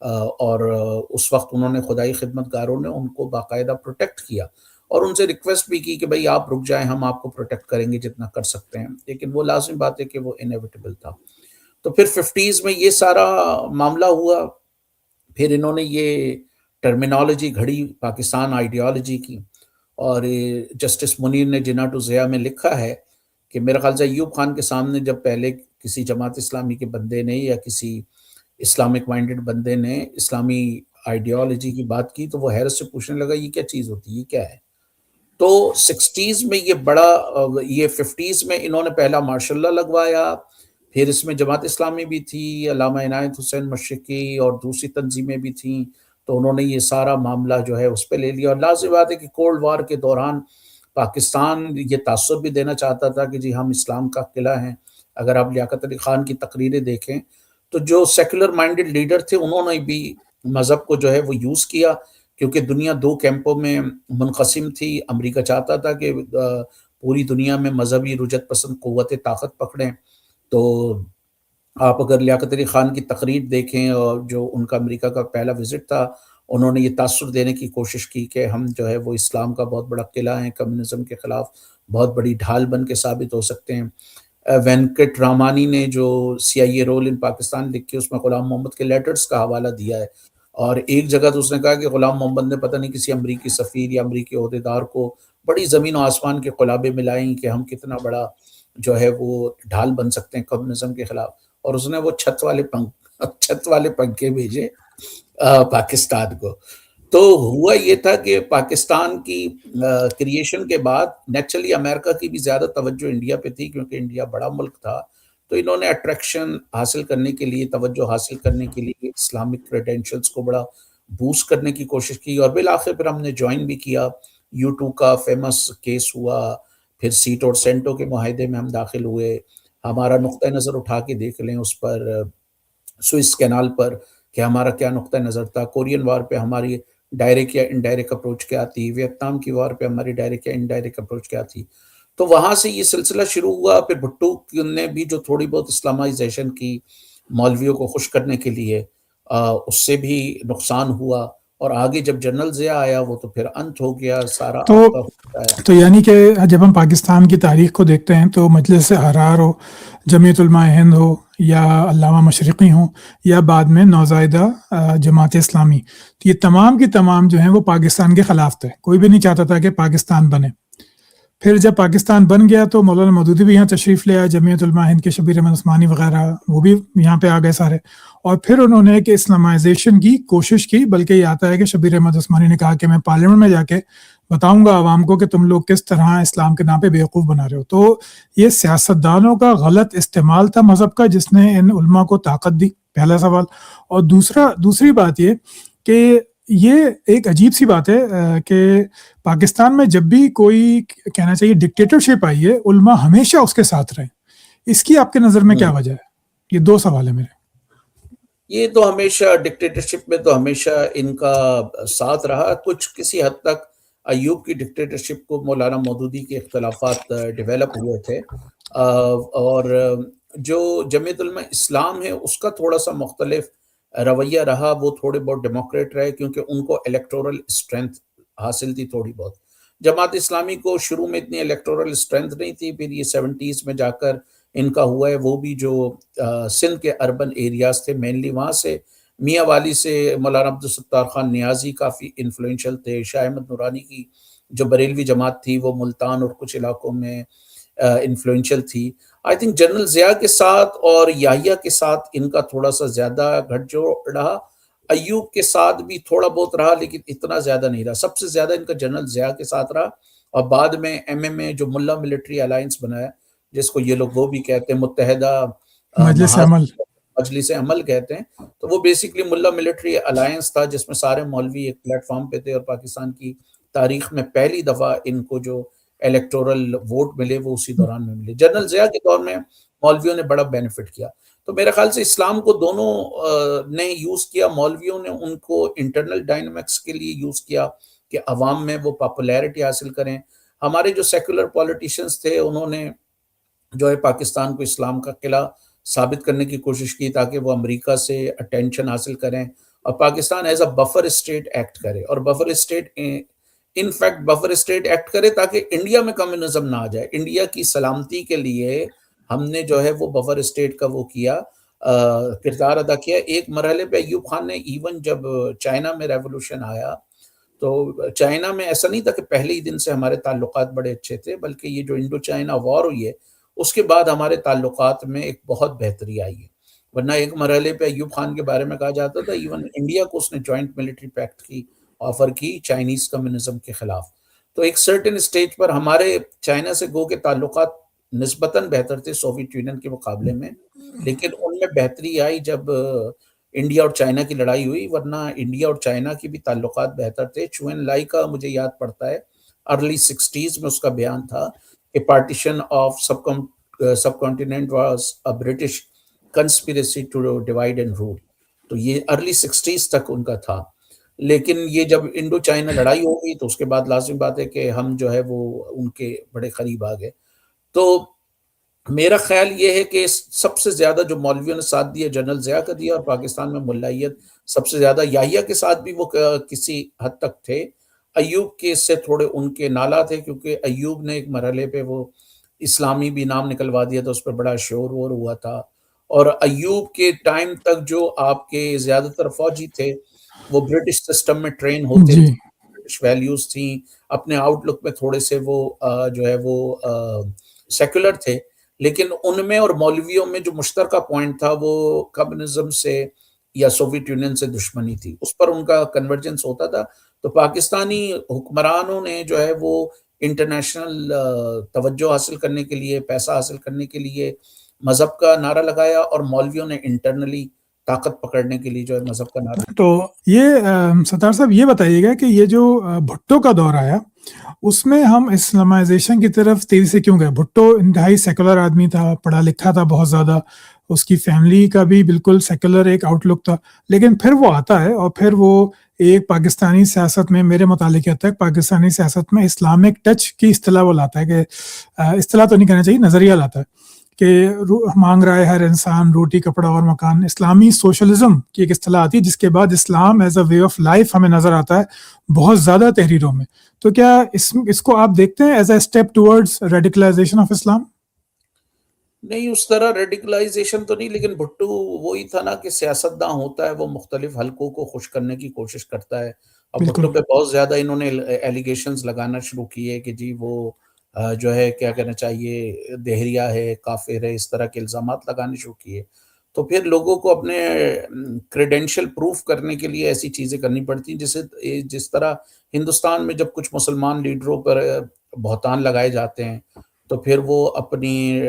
اور اس وقت انہوں نے خدائی خدمتگاروں نے ان کو باقاعدہ پروٹیکٹ کیا اور ان سے ریکویسٹ بھی کی کہ بھئی آپ رک جائیں، ہم آپ کو پروٹیکٹ کریں گے جتنا کر سکتے ہیں، لیکن وہ لازمی بات ہے کہ وہ انیویٹیبل تھا۔ تو پھر 50s میں یہ سارا معاملہ ہوا، پھر انہوں نے یہ ٹرمینالوجی گھڑی پاکستان آئیڈیالوجی کی، اور جسٹس منیر نے جناح ٹو ضیاء میں لکھا ہے کہ میرا خیال سے ایوب خان کے سامنے جب پہلے کسی جماعت اسلامی کے بندے نے یا کسی اسلامک مائنڈڈ بندے نے اسلامی آئیڈیالوجی کی بات کی تو وہ حیرت سے پوچھنے لگا یہ کیا چیز ہوتی ہے، یہ کیا ہے؟ تو 60s میں یہ بڑا یہ 50s میں انہوں نے پہلا ماشاء اللہ لگوایا، پھر اس میں جماعت اسلامی بھی تھی، علامہ عنایت حسین مشرقی اور دوسری تنظیمیں بھی تھیں، تو انہوں نے یہ سارا معاملہ جو ہے اس پہ لے لیا، اور لازمی بات ہے کہ کولڈ وار کے دوران پاکستان یہ تاثر بھی دینا چاہتا تھا کہ جی ہم اسلام کا قلعہ ہیں۔ اگر آپ لیاقت علی خان کی تقریریں دیکھیں تو جو سیکولر مائنڈڈ لیڈر تھے انہوں نے بھی مذہب کو جو ہے وہ یوز کیا، کیونکہ دنیا دو کیمپوں میں منقسم تھی۔ امریکہ چاہتا تھا کہ پوری دنیا میں مذہبی رجت پسند قوت طاقت پکڑیں، تو آپ اگر لیاقت علی خان کی تقریر دیکھیں اور جو ان کا امریکہ کا پہلا وزٹ تھا، انہوں نے یہ تاثر دینے کی کوشش کی کہ ہم جو ہے وہ اسلام کا بہت بڑا قلعہ ہیں، کمیونزم کے خلاف بہت بڑی ڈھال بن کے ثابت ہو سکتے ہیں۔ وینکٹ رامانی نے جو سی آئی اے رول ان پاکستان لکھی، اس میں غلام محمد کے لیٹرز کا حوالہ دیا ہے، اور ایک جگہ تو اس نے کہا کہ غلام محمد نے پتہ نہیں کسی امریکی سفیر یا امریکی عہدیدار کو بڑی زمین و آسمان کے قلابے ملائیں کہ ہم کتنا بڑا جو ہے وہ ڈھال بن سکتے ہیں کمیونزم کے خلاف، اور اس نے وہ چھت والے پنکھے بھیجے پاکستان کو۔ تو ہوا یہ تھا کہ پاکستان کی کریشن کے بعد نیچرلی امریکہ کی بھی زیادہ توجہ انڈیا پہ تھی، کیونکہ انڈیا بڑا ملک تھا، تو انہوں نے اٹریکشن حاصل کرنے کے لیے، توجہ حاصل کرنے کے لیے اسلامک کریڈینشلز کو بڑا بوسٹ کرنے کی کوشش کی، اور بالآخر پھر ہم نے جوائن بھی کیا۔ U2 کا فیمس کیس ہوا، پھر سیٹ اور سینٹو کے معاہدے میں ہم داخل ہوئے۔ ہمارا نقطہ نظر اٹھا کے دیکھ لیں اس پر، سوئس کینال پر، کہ ہمارا کیا نقطہ نظر تھا، کورین وار پہ ہماری ڈائریکٹ یا انڈائریکٹ اپروچ کیا تھی، ویتنام کی وار پہ ہماری ڈائریکٹ یا انڈائریکٹ اپروچ کیا تھی۔ تو وہاں سے یہ سلسلہ شروع ہوا۔ پھر بھٹو نے بھی جو تھوڑی بہت اسلامائزیشن کی مولویوں کو خوش کرنے کے لیے، اس سے بھی نقصان ہوا، اور آگے جب جنرل ضیاء آیا وہ تو پھر انت ہو گیا، سارا تو آپ کا ہوتا ہے۔ تو یعنی کہ جب ہم پاکستان کی تاریخ کو دیکھتے ہیں تو مجلس احرار ہو، جمعیت علماء ہند ہو، یا علامہ مشرقی ہوں، یا بعد میں نوزائیدہ جماعت اسلامی، تو یہ تمام کی تمام جو ہیں وہ پاکستان کے خلاف تھے، کوئی بھی نہیں چاہتا تھا کہ پاکستان بنے۔ پھر جب پاکستان بن گیا تو مولانا مودودی بھی یہاں تشریف لے آئے، جمعیت علماء ہند کے شبیر احمد عثمانی وغیرہ وہ بھی یہاں پہ آ گئے سارے، اور پھر انہوں نے کہ اسلامائزیشن کی کوشش کی، بلکہ یہ آتا ہے کہ شبیر احمد عثمانی نے کہا کہ میں پارلیمنٹ میں جا کے بتاؤں گا عوام کو کہ تم لوگ کس طرح اسلام کے نام پہ بیوقوف بنا رہے ہو۔ تو یہ سیاستدانوں کا غلط استعمال تھا مذہب کا، جس نے ان علماء کو طاقت دی، پہلا سوال۔ اور دوسری بات یہ کہ یہ ایک عجیب سی بات ہے کہ پاکستان میں جب بھی کوئی کہنا چاہیے ڈکٹیٹرشپ آئی ہے، علماء ہمیشہ اس کے ساتھ رہے، اس کی آپ کے نظر میں کیا وجہ ہے؟ یہ دو سوال ہے میرے۔ یہ تو ہمیشہ ڈکٹیٹرشپ میں تو ہمیشہ ان کا ساتھ رہا، کچھ کسی حد تک ایوب کی ڈکٹیٹرشپ کو مولانا مودودی کے اختلافات ڈیولپ ہوئے تھے، اور جو جمعیت علماء اسلام ہے اس کا تھوڑا سا مختلف رویہ رہا، وہ تھوڑے بہت ڈیموکریٹ رہے کیونکہ ان کو الیکٹورل اسٹرینتھ حاصل تھی تھوڑی بہت۔ جماعت اسلامی کو شروع میں اتنی الیکٹورل اسٹرینتھ نہیں تھی، پھر یہ 70s میں جا کر ان کا ہوا ہے، وہ بھی جو سندھ کے اربن ایریاز تھے مینلی وہاں سے، میاں والی سے مولانا عبدالستار خان نیازی کافی انفلوئنشل تھے، شاہ احمد نورانی کی جو بریلوی جماعت تھی وہ ملتان اور کچھ علاقوں میں انفلوئنشل تھی۔ آئی تھنک جنرل ضیاء کے ساتھ اور یحییٰ کے ساتھ ان کا تھوڑا سا زیادہ گھٹ جوڑ رہا، ایوب کے ساتھ بھی تھوڑا بہت رہا لیکن اتنا زیادہ نہیں رہا، سب سے زیادہ ان کا جنرل ضیاء کے ساتھ رہا، اور بعد میں ایم اے جو ملا ملٹری الائنس بنایا، جس کو یہ لوگ وہ بھی کہتے ہیں متحدہ مجلس محاذ عمل۔ مجلس عمل کہتے ہیں، تو وہ بیسیکلی ملا ملٹری الائنس تھا جس میں سارے مولوی ایک پلیٹ فارم پہ تھے، اور پاکستان کی تاریخ میں پہلی دفعہ ان کو جو الیکٹورل ووٹ ملے وہ اسی دوران میں ملے۔ جنرل ضیاء کے دور میں مولویوں نے بڑا بینیفٹ کیا، تو میرے خیال سے اسلام کو دونوں نے یوز کیا، مولویوں نے ان کو انٹرنل ڈائنامکس کے لیے یوز کیا کہ عوام میں وہ پاپولیرٹی حاصل کریں۔ ہمارے جو سیکولر پولیٹیشنز تھے انہوں نے جو ہے پاکستان کو اسلام کا قلعہ ثابت کرنے کی کوشش کی تاکہ وہ امریکہ سے اٹینشن حاصل کریں، اور Pakistan as a buffer state act کرے، اور buffer state in fact buffer state act کرے تاکہ انڈیا میں کمیونزم نہ آ جائے. انڈیا کی سلامتی کے لیے ہم نے جو ہے وہ بفر اسٹیٹ کا وہ کیا، کردار ادا کیا. ایک مرحلے پہ ایوب خان نے ایون جب چائنا میں ریولوشن آیا تو چائنا میں ایسا نہیں تھا کہ پہلے ہی دن سے ہمارے تعلقات بڑے اچھے تھے، بلکہ یہ جو انڈو چائنا وار ہوئی ہے اس کے بعد ہمارے تعلقات میں ایک بہت بہتری آئی ہے. ورنہ ایک مرحلے پہ ایوب خان کے بارے میں کہا جاتا تھا ایون انڈیا کو اس نے جوائنٹ ملٹری پیکٹ کی آفر کی چائنیز کمیونزم کے خلاف. تو ایک سرٹن اسٹیج پر ہمارے چائنا سے گو کے تعلقات نسبتاً بہتر تھے سوویت یونین کے مقابلے میں، لیکن ان میں بہتری آئی جب انڈیا اور چائنا کی لڑائی ہوئی. ورنہ انڈیا اور چائنا کی بھی تعلقات بہتر تھے. چوئن لائی کا مجھے یاد پڑتا ہے ارلی 60s میں اس کا بیان تھا کہ partition of subcontinent was a British conspiracy to divide and rule. تو یہ ارلی 60s تک ان کا تھا. لیکن یہ جب انڈو چائنا لڑائی ہو گئی تو اس کے بعد لازمی بات ہے کہ ہم جو ہے وہ ان کے بڑے قریب آ گئے. تو میرا خیال یہ ہے کہ سب سے زیادہ جو مولویوں نے ساتھ دیا جنرل ضیاء کا دیا، اور پاکستان میں ملائیت سب سے زیادہ یحییٰ کے ساتھ بھی وہ کسی حد تک تھے. ایوب کے سے تھوڑے ان کے نالا تھے، کیونکہ ایوب نے ایک مرحلے پہ وہ اسلامی بھی نام نکلوا دیا تھا، اس پہ بڑا شور وور ہوا تھا. اور ایوب کے ٹائم تک جو آپ کے زیادہ تر فوجی تھے وہ برٹش سسٹم میں ٹرین ہوتے جی تھے، برٹش ویلیوز تھیں، اپنے آؤٹ لک میں تھوڑے سے وہ جو ہے وہ سیکولر تھے. لیکن ان میں اور مولویوں میں جو مشترکہ پوائنٹ تھا وہ کمیونزم سے یا سوویت یونین سے دشمنی تھی، اس پر ان کا کنورجنس ہوتا تھا. تو پاکستانی حکمرانوں نے جو ہے وہ انٹرنیشنل توجہ حاصل کرنے کے لیے، پیسہ حاصل کرنے کے لیے مذہب کا نعرہ لگایا، اور مولویوں نے انٹرنلی طاقت پکڑنے کے لیے جو ہے مذہب کا نعرہ. تو یہ ستار صاحب یہ بتائیے گا کہ یہ جو بھٹو کا دور آیا اس میں ہم اسلامائزیشن کی طرف تیزی سے کیوں گئے؟ بھٹو انتہائی سیکولر آدمی تھا، پڑھا لکھا تھا بہت زیادہ، اس کی فیملی کا بھی بالکل سیکولر ایک آؤٹ لک تھا، لیکن پھر وہ آتا ہے اور پھر وہ ایک پاکستانی سیاست میں، میرے مطالعے کے حد تک پاکستانی سیاست میں اسلامک ٹچ کی اصطلاح وہ لاتا ہے، کہ اصطلاح تو نہیں کہنا چاہیے، نظریہ لاتا ہے کہ مانگ رہا ہے ہر انسان روٹی کپڑا اور مکان. اسلامی سوشلزم کی ایک اصطلاح آتی ہے جس کے بعد Islam as a way of life ہمیں نظر آتا ہے بہت زیادہ تحریروں میں. تو کیا اس کو آپ دیکھتے ہیں as a step towards radicalization of Islam? نہیں، اس طرح ریڈیکلائزیشن تو نہیں، لیکن بھٹو وہی تھا نا کہ سیاستداں ہوتا ہے وہ مختلف حلقوں کو خوش کرنے کی کوشش کرتا ہے. اور بالکل بھٹو پہ بہت زیادہ انہوں نے ایلیگیشنز لگانا شروع کیے کہ جی وہ جو ہے کیا کہنا چاہیے دہریہ ہے، کافر ہے، اس طرح کے الزامات لگانے شروع کیے. تو پھر لوگوں کو اپنے کریڈینشیل پروف کرنے کے لیے ایسی چیزیں کرنی پڑتی ہیں، جس طرح ہندوستان میں جب کچھ مسلمان لیڈروں پر بہتان لگائے جاتے ہیں تو پھر وہ اپنی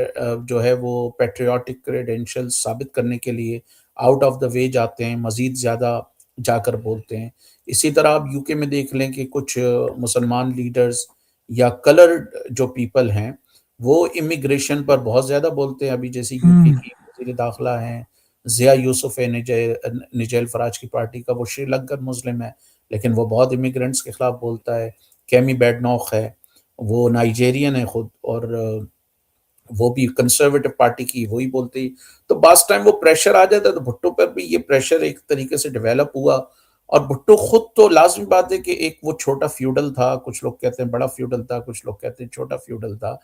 جو ہے وہ پیٹریوٹک کریڈینشیل ثابت کرنے کے لیے آؤٹ آف دا وے جاتے ہیں، مزید زیادہ جا کر بولتے ہیں. اسی طرح آپ یو کے میں دیکھ لیں کہ کچھ مسلمان لیڈرز یا کلرڈ جو پیپل ہیں وہ امیگریشن پر بہت زیادہ بولتے ہیں. ابھی جیسے یو کے کی وزیر داخلہ ہیں ضیاء یوسف ہے، نجیل فراج کی پارٹی کا، وہ شری لنکن مسلم ہے لیکن وہ بہت امیگرینٹس کے خلاف بولتا ہے. کیمی بیڈنوخ ہے، وہ نائجیرین ہے خود، اور وہ بھی کنسرویٹو پارٹی کی وہی بولتی. تو بعض ٹائم وہ پریشر آ جاتا ہے. تو بھٹو پر بھی یہ پریشر ایک طریقے سے ڈیویلپ ہوا. اور بھٹو خود تو لازمی بات ہے کہ ایک وہ چھوٹا فیوڈل تھا، کچھ لوگ کہتے ہیں بڑا فیوڈل تھا، کچھ لوگ کہتے ہیں چھوٹا فیوڈل تھا.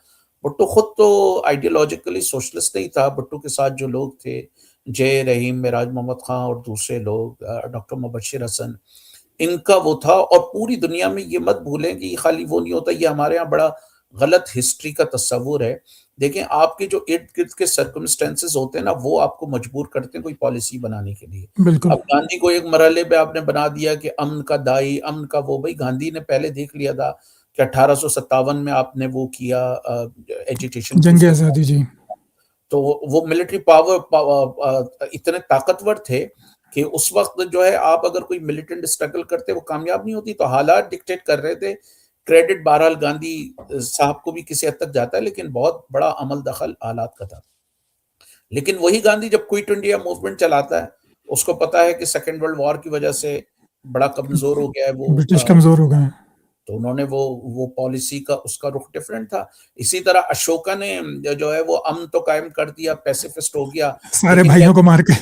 بھٹو خود تو آئیڈیالوجیکلی سوشلسٹ نہیں تھا. بھٹو کے ساتھ جو لوگ تھے، جے رحیم، معراج محمد خان اور دوسرے لوگ، ڈاکٹر مبشر حسن، ان کا وہ تھا. اور پوری دنیا میں یہ مت بھولیں کہ یہ خالی وہ نہیں ہوتا، یہ ہمارے ہاں بڑا غلط ہسٹری کا تصور ہے. دیکھیں آپ کے جو ارد گرد کے سرکمسٹینسز ہوتے ہیں نا، وہ آپ کو مجبور کرتے ہیں کوئی پالیسی بنانے کے لیے. بالکل اب گاندھی کو ایک مرحلے پہ آپ نے بنا دیا کہ امن کا دائی، امن کا وہ. بھائی گاندھی نے پہلے دیکھ لیا تھا کہ 1857 میں آپ نے وہ کیا ایجیٹیشن کی، جنگ آزادی. جی تو وہ ملٹری پاور اتنے طاقتور تھے کہ اس وقت جو ہے آپ اگر کوئی ملیٹنٹ اسٹرگل کرتے وہ کامیاب نہیں ہوتی. تو حالات ڈکٹیٹ کر رہے تھے. کریڈٹ بہرحال گاندھی صاحب کو بھی کسی حد تک جاتا ہے، لیکن بہت بڑا عمل دخل حالات کا تھا. لیکن وہی گاندھی جب کوئٹ انڈیا موومنٹ چلاتا ہے، اس کو پتا ہے کہ سیکنڈ ورلڈ وار کی وجہ سے بڑا کمزور ہو گیا ہے وہ، برٹش کمزور ہو گئے ہیں. تو انہوں نے وہ پالیسی کا اس کا رخ ڈیفرنٹ تھا. اسی طرح اشوکا نے جو ہے وہ امن تو قائم کر دیا، پیسیفسٹ ہو گیا، سارے لیکن بھائیوں کو مار کے.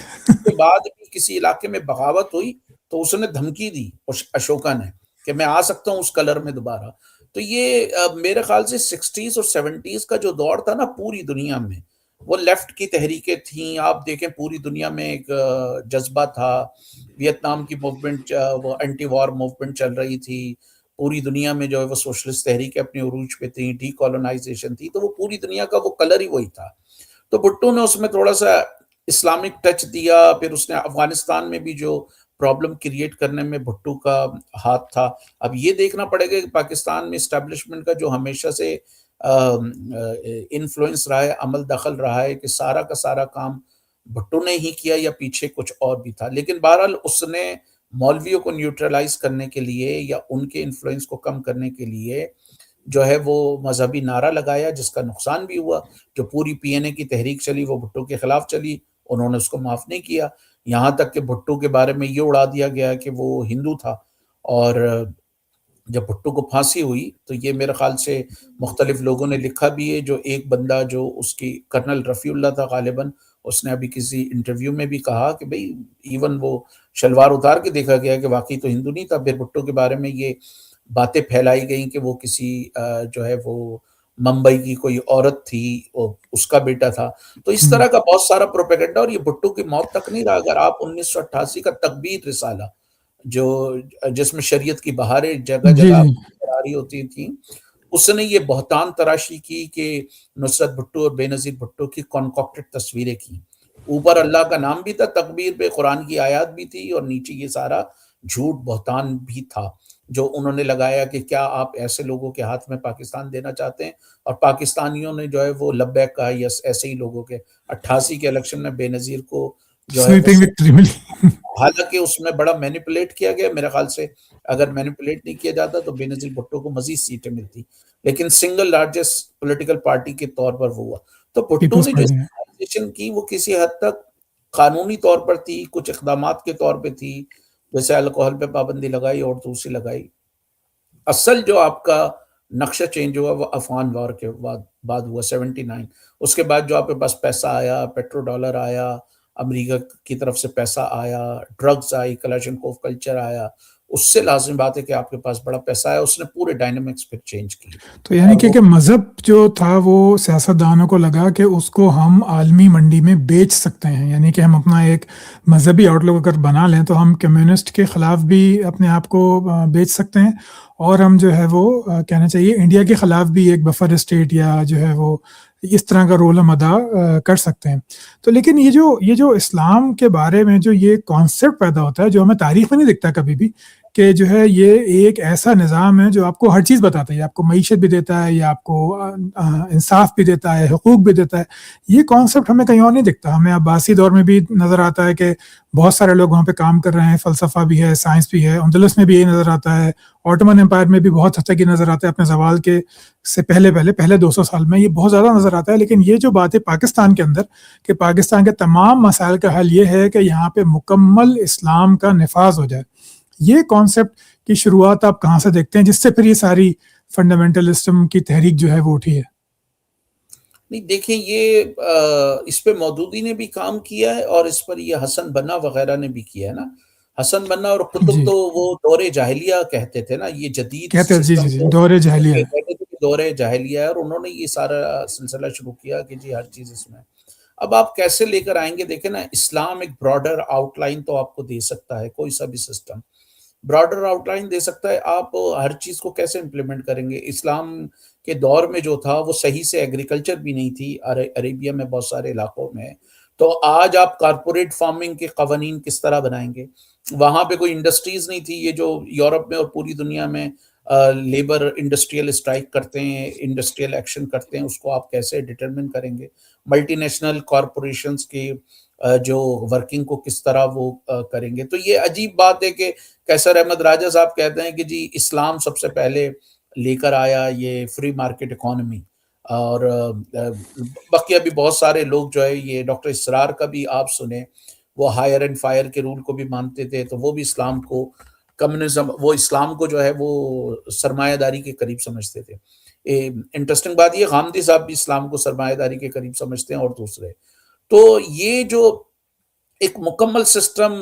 کے بعد بھی کسی علاقے میں بغاوت ہوئی تو اس نے دھمکی دی اشوکا نے کہ میں آ سکتا ہوں اس کلر میں دوبارہ. تو یہ میرے خیال سے 60s اور 70s کا جو دور تھا نا پوری دنیا میں، وہ لیفٹ کی تحریکیں تھیں. آپ دیکھیں پوری دنیا میں ایک جذبہ تھا، ویتنام کی موومنٹ، وہ اینٹی وار موومنٹ چل رہی تھی. پوری دنیا میں جو ہے وہ سوشلسٹ تحریکیں اپنے عروج پہ تھیں، ڈی کالونائزیشن تھی. تو وہ پوری دنیا کا وہ کلر ہی وہی تھا. تو بھٹو نے اس میں تھوڑا سا اسلامک ٹچ دیا. پھر اس نے افغانستان میں بھی جو پرابلم کریٹ کرنے میں بھٹو کا ہاتھ تھا. اب یہ دیکھنا پڑے گا کہ پاکستان میں اسٹیبلشمنٹ کا جو ہمیشہ سے انفلوئنس رہا ہے، عمل دخل رہا ہے، کہ سارا کا سارا کام بھٹو نے ہی کیا یا پیچھے کچھ اور بھی تھا. لیکن بہرحال اس نے مولویوں کو نیوٹرلائز کرنے کے لیے یا ان کے انفلوئنس کو کم کرنے کے لیے جو ہے وہ مذہبی نعرہ لگایا، جس کا نقصان بھی ہوا. جو پوری پی این اے کی تحریک چلی وہ بھٹو کے خلاف چلی، انہوں نے اس کو معاف نہیں کیا. یہاں تک کہ بھٹو کے بارے میں یہ اڑا دیا گیا کہ وہ ہندو تھا. اور جب بھٹو کو پھانسی ہوئی تو یہ میرے خیال سے مختلف لوگوں نے لکھا بھی ہے. جو ایک بندہ جو اس کی کرنل رفیع اللہ تھا غالباً، اس نے ابھی کسی انٹرویو میں بھی کہا کہ بھئی ایون وہ شلوار اتار کے دیکھا گیا کہ واقعی تو ہندو نہیں تھا. پھر بھٹو کے بارے میں یہ باتیں پھیلائی گئیں کہ وہ کسی جو ہے وہ ممبئی کی کوئی عورت تھی، اس کا بیٹا تھا. تو اس طرح کا بہت سارا پروپیگنڈا. اور یہ بھٹو کی موت تک نہیں رہا. اگر آپ 1988 کا تکبیر رسالہ جو جس میں شریعت کی بہاریں جگہ جی جگہ جی جاری ہوتی تھیں، اس نے یہ بہتان تراشی کی کہ نصرت بھٹو اور بے نظیر بھٹو کی کانکوکٹڈ تصویریں کی. اوپر اللہ کا نام بھی تھا تکبیر پہ، قرآن کی آیات بھی تھی، اور نیچے یہ سارا جھوٹ بہتان بھی تھا جو انہوں نے لگایا کہ کیا آپ ایسے لوگوں کے ہاتھ میں پاکستان دینا چاہتے ہیں. اور پاکستانیوں نے جو ہے وہ لبیک کہا. یس، ایسے ہی لوگوں کے 88 کے الیکشن میں بے نظیر کو جو ہے وہ سویپنگ وکٹری ملی. حالانکہ اس میں بڑا مینیپولیٹ کیا گیا. میرے خیال سے اگر مینیپولیٹ نہیں کیا جاتا تو بے نظیر بھٹو کو مزید سیٹیں ملتی. لیکن سنگل لارجسٹ پولیٹیکل پارٹی کے طور پر وہ ہوا. تو بھٹو پیپلز نے جو پارٹی میں. اسٹیبلائزیشن کی وہ کسی حد تک قانونی طور پر تھی، کچھ اقدامات کے طور پہ تھی، جیسے الکوہل پہ پابندی لگائی اور دوسری لگائی. اصل جو آپ کا نقشہ چینج ہوا وہ افغان وار کے بعد ہوا 79. اس کے بعد جو آپ کے پاس پیسہ آیا، پیٹرو ڈالر آیا، امریکہ کی طرف سے پیسہ آیا، ڈرگز آئی، کلاشنکوف کلچر آیا. اس سے لازم بات ہے کہ آپ کے پاس بڑا پیسہ آیا. اس نے پورے ڈائنامکس پہ چینج کی. تو یعنی اور وہ کہ مذہب جو تھا وہ سیاستدانوں کو لگا کہ اس کو ہم عالمی منڈی میں بیچ سکتے ہیں. یعنی کہ ہم اپنا ایک مذہبی آؤٹ لک اگر بنا لیں تو ہم کمیونسٹ کے خلاف بھی اپنے آپ کو بیچ سکتے ہیں، اور ہم جو ہے وہ کہنا چاہیے انڈیا کے خلاف بھی ایک بفر اسٹیٹ یا جو ہے وہ اس طرح کا رول ہم ادا کر سکتے ہیں. تو لیکن یہ جو اسلام کے بارے میں جو یہ کانسیپٹ پیدا ہوتا ہے جو ہمیں تاریخ میں نہیں دکھتا کبھی بھی، کہ جو ہے یہ ایک ایسا نظام ہے جو آپ کو ہر چیز بتاتا ہے. آپ کو معیشت بھی دیتا ہے، یا آپ کو انصاف بھی دیتا ہے، حقوق بھی دیتا ہے. یہ کانسیپٹ ہمیں کہیں اور نہیں دکھتا. ہمیں عباسی دور میں بھی نظر آتا ہے کہ بہت سارے لوگ وہاں پہ کام کر رہے ہیں، فلسفہ بھی ہے، سائنس بھی ہے. اندلس میں بھی یہی نظر آتا ہے. آٹومن امپائر میں بھی بہت حد تک یہ نظر آتا ہے. اپنے زوال کے سے پہلے 200 سال میں یہ بہت زیادہ نظر آتا ہے. لیکن یہ جو بات ہے پاکستان کے اندر، کہ پاکستان کے تمام مسائل کا حل یہ ہے کہ یہاں پہ مکمل اسلام کا نفاذ ہو جائے، یہ کانسیپٹ کی شروعات آپ کہاں سے دیکھتے ہیں جس سے پھر یہ ساری فنڈامنٹلزم کی تحریک جو ہے وہ اٹھی ہے؟ نہیں دیکھیں، یہ اس پہ مودودی نے بھی کام کیا ہے، اور اس پر یہ حسن بنا وغیرہ نے بھی کیا ہے نا. حسن بنا اور قطب جی تو وہ دور جاہلیہ کہتے تھے نا. یہ جدید کہتے ہیں، جی سسٹم جی جی، کو دور جاہلیہ. کہتے تھے کہ دور جاہلیہ ہے، اور انہوں نے یہ سارا سلسلہ شروع کیا کہ جی ہر چیز اس میں. اب آپ کیسے لے کر آئیں گے؟ دیکھیں نا، اسلام ایک براڈر آؤٹ لائن تو آپ کو دے سکتا ہے، کوئی سا بھی سسٹم براڈر آؤٹ لائن دے سکتا ہے. آپ ہر چیز کو کیسے امپلیمنٹ کریں گے؟ اسلام کے دور میں جو تھا وہ صحیح سے ایگریکلچر بھی نہیں تھی عربیہ میں بہت سارے علاقوں میں. تو آج آپ کارپوریٹ فارمنگ کے قوانین کس طرح بنائیں گے؟ وہاں پہ کوئی انڈسٹریز نہیں تھی. یہ جو یورپ میں اور پوری دنیا میں لیبر انڈسٹریل اسٹرائک کرتے ہیں، انڈسٹریل ایکشن کرتے ہیں، اس کو آپ کیسے ڈٹرمن کریں گے؟ ملٹی نیشنل کارپوریشنز کی جو ورکنگ کو کس طرح وہ کریں گے؟ تو یہ عجیب بات ہے کہ کیسر احمد راجہ صاحب کہتے ہیں کہ جی اسلام سب سے پہلے لے کر آیا یہ فری مارکیٹ اکانومی. اور بقیہ بھی بہت سارے لوگ جو ہے، یہ ڈاکٹر اسرار کا بھی آپ سنیں، وہ ہائر اینڈ فائر کے رول کو بھی مانتے تھے. تو وہ بھی اسلام کو کمیونزم، وہ اسلام کو جو ہے وہ سرمایہ داری کے قریب سمجھتے تھے. انٹرسٹنگ بات یہ، غامدی صاحب بھی اسلام کو سرمایہ داری کے قریب سمجھتے ہیں، اور دوسرے. تو یہ جو ایک مکمل سسٹم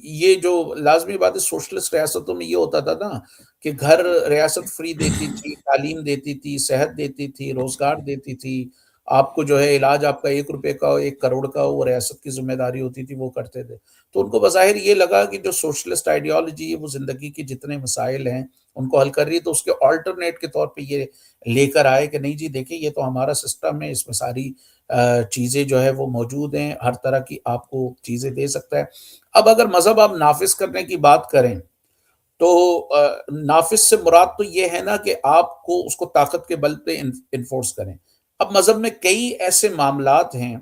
یہ جو لازمی بات ہے سوشلسٹ ریاستوں میں یہ ہوتا تھا نا کہ گھر ریاست فری دیتی تھی، تعلیم دیتی تھی، صحت دیتی تھی، روزگار دیتی تھی، آپ کو جو ہے علاج آپ کا 1 روپے کا ہو 1 کروڑ کا ہو، وہ ریاست کی ذمہ داری ہوتی تھی، وہ کرتے تھے۔ تو ان کو بظاہر یہ لگا کہ جو سوشلسٹ آئیڈیالوجی ہے وہ زندگی کے جتنے مسائل ہیں ان کو حل کر رہی ہے، تو اس کے آلٹرنیٹ کے طور پہ یہ لے کر آئے کہ نہیں جی دیکھیں یہ تو ہمارا سسٹم ہے، اس میں ساری چیزیں جو ہے وہ موجود ہیں، ہر طرح کی آپ کو چیزیں دے سکتا ہے۔ اب اگر مذہب آپ نافذ کرنے کی بات کریں تو نافذ سے مراد تو یہ ہے نا کہ آپ کو اس کو طاقت کے بل پہ انفورس کریں۔ اب مذہب میں کئی ایسے معاملات ہیں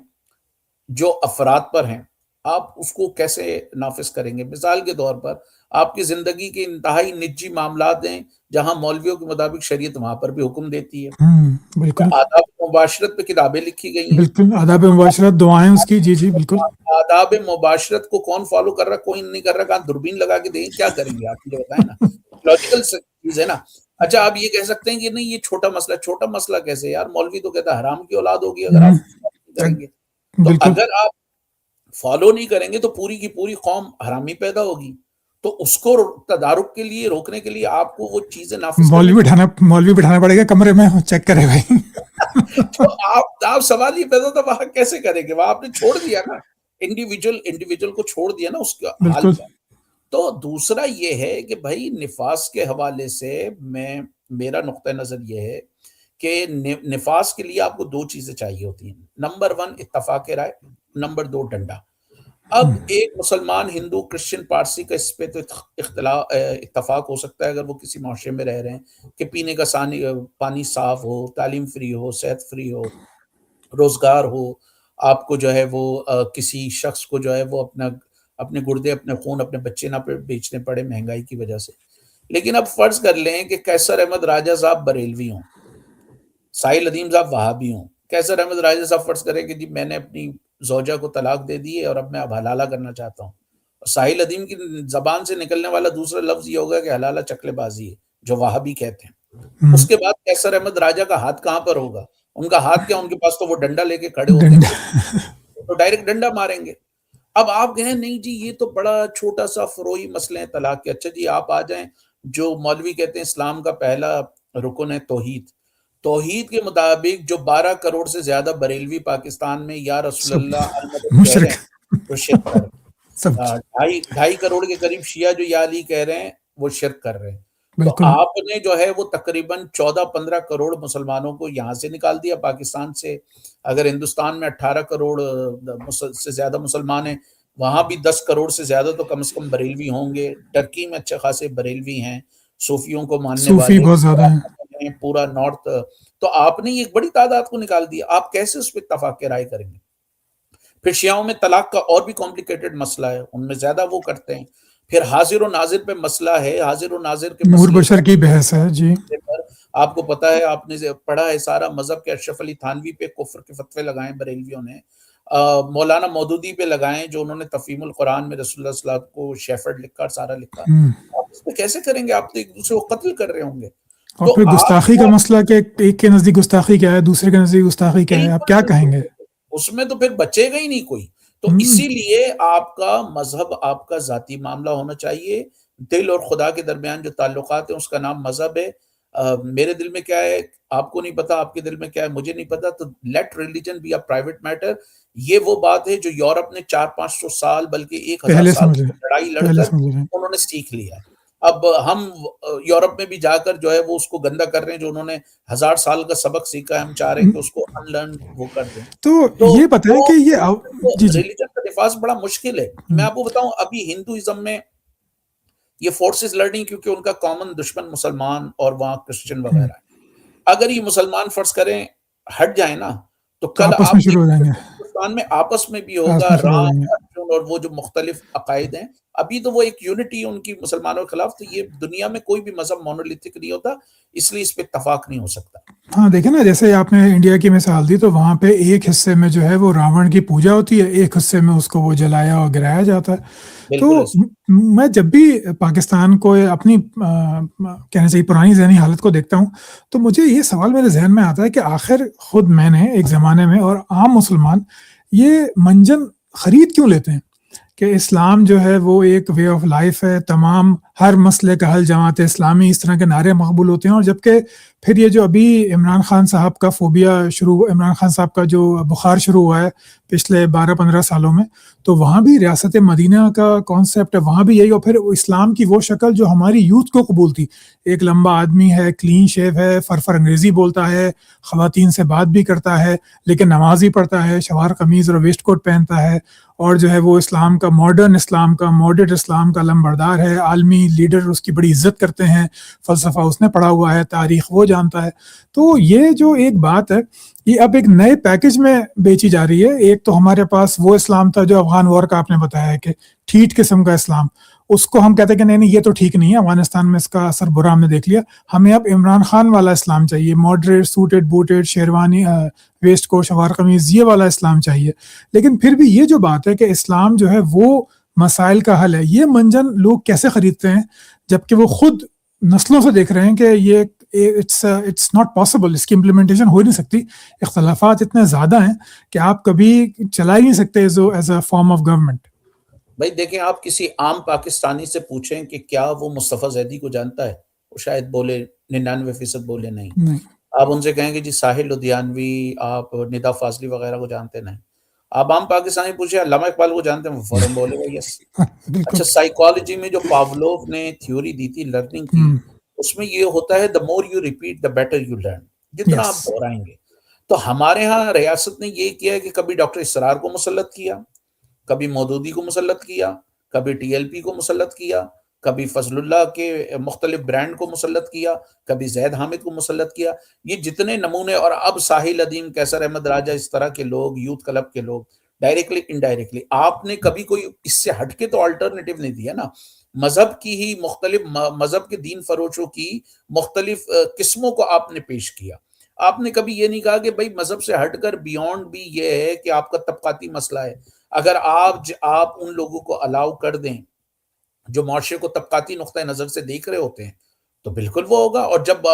جو افراد پر ہیں، آپ اس کو کیسے نافذ کریں گے؟ مثال کے طور پر آپ کی زندگی کے انتہائی نجی معاملات ہیں، جہاں مولویوں کے مطابق شریعت وہاں پر بھی حکم دیتی ہے۔ بالکل آداب مباشرت پہ کتابیں لکھی گئی ہیں، بالکل آداب مباشرت دعائیں اس کی، جی جی بالکل آداب مباشرت کو کون فالو کر رہا ہے کوئی نہیں کر رہا، کہاں دوربین لگا کے دیکھیں کیا کریں گے آپ مجھے بتائیں نا، لاجیکل چیز ہے نا۔ اچھا آپ یہ کہہ سکتے ہیں کہ نہیں یہ چھوٹا مسئلہ کیسے یار، مولوی تو کہتا ہے حرام کی اولاد ہوگی اگر آپ فالو نہیں کریں گے، تو بالکل اگر آپ فالو نہیں کریں گے تو پوری کی پوری قوم حرامی پیدا ہوگی، تو اس کو تدارک کے لیے روکنے کے لیے آپ کو وہ چیزیں نافذ کرنے مولوی بٹھانا پڑے گا کمرے میں، چیک کرے بھائی تو آپ سوال یہ پیدا تھا وہاں کیسے کریں گے، وہاں آپ نے چھوڑ دیا نا، انڈیویجول کو چھوڑ دیا نا اس کے حال بالکل پر۔ تو دوسرا یہ ہے کہ بھائی نفاذ کے حوالے سے میرا نقطہ نظر یہ ہے کہ نفاذ کے لیے آپ کو 2 چیزیں چاہیے ہوتی ہیں، نمبر 1 اتفاق رائے، نمبر 2 ڈنڈا۔ اب ایک مسلمان، ہندو، کرسچن، پارسی کا اس پہ تو اتفاق ہو سکتا ہے اگر وہ کسی معاشرے میں رہ رہے ہیں کہ پینے کا پانی صاف ہو، تعلیم فری ہو، صحت فری ہو، روزگار ہو، آپ کو جو ہے وہ کسی شخص کو جو ہے وہ اپنے گردے، اپنے خون، اپنے بچے نہ بیچنے پڑے مہنگائی کی وجہ سے۔ لیکن اب فرض کر لیں کہ کیسر احمد راجہ صاحب بریلوی ہوں، ساحل ندیم صاحب وہابی ہوں، کیسر احمد راجہ صاحب فرض کریں کہ جی میں نے اپنی زوجہ کو طلاق دے دی ہے اور اب میں حلالہ کرنا چاہتا ہوں، ساحل ندیم کی زبان سے نکلنے والا دوسرا لفظ یہ ہوگا کہ حلالہ چکلے بازی ہے، جو وہابی کہتے ہیں۔ اس کے بعد کیسر احمد راجہ کا ہاتھ کہاں پر ہوگا؟ ان کا ہاتھ کیا، ان کے پاس تو وہ ڈنڈا لے کے کھڑے ہوتے ہیں، تو ڈائریکٹ ڈنڈا ماریں گے۔ اب آپ کہیں نہیں جی یہ تو بڑا چھوٹا سا فروئی مسئلہ ہے طلاق کے، اچھا جی آپ آ جائیں، جو مولوی کہتے ہیں اسلام کا پہلا رکن ہے توحید کے مطابق جو 12 کروڑ سے زیادہ بریلوی پاکستان میں یا رسول سب اللہ المدد کہہ رہے مشرک ہیں وہ شرک کر رہے سب ہیں، 2.5 کروڑ کے قریب شیعہ جو یا علی کہہ رہے ہیں وہ شرک کر رہے ہیں۔ تو بالکل آپ نے جو ہے وہ تقریباً 14-15 کروڑ مسلمانوں کو یہاں سے نکال دیا پاکستان سے۔ اگر ہندوستان میں 18 کروڑ سے زیادہ مسلمان ہیں، وہاں بھی 10 کروڑ سے زیادہ تو کم از کم بریلوی ہوں گے۔ ٹرکی میں اچھے خاصے بریلوی ہیں، صوفیوں کو ماننے صوفی والے بہت زیادہ ہیں، پورا نارتھ۔ تو آپ نے ایک بڑی تعداد کو نکال دیا، آپ کیسے اس پہ اتفاق رائے کریں گے؟ پھر شیعوں میں طلاق کا اور بھی کمپلیکیٹڈ مسئلہ ہے، ان میں زیادہ وہ کرتے ہیں۔ پھر حاضر و ناظر پہ مسئلہ ہے، حاضر و ناظر کے نور مسئلے بشر کی بحث ہے جی پر آپ کو پتا ہے، آپ نے پڑھا ہے سارا مذہب کے اشرف علی تھانوی پہ کفر کے فتوے لگائے بریلویوں نے، مولانا مودودی پہ لگائے جو انہوں نے تفہیم القرآن میں رسول اللہ صلی اللہ علیہ وسلم کو شیفرڈ لکھا اور سارا لکھا۔ آپ اس پہ کیسے کریں گے؟ آپ تو ایک دوسرے کو قتل کر رہے ہوں گے۔ اور تو پھر آپ گستاخی کا مسئلہ کہ ایک کے نزدیک گستاخی کیا ہے، دوسرے کے نزدیک گستاخی کیا ہے، آپ کیا کہیں گے؟ اس میں تو پھر بچے گا ہی نہیں کوئی۔ تو اسی لیے آپ کا مذہب آپ کا ذاتی معاملہ ہونا چاہیے، دل اور خدا کے درمیان جو تعلقات ہیں اس کا نام مذہب ہے۔ میرے دل میں کیا ہے آپ کو نہیں پتا، آپ کے دل میں کیا ہے مجھے نہیں پتا، تو let religion be a private matter. یہ وہ بات ہے جو یورپ نے 400-500 سال بلکہ 1000 پہلے سال سمجھے لڑائی لڑ پہلے کر سمجھے انہوں نے سیکھ لیا ہے۔ اب ہم یورپ میں بھی جا کر جو ہے وہ اس کو گندا کر رہے ہیں، جو انہوں نے 1000 سال کا سبق سیکھا ہے، ہم چاہ رہے ہیں کہ اس کو ان لرن وہ کر دیں۔ تو تو یہ بتائیں کہ یہ جی جی ریلیجن کا نفاذ بڑا مشکل ہے۔ میں آپ کو بتاؤں ابھی ہندوازم میں یہ فورسز لڑ رہی کیونکہ ان کا کامن دشمن مسلمان اور وہاں کرسچن وغیرہ ہے۔ اگر یہ مسلمان فرض کریں ہٹ جائیں نا تو تو کل آپس میں آپ شروع ہو جائیں گے، ہندوستان میں آپس میں بھی آپس ہوگا، میں شروع ہو رام جائیں گے۔ ارجن اور وہ جو مختلف عقائد ہیں، ابھی تو وہ ایک یونٹی ان کی مسلمانوں کے خلاف، تو یہ دنیا میں کوئی بھی مذہب مونولیتھک نہیں ہوتا، اس لیے اس پہ اتفاق نہیں ہو سکتا۔ ہاں دیکھیں نا، جیسے آپ نے انڈیا کی مثال دی تو وہاں پہ ایک حصے میں جو ہے وہ راون کی پوجا ہوتی ہے، ایک حصے میں اس کو وہ جلایا اور گرایا جاتا ہے۔ تو بالکل ایسا میں جب بھی پاکستان کو اپنی کہنا چاہیے پرانی ذہنی حالت کو دیکھتا ہوں تو مجھے یہ سوال میرے ذہن میں آتا ہے کہ آخر خود میں نے ایک زمانے میں اور عام مسلمان یہ منجن خرید کیوں لیتے ہیں کہ اسلام جو ہے وہ ایک وے آف لائف ہے، تمام ہر مسئلے کا حل جماعت اسلامی، اس طرح کے نعرے مقبول ہوتے ہیں. اور جبکہ پھر یہ جو ابھی عمران خان صاحب کا عمران خان صاحب کا جو بخار شروع ہوا ہے پچھلے 12-15 سالوں میں، تو وہاں بھی ریاست مدینہ کا کانسیپٹ ہے، وہاں بھی یہی. اور پھر اسلام کی وہ شکل جو ہماری یوتھ کو قبول تھی، ایک لمبا آدمی ہے، کلین شیو ہے، فرفر انگریزی بولتا ہے، خواتین سے بات بھی کرتا ہے، لیکن نماز ہی پڑھتا ہے، شلوار قمیض اور ویسٹ کوٹ پہنتا ہے، اور جو ہے وہ اسلام کا ماڈرن اسلام کا لمبردار ہے، عالمی لیڈر اس کی بڑی عزت کرتے ہیں، فلسفہ اس نے پڑھا ہوا ہے، تاریخ وہ جانتا ہے. تو یہ جو ایک بات ہے یہ اب ایک نئے پیکج میں بیچی جا رہی ہے. ایک تو ہمارے پاس وہ اسلام تھا جو افغان وار کا آپ نے بتایا ہے کہ ٹھیٹ قسم کا اسلام، اس کو ہم کہتے ہیں کہ نہیں یہ تو ٹھیک نہیں ہے، افغانستان میں اس کا اثر برا ہم نے دیکھ لیا، ہمیں اب عمران خان والا اسلام چاہیے، moderate suited booted sherwani waistcoat shalwar قمیض، یہ والا اسلام چاہیے. لیکن پھر بھی یہ جو بات ہے کہ اسلام جو ہے وہ مسائل کا حل ہے، یہ منجن لوگ کیسے خریدتے ہیں جبکہ وہ خود نسلوں سے دیکھ رہے ہیں کہ یہ اٹس ناٹ پاسبل، اس کی امپلیمنٹیشن ہو نہیں سکتی، اختلافات اتنے زیادہ ہیں کہ آپ کبھی چلا ہی نہیں سکتے as a form of government. بھائی دیکھیں، آپ کسی عام پاکستانی سے پوچھیں کہ کیا وہ مصطفیٰ زیدی کو جانتا ہے، وہ شاید بولے 99% بولے نہیں. نہیں آپ ان سے کہیں کہ جی ساحل لدھیانوی، آپ ندا فاضلی وغیرہ کو جانتے نہیں. آپ عام پاکستانی پوچھیں علامہ اقبال کو جانتے ہیں، وہ فوراً بولے گا یس. بالکل. اچھا، سائیکالوجی میں جو پاولوف نے تھیوری دی تھی لرننگ کی، اس میں یہ ہوتا ہے the more you repeat the better you learn, جتنا یس. آپ دہرائیں گے. تو ہمارے ہاں ریاست نے یہ کیا ہے کہ کبھی ڈاکٹر اسرار کو مسلط کیا، کبھی مودودی کو مسلط کیا، کبھی ٹی ایل پی کو مسلط کیا، کبھی فضل اللہ کے مختلف برانڈ کو مسلط کیا، کبھی زید حامد کو مسلط کیا. یہ جتنے نمونے، اور اب ساحل ادیم، کیسر احمد راجہ، اس طرح کے لوگ، یوتھ کلب کے لوگ، ڈائریکٹلی انڈائریکٹلی آپ نے کبھی کوئی اس سے ہٹ کے تو آلٹرنیٹو نہیں دیا نا. مذہب کی ہی مختلف مذہب کے دین فروشوں کی مختلف قسموں کو آپ نے پیش کیا. آپ نے کبھی یہ نہیں کہا کہ بھائی مذہب سے ہٹ کر بیونڈ بھی یہ ہے کہ آپ کا طبقاتی مسئلہ ہے. اگر آپ ان لوگوں کو الاؤ کر دیں جو معاشرے کو طبقاتی نقطۂ نظر سے دیکھ رہے ہوتے ہیں تو بالکل وہ ہوگا. اور جب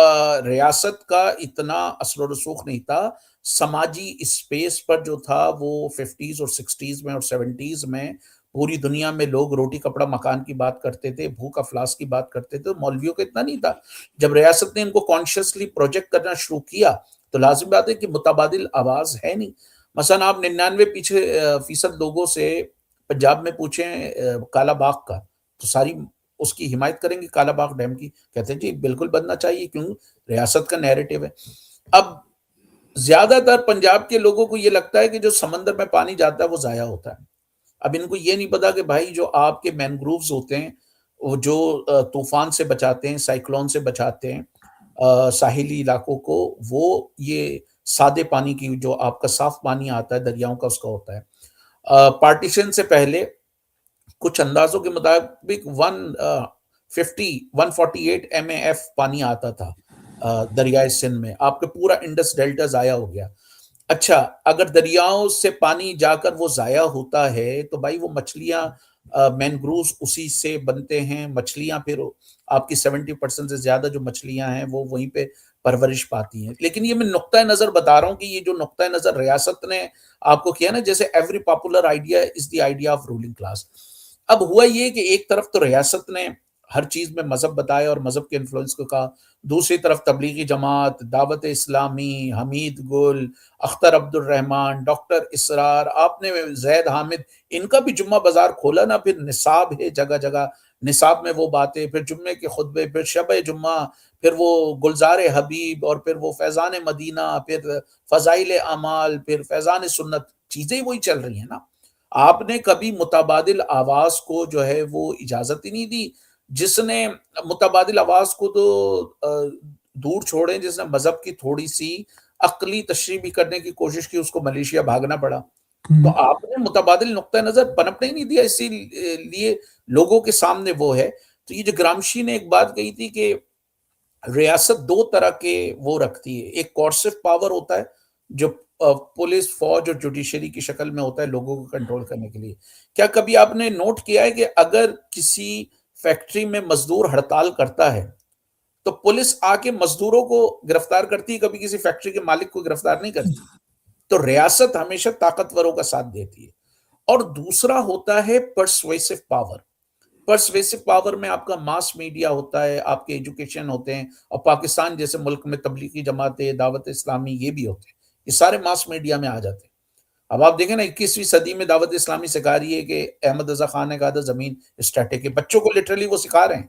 ریاست کا اتنا اثر و رسوخ نہیں تھا، سماجی اسپیس پر جو تھا وہ 50s اور 60s میں اور 70s میں پوری دنیا میں لوگ روٹی کپڑا مکان کی بات کرتے تھے، بھوک افلاس کی بات کرتے تھے، مولویوں کا اتنا نہیں تھا. جب ریاست نے ان کو کانشیسلی پروجیکٹ کرنا شروع کیا تو لازم بات ہے کہ متبادل آواز ہے نہیں. مثلا آپ 99% لوگوں سے پنجاب میں پوچھیں کالا باغ کا، تو ساری اس کی حمایت کریں گے، کالا باغ ڈیم کی، کہتے ہیں جی بالکل بننا چاہیے، کیوں؟ ریاست کا نیریٹو ہے. اب زیادہ تر پنجاب کے لوگوں کو یہ لگتا ہے کہ جو سمندر میں پانی جاتا ہے وہ ضائع ہوتا ہے. اب ان کو یہ نہیں پتا کہ بھائی جو آپ کے مینگرووز ہوتے ہیں، وہ جو طوفان سے بچاتے ہیں، سائیکلون سے بچاتے ہیں ساحلی علاقوں کو، وہ یہ سادے پانی کی جو آپ کا صاف پانی آتا ہے دریاؤں کا، اس کا ہوتا ہے. پارٹیشن سے پہلے کچھ اندازوں کے مطابق 148 MAF پانی آتا تھا دریائے سندھ میں. آپ کا پورا انڈس ڈیلٹا ضائع ہو گیا. اچھا، اگر دریاؤں سے پانی جا کر وہ ضائع ہوتا ہے تو بھائی وہ مچھلیاں، مینگرووز اسی سے بنتے ہیں، مچھلیاں پھر آپ کی 70% سے زیادہ جو مچھلیاں ہیں وہ وہیں پہ پرورش پاتی ہیں. لیکن یہ میں نقطۂ نظر بتا رہا ہوں کہ یہ جو نقطۂ نظر ریاست نے آپ کو کیا نا، جیسے every popular idea is the idea of ruling class. اب ہوا یہ کہ ایک طرف تو ریاست نے ہر چیز میں مذہب بتایا اور مذہب کے انفلوئنس کو کہا، دوسری طرف تبلیغی جماعت، دعوت اسلامی، حمید گل، اختر عبد الرحمان، ڈاکٹر اسرار، آپ نے زید حامد، ان کا بھی جمعہ بازار کھولا نا. پھر نصاب ہے جگہ جگہ، نصاب میں وہ باتیں، پھر جمعے کے خطبے، پھر شب جمعہ، پھر وہ گلزار حبیب، اور پھر وہ فیضان مدینہ، پھر فضائل اعمال، پھر فیضان سنت، چیزیں وہی چل رہی ہیں نا. آپ نے کبھی متبادل آواز کو جو ہے وہ اجازت ہی نہیں دی. جس نے متبادل آواز کو تو دور چھوڑیں، جس نے مذہب کی تھوڑی سی عقلی تشریح بھی کرنے کی کوشش کی، اس کو ملیشیا بھاگنا پڑا. تو آپ نے متبادل نقطۂ نظر پنپنے ہی نہیں دیا، اسی لیے لوگوں کے سامنے وہ ہے. تو یہ جو گرامشی نے ایک بات کہی تھی کہ ریاست دو طرح کے وہ رکھتی ہے، ایک کورسو پاور ہوتا ہے جو پولیس، فوج اور جوڈیشری کی شکل میں ہوتا ہے لوگوں کو کنٹرول کرنے کے لیے. کیا کبھی آپ نے نوٹ کیا ہے کہ اگر کسی فیکٹری میں مزدور ہڑتال کرتا ہے تو پولیس آ کے مزدوروں کو گرفتار کرتی ہے، کبھی کسی فیکٹری کے مالک کو گرفتار نہیں کرتی؟ تو ریاست ہمیشہ طاقتوروں کا ساتھ دیتی ہے. اور دوسرا ہوتا ہے پرسویسو پاور. پرسویسو پاور میں آپ کا ماس میڈیا ہوتا ہے، آپ کے ایجوکیشن ہوتے ہیں، اور پاکستان جیسے ملک میں تبلیغی جماعتیں، دعوت اسلامی یہ بھی ہوتے ہیں، یہ سارے ماس میڈیا میں آ جاتے ہیں. اب آپ دیکھیں نا 21ویں صدی میں دعوت اسلامی سکھا رہی ہے کہ احمد رضا خان نے کہا تھا زمین اسٹیٹک ہے، بچوں کو لٹرلی وہ سکھا رہے ہیں.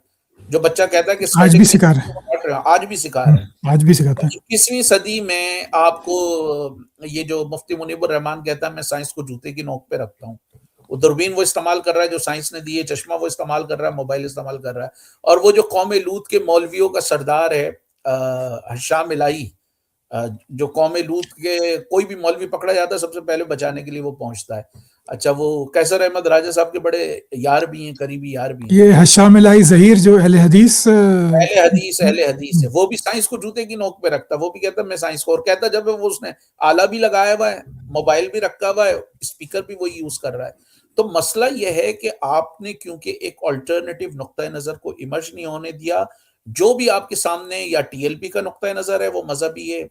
جو بچہ کہتا ہے کہ آج بھی اسٹیٹک سکھا رہے نہیں، آج بھی سکھا رہے ہیں. ہیں، آج بھی سکھاتے ہیں. 21ویں صدی میں آپ کو یہ جو مفتی منیب الرحمان کہتا ہے میں سائنس کو جوتے کی نوک پہ رکھتا ہوں، وہ دوربین وہ استعمال کر رہا ہے جو سائنس نے دی ہے، چشمہ وہ استعمال کر رہا ہے، موبائل استعمال کر رہا ہے. اور وہ جو قوم لوط کے مولویوں کا سردار ہے حشام الہی، جو قوم لوط کے کوئی بھی مولوی پکڑا جاتا ہے سب سے پہلے بچانے کے لیے وہ پہنچتا ہے. اچھا وہ قیصر احمد راجہ صاحب کے بڑے یار بھی ہیں، قریبی یار بھی ہیں. یہ حشام الہی ظہیر جو اہل حدیث اہل حدیث ہے، وہ بھی سائنس کو جوتے کی نوک پہ رکھتا ہے. وہ بھی کہتا ہے میں سائنس کو، اور کہتا ہے جب وہ اس نے آلہ بھی لگایا ہوا ہے، موبائل بھی رکھا ہوا ہے، اسپیکر بھی وہ یوز کر رہا ہے. تو مسئلہ یہ ہے کہ آپ نے کیونکہ ایک آلٹرنیٹیو نقطۂ نظر کو ایمرج نہیں ہونے دیا. جو بھی آپ کے سامنے یا ٹی ایل پی کا نقطۂ نظر ہے وہ مذہبی ہے،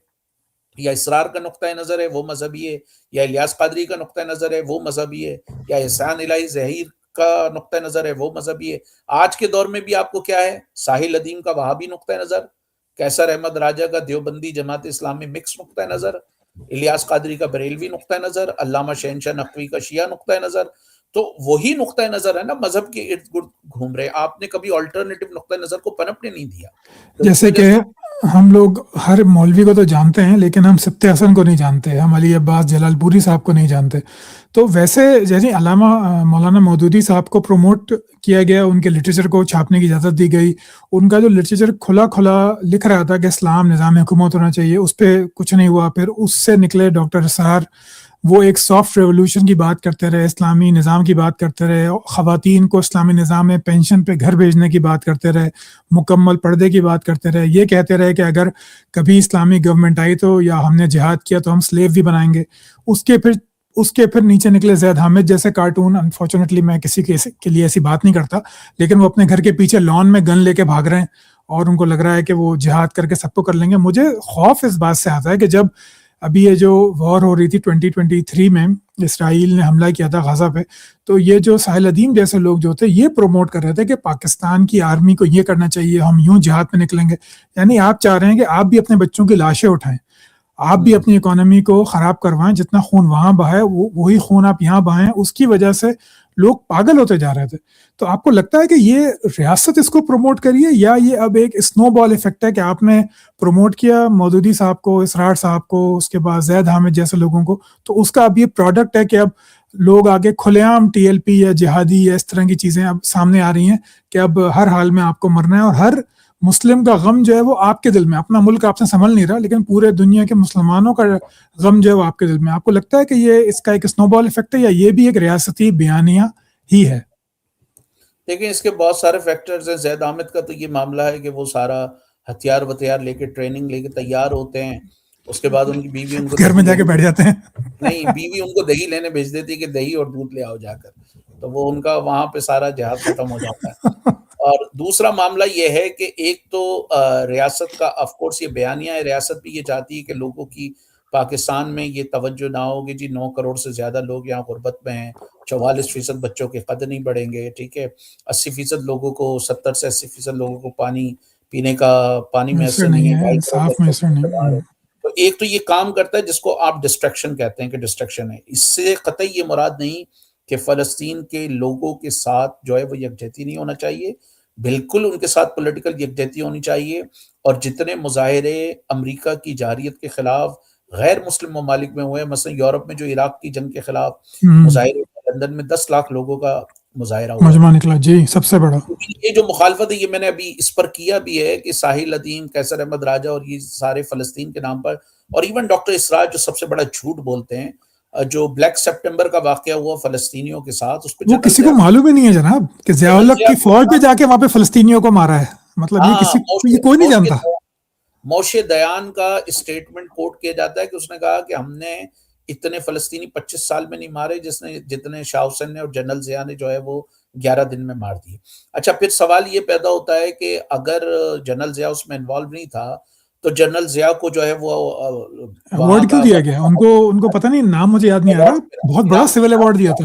یا اسرار کا نقطۂ نظر ہے وہ مذہبی ہے، یا الیاس قادری کا نقطۂ نظر ہے وہ مذہبی ہے، یا احسان الہی ظہیر کا نقطۂ نظر ہے وہ مذہبی ہے. آج کے دور میں بھی آپ کو کیا ہے، ساحل ادیم کا وہابی نقطۂ نظر، قیصر احمد راجہ کا دیوبندی جماعت اسلامی مکس نقطۂ نظر، الیاس قادری کا بریلوی نقطۂ نظر، علامہ شہنشاہ نقوی کا شیعہ نقطۂ نظر. تو وہی نقطۂ نظر ہے نا مذہب کے ارد گرد گھوم رہے. آپ نے کبھی آلٹرنیٹیو نقطۂ نظر کو پنپنے نہیں دیا. تو اس جیسے وجہ کہ سے ہم لوگ ہر مولوی کو تو جانتے ہیں لیکن ہم سبت حسن کو نہیں جانتے، ہم علی عباس جلال پوری صاحب کو نہیں جانتے. تو ویسے جیسے علامہ مولانا مودودی صاحب کو پروموٹ کیا گیا، ان کے لٹریچر کو چھاپنے کی اجازت دی گئی، ان کا جو لٹریچر کھلا کھلا لکھ رہا تھا کہ اسلام نظام حکومت ہونا چاہیے، اس پہ کچھ نہیں ہوا. پھر اس سے نکلے ڈاکٹر اسرار، وہ ایک سافٹ ریولوشن کی بات کرتے رہے، اسلامی نظام کی بات کرتے رہے، خواتین کو اسلامی نظام میں پینشن پہ گھر بھیجنے کی بات کرتے رہے، مکمل پردے کی بات کرتے رہے. یہ کہتے رہے کہ اگر کبھی اسلامی گورنمنٹ آئی تو یا ہم نے جہاد کیا تو ہم سلیو بھی بنائیں گے. اس کے پھر نیچے نکلے زید حامد جیسے کارٹون. انفارچونیٹلی میں کسی کے لیے ایسی بات نہیں کرتا، لیکن وہ اپنے گھر کے پیچھے لان میں گن لے کے بھاگ رہے ہیں اور ان کو لگ رہا ہے کہ وہ جہاد کر کے سب کو کر لیں گے. مجھے خوف اس بات سے آتا ہے کہ جب ابھی یہ جو وار ہو رہی تھی 2023 میں، اسرائیل نے حملہ کیا تھا غزہ پہ، تو یہ جو ساحل ادیم جیسے لوگ جو تھے یہ پروموٹ کر رہے تھے کہ پاکستان کی آرمی کو یہ کرنا چاہیے، ہم یوں جہاد پہ نکلیں گے. یعنی آپ چاہ رہے ہیں کہ آپ بھی اپنے بچوں کی لاشیں اٹھائیں، آپ بھی اپنی اکانومی کو خراب کروائیں، جتنا خون وہاں بہائے وہی خون آپ یہاں بہائیں. اس کی وجہ سے لوگ پاگل ہوتے جا رہے تھے. تو آپ کو لگتا ہے کہ یہ ریاست اس کو پروموٹ کریے، یا یہ اب ایک سنو بال ایفیکٹ ہے کہ آپ نے پروموٹ کیا مودودی صاحب کو، اسرار صاحب کو، اس کے بعد زید حامد جیسے لوگوں کو، تو اس کا اب یہ پروڈکٹ ہے کہ اب لوگ آگے کھلے عام ٹی ایل پی یا جہادی یا اس طرح کی چیزیں اب سامنے آ رہی ہیں کہ اب ہر حال میں آپ کو مرنا ہے، اور ہر مسلم کا غم جو ہے وہ آپ کے دل میں، اپنا ملک آپ سے سنبھل نہیں رہا لیکن پورے دنیا کے مسلمانوں کا غم جو ہے وہ آپ کے دل میں. آپ کو لگتا ہے کہ یہ اس کا ایک سنو بال ایفیکٹ ہے یا یہ بھی ایک ریاستی بیانیہ ہی ہے؟ دیکھیں اس کے بہت سارے فیکٹرز ہیں. زید حامد کا تو یہ معاملہ ہے کہ وہ سارا ہتھیار وتھیار لے کے ٹریننگ لے کے تیار ہوتے ہیں، اس کے بعد ان کی بیوی ان کو گھر میں دہی جا کے بیٹھ جاتے ہیں. نہیں، بیوی ان کو دہی لینے بھیج دیتی کہ دہی اور دودھ لے آؤ جا کر، تو وہ ان کا وہاں پہ سارا جہاد ختم ہو جاتا ہے. اور دوسرا معاملہ یہ ہے کہ ایک تو ریاست کا آف کورس یہ بیانیہ ہے، ریاست بھی یہ چاہتی ہے کہ لوگوں کی پاکستان میں یہ توجہ نہ ہوگی جی 9 کروڑ سے زیادہ لوگ یہاں غربت میں ہیں، 44% بچوں کے قد نہیں بڑھیں گے، ٹھیک ہے، 80% لوگوں کو 70 سے 80% لوگوں کو پانی پینے کا پانی میسر میسر نہیں ہے، نہیں ہے، 2.5 کروڑ صاف بچوں میسر کی نہیں بیمار ہے. ہے. تو ایک تو یہ کام کرتا ہے جس کو آپ ڈسٹرکشن کہتے ہیں کہ ڈسٹرکشن ہے. اس سے قطعی یہ مراد نہیں کہ فلسطین کے لوگوں کے ساتھ جو ہے وہ یکجہتی نہیں ہونا چاہیے، بالکل ان کے ساتھ پولیٹیکل یکجہتی ہونی چاہیے. اور جتنے مظاہرے امریکہ کی جارحیت کے خلاف غیر مسلم ممالک میں ہوئے، مثلا یورپ میں جو عراق کی جنگ کے خلاف مظاہرے، لندن میں 10 لاکھ لوگوں کا مظاہرہ ہوا. مجمع نکلا جی، سب سے بڑا. یہ جو مخالفت ہے یہ میں نے ابھی اس پر کیا بھی ہے کہ ساحل ادیم، قیصر احمد راجہ اور یہ سارے فلسطین کے نام پر، اور ایون ڈاکٹر اسرار جو سب سے بڑا جھوٹ بولتے ہیں، جو بلیک سپٹمبر کا واقعہ ہوا فلسطینیوں کے ساتھ، اس پہ وہ کسی کو معلوم ہی نہیں ہے جناب کہ ضیاء الحق کی فوج پہ جا کے وہاں پہ فلسطینیوں کو مارا ہے. مطلب یہ کسی یہ کوئی نہیں جانتا. موشے دیان کا اسٹیٹمنٹ کوٹ کیا جاتا ہے کہ اس نے کہا کہ ہم نے اتنے فلسطینی 25 سال میں نہیں مارے جتنے شاہ حسین نے اور جنرل ضیاء نے جو ہے وہ 11 دن میں مار دیے. اچھا پھر سوال یہ پیدا ہوتا ہے کہ اگر جنرل ضیاء اس میں انوالو نہیں تھا تو جنرل ضیاء کو جو ہے وہ وہاں ایوارڈ کیوں کا دیا گیا ان کو پتہ نہیں، نام مجھے یاد نہیں آ رہا، بہت بڑا سول ایوارڈ دیا تھا.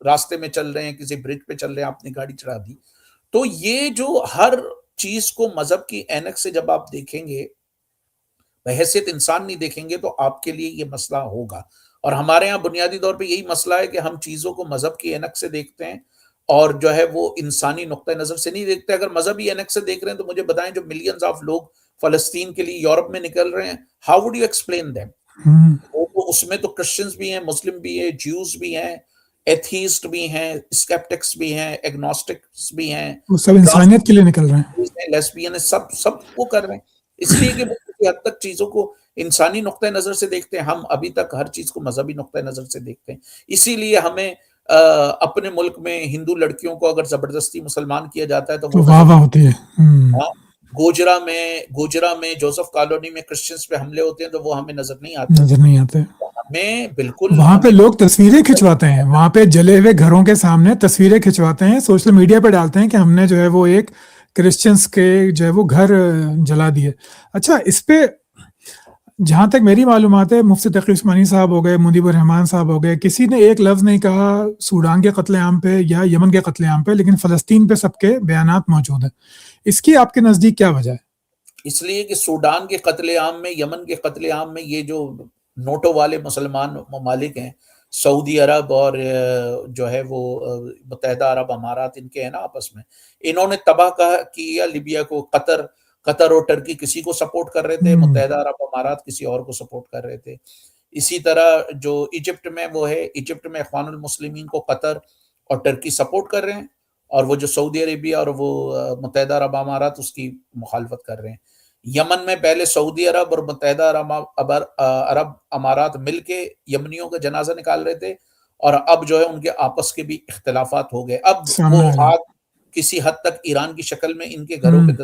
راستے میں چل رہے ہیں، کسی برج پہ چل رہے ہیں، آپ نے گاڑی چڑھا دی. تو یہ جو ہر چیز کو مذہب کی اینک سے جب آپ دیکھیں گے، بحیثیت انسان نہیں دیکھیں گے، تو آپ کے لیے یہ مسئلہ ہوگا. اور ہمارے یہاں بنیادی طور پہ یہی مسئلہ ہے کہ ہم چیزوں کو مذہب کی اینک سے دیکھتے ہیں، اور جو ہے وہ انسانی نقطۂ نظر سے نہیں دیکھتے. اگر مذہبی اینک سے دیکھ رہے ہیں تو مجھے بتائیں، جو ملینز آف لوگ فلسطین کے لیے یورپ میں نکل رہے ہیں، how would you explain them? ہوں، اس میں تو کرسچنز بھی ہیں، مسلم بھی ہیں، جیوز بھی ہیں، ایتھیسٹ بھی ہیں، اسکیپٹکس بھی ہیں، ایگنوسٹکس بھی ہیں، وہ سب انسانیت کے لیے نکل رہے ہیں. لیسبین ہے، سب وہ کر رہے ہیں. اس لیے کہ وہ کسی حد تک چیزوں کو انسانی نقطۂ نظر سے دیکھتے ہیں. ہم ابھی تک ہر چیز کو مذہبی نقطۂ نظر سے دیکھتے ہیں. اسی لیے ہمیں اپنے ملک میں ہندو لڑکیوں کو اگر زبردستی مسلمان کیا جاتا ہے تو تو وہ واہ نظر واہ نہیں. ہوتی ہے. ہاں، گوجرا میں جوزف کالونی میں کرسچنز پہ حملے ہوتے ہیں تو وہ ہمیں نظر نہیں آتے. نظر نہیں آتے. ہمیں بالکل وہاں پہ ہمیں لوگ تصویریں کھنچواتے ہیں، وہاں پہ جلے ہوئے گھروں کے سامنے تصویریں کھنچواتے ہیں، سوشل میڈیا پہ ڈالتے ہیں کہ ہم نے جو ہے وہ ایک کرسچنس کے جو ہے وہ گھر جلا دیے. اچھا، اس پہ جہاں تک میری معلومات ہے، مفتی تقی عثمانی صاحب ہو گئے، مدیب الرحمان صاحب ہو گئے، کسی نے ایک لفظ نہیں کہا سوڈان کے قتل عام پہ یا یمن کے قتل عام پہ، لیکن فلسطین پہ سب کے بیانات موجود ہیں. اس کی آپ کے نزدیک کیا وجہ ہے؟ اس لیے کہ سوڈان کے قتل عام میں، یمن کے قتل عام میں، یہ جو نوٹو والے مسلمان ممالک ہیں، سعودی عرب اور جو ہے وہ متحدہ عرب امارات، ان کے ہیں نا آپس میں، انہوں نے تباہ کیا لیبیا کو. قطر اور ٹرکی کسی کو سپورٹ کر رہے تھے، متحدہ عرب امارات کسی اور کو سپورٹ کر رہے تھے. اسی طرح جو ایجپٹ میں وہ ہے، ایجپٹ میں اخوان المسلمین کو قطر اور ٹرکی سپورٹ کر رہے ہیں، اور وہ جو سعودی عربیہ اور وہ متحدہ عرب امارات اس کی مخالفت کر رہے ہیں. یمن میں پہلے سعودی عرب اور متحدہ عرب امارات مل کے یمنیوں کا جنازہ نکال رہے تھے، اور اب جو ہے ان کے آپس کے بھی اختلافات ہو گئے. اب وہ سامنے آ گیا. آگ کسی حد تک ایران کی شکل میں ان کے گھروں پہ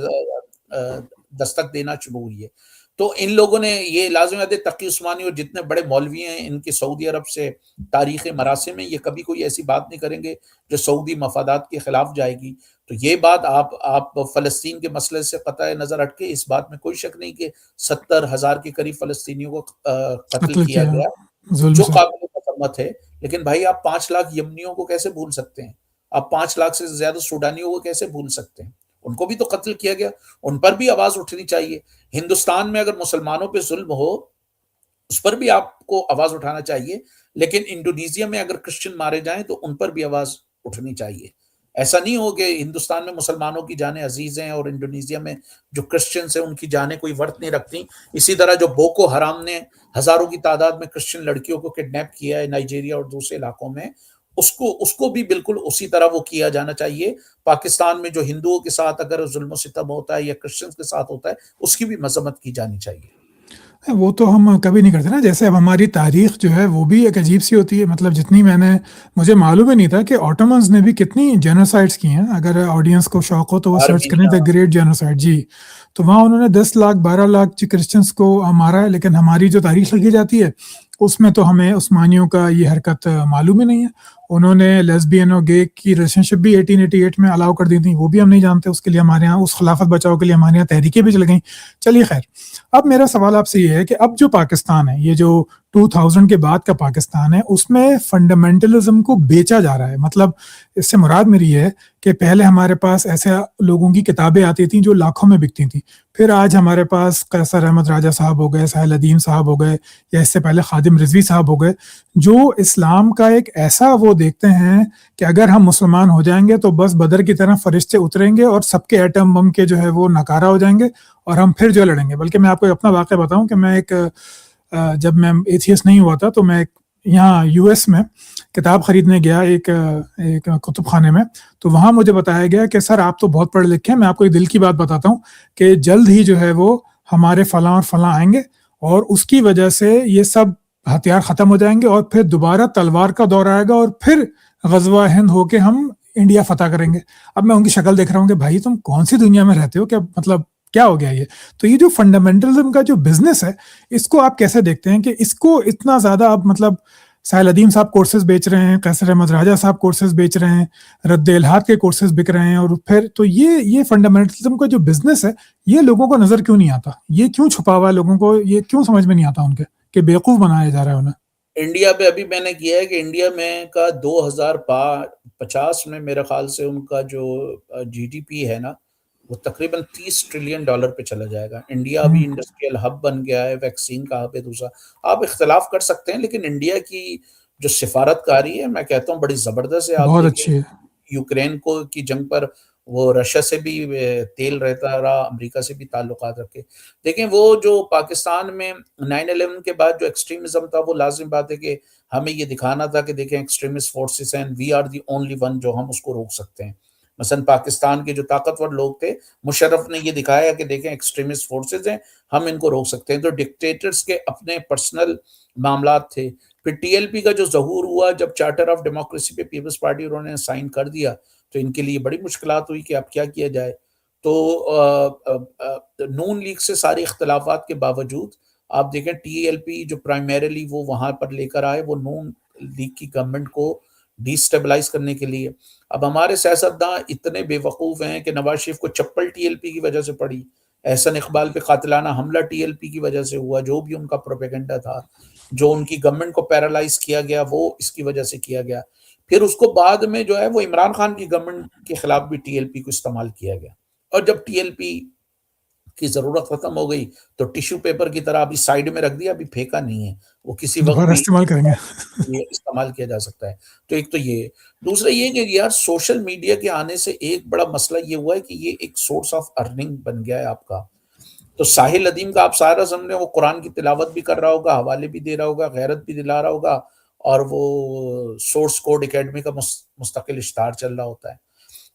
دستک دینا شروع ہوئی ہے. تو ان لوگوں نے یہ لازم ہے، تقی عثمانی اور جتنے بڑے مولوی ہیں ان کے سعودی عرب سے تاریخ مراسم میں، یہ کبھی کوئی ایسی بات نہیں کریں گے جو سعودی مفادات کے خلاف جائے گی. تو یہ بات آپ فلسطین کے مسئلے سے قطع نظر ہٹ کے، اس بات میں کوئی شک نہیں کہ 70,000 کے قریب فلسطینیوں کو قتل کیا گیا، ظلم جو سے. قابل مذمت ہے. لیکن بھائی، آپ 5 لاکھ یمنیوں کو کیسے بھول سکتے ہیں؟ آپ 5 لاکھ سے زیادہ سوڈانیوں کو کیسے بھول سکتے ہیں؟ ان کو بھی تو قتل کیا گیا، ان پر بھی آواز اٹھنی چاہیے. ہندوستان میں اگر مسلمانوں پہ ظلم ہو، اس پر بھی آپ کو آواز اٹھانا چاہیے، لیکن انڈونیزیا میں اگر کرسچن مارے جائیں تو ان پر بھی آواز اٹھنی چاہیے. ایسا نہیں ہو کہ ہندوستان میں مسلمانوں کی جانیں عزیز ہیں اور انڈونیزیا میں جو کرسچنز ہیں ان کی جانیں کوئی ورت نہیں رکھتی. اسی طرح جو بوکو حرام نے ہزاروں کی تعداد میں کرسچن لڑکیوں کو کڈنیپ کیا ہے نائجیریا اور دوسرے علاقوں میں، اس کو بھی بالکل اسی طرح وہ کیا جانا چاہیے. پاکستان میں جو ہندوؤں کے ساتھ اگر ظلم و ستم ہوتا ہے یا کرسچنز کے ساتھ ہوتا ہے، اس کی بھی مذمت کی جانی چاہیے. وہ تو ہم کبھی نہیں کرتے نا. جیسے اب ہماری تاریخ جو ہے وہ بھی ایک عجیب سی ہوتی ہے. مطلب جتنی مجھے معلوم ہی نہیں تھا کہ آٹومنز نے بھی کتنی جینوسائڈس کی ہیں. اگر آڈینس کو شوق ہو تو وہ سرچ کریں دا گریٹ جینوسائڈ. جی، تو وہاں انہوں نے 10 لاکھ 12 لاکھ کرسچنس کو مارا ہے. لیکن ہماری جو تاریخ لکھی جاتی ہے اس میں تو ہمیں عثمانیوں کا یہ حرکت معلوم ہی نہیں ہے. انہوں نے لیسبین اور گے کی ریلیشن شپ بھی 1888 میں الاؤ کر دی تھی، وہ بھی ہم نہیں جانتے. اس کے لیے ہمارے یہاں اس خلافت بچاؤ کے لیے ہمارے یہاں تحریکیں بھی چل گئیں. چلیے خیر، اب میرا سوال آپ سے یہ ہے کہ اب جو پاکستان ہے، یہ جو 2000 کے بعد کا پاکستان ہے، اس میں فنڈامنٹلزم کو بیچا جا رہا ہے. مطلب اس سے مراد میری ہے کہ پہلے ہمارے پاس ایسے لوگوں کی کتابیں آتی تھیں جو لاکھوں میں بکتی تھیں. پھر آج ہمارے پاس قیصر احمد راجہ صاحب ہو گئے، سہیل ادیم صاحب ہو گئے، یا اس سے پہلے خادم رضوی صاحب ہو گئے، جو اسلام کا ایک ایسا وہ دیکھتے ہیں کہ اگر ہم مسلمان ہو جائیں گے تو بس بدر کی طرح فرشتے اتریں گے اور سب کے ایٹم بم کے جو ہے وہ ناکارہ ہو جائیں گے اور ہم پھر جو لڑیں گے. بلکہ میں آپ کو اپنا واقعہ بتاؤں کہ میں جب میں ایتھیسٹ نہیں ہوا تھا تو میں یہاں یو ایس میں کتاب خریدنے گیا ایک کتب خانے میں. تو وہاں مجھے بتایا گیا کہ سر آپ تو بہت پڑھے لکھے ہیں، میں آپ کو ایک دل کی بات بتاتا ہوں کہ جلد ہی جو ہے وہ ہمارے فلاں اور فلاں آئیں گے اور اس کی وجہ سے یہ سب ہتھیار ختم ہو جائیں گے اور پھر دوبارہ تلوار کا دور آئے گا اور پھر غزوہ ہند ہو کے ہم انڈیا فتح کریں گے. اب میں ان کی شکل دیکھ رہا ہوں کہ بھائی تم کون سی دنیا میں رہتے ہو، کیا مطلب کیا ہو گیا یہ. تو یہ جو فنڈامنٹلزم کا جو بزنس ہے، اس کو آپ کیسے دیکھتے ہیں کہ اس کو اتنا زیادہ اب مطلب سہیل ادیم صاحب کورسز بیچ رہے ہیں، قیصر احمد راجہ صاحب کورسز بیچ رہے ہیں، رد الحاد کے کورسز بک رہے ہیں، اور پھر تو یہ فنڈامنٹلزم کا جو بزنس ہے یہ لوگوں کو نظر کیوں نہیں آتا؟ یہ کیوں چھپا ہوا ہے لوگوں کو؟ یہ کیوں سمجھ میں نہیں آتا ان کے کہ بیوقوف بنایا جا رہا ہے انہیں؟ انڈیا پہ ابھی میں نے کیا ہے کہ انڈیا میں کا 2050 میں میرے خیال سے ان کا جو جی ڈی پی ہے نا وہ تقریباً $30 ٹریلین پہ چلا جائے گا. انڈیا ابھی ہوں، انڈسٹریل ہب بن گیا ہے، ویکسین کا ہب ہے دوسرا. آپ اختلاف کر سکتے ہیں لیکن انڈیا کی جو سفارت کاری ہے میں کہتا ہوں بڑی زبردست ہے. آپ بہت دیکھیں اچھی ہے. یوکرین کو کی جنگ پر وہ رشیا سے بھی تیل رہتا رہا، امریکہ سے بھی تعلقات رکھے. دیکھیں وہ جو پاکستان میں 9/11 کے بعد جو ایکسٹریمزم تھا وہ لازم بات ہے کہ ہمیں یہ دکھانا تھا کہ دیکھیں ایکسٹریمسٹ فورسز ہیں، we are the only one جو ہم اس کو روک سکتے ہیں. مثلا پاکستان کے جو طاقتور لوگ تھے، مشرف نے یہ دکھایا کہ دیکھیں ایکسٹریمسٹ فورسز ہیں، ہم ان کو روک سکتے ہیں. تو ڈکٹیٹرز کے اپنے پرسنل معاملات تھے. پھر ٹی ایل پی کا جو ظہور ہوا جب چارٹر آف ڈیموکریسی پہ پیپلز پارٹی انہوں نے سائن کر دیا تو ان کے لیے بڑی مشکلات ہوئی کہ اب کیا کیا جائے. تو نون لیگ سے سارے اختلافات کے باوجود آپ دیکھیں ٹی ایل پی جو پرائمیرلی وہ وہاں پر لے کر آئے وہ نون لیگ کی گورنمنٹ کو ڈی سٹیبلائز کرنے کے لیے. اب ہمارے سیاستداں اتنے بے وقوف ہیں کہ نواز شریف کو چپل ٹی ایل پی کی وجہ سے پڑی، احسن اقبال پہ قاتلانہ حملہ ٹی ایل پی کی وجہ سے ہوا، جو بھی ان کا پروپیگنڈا تھا، جو ان کی گورنمنٹ کو پیرالائز کیا گیا وہ اس کی وجہ سے کیا گیا. پھر اس کو بعد میں جو ہے وہ عمران خان کی گورنمنٹ کے خلاف بھی ٹی ایل پی کو استعمال کیا گیا. اور جب ٹی ایل پی کی ضرورت ختم ہو گئی تو ٹیشو پیپر کی طرح ابھی سائیڈ میں رکھ دیا، ابھی پھینکا نہیں ہے، وہ کسی وقت دوبارہ بھی استعمال کریں گے. یہ استعمال کیا جا سکتا ہے. تو ایک تو یہ، دوسرا یہ کہ یار سوشل میڈیا کے آنے سے ایک بڑا مسئلہ یہ ہوا ہے کہ یہ ایک سورس آف ارننگ بن گیا ہے آپ کا. تو ساحل ادیم کا آپ سارا سمجھیں وہ قرآن کی تلاوت بھی کر رہا ہوگا، حوالے بھی دے رہا ہوگا، غیرت بھی دلا رہا ہوگا، اور وہ سورس کوڈ اکیڈمی کا مستقل اشتہار چل رہا ہوتا ہے.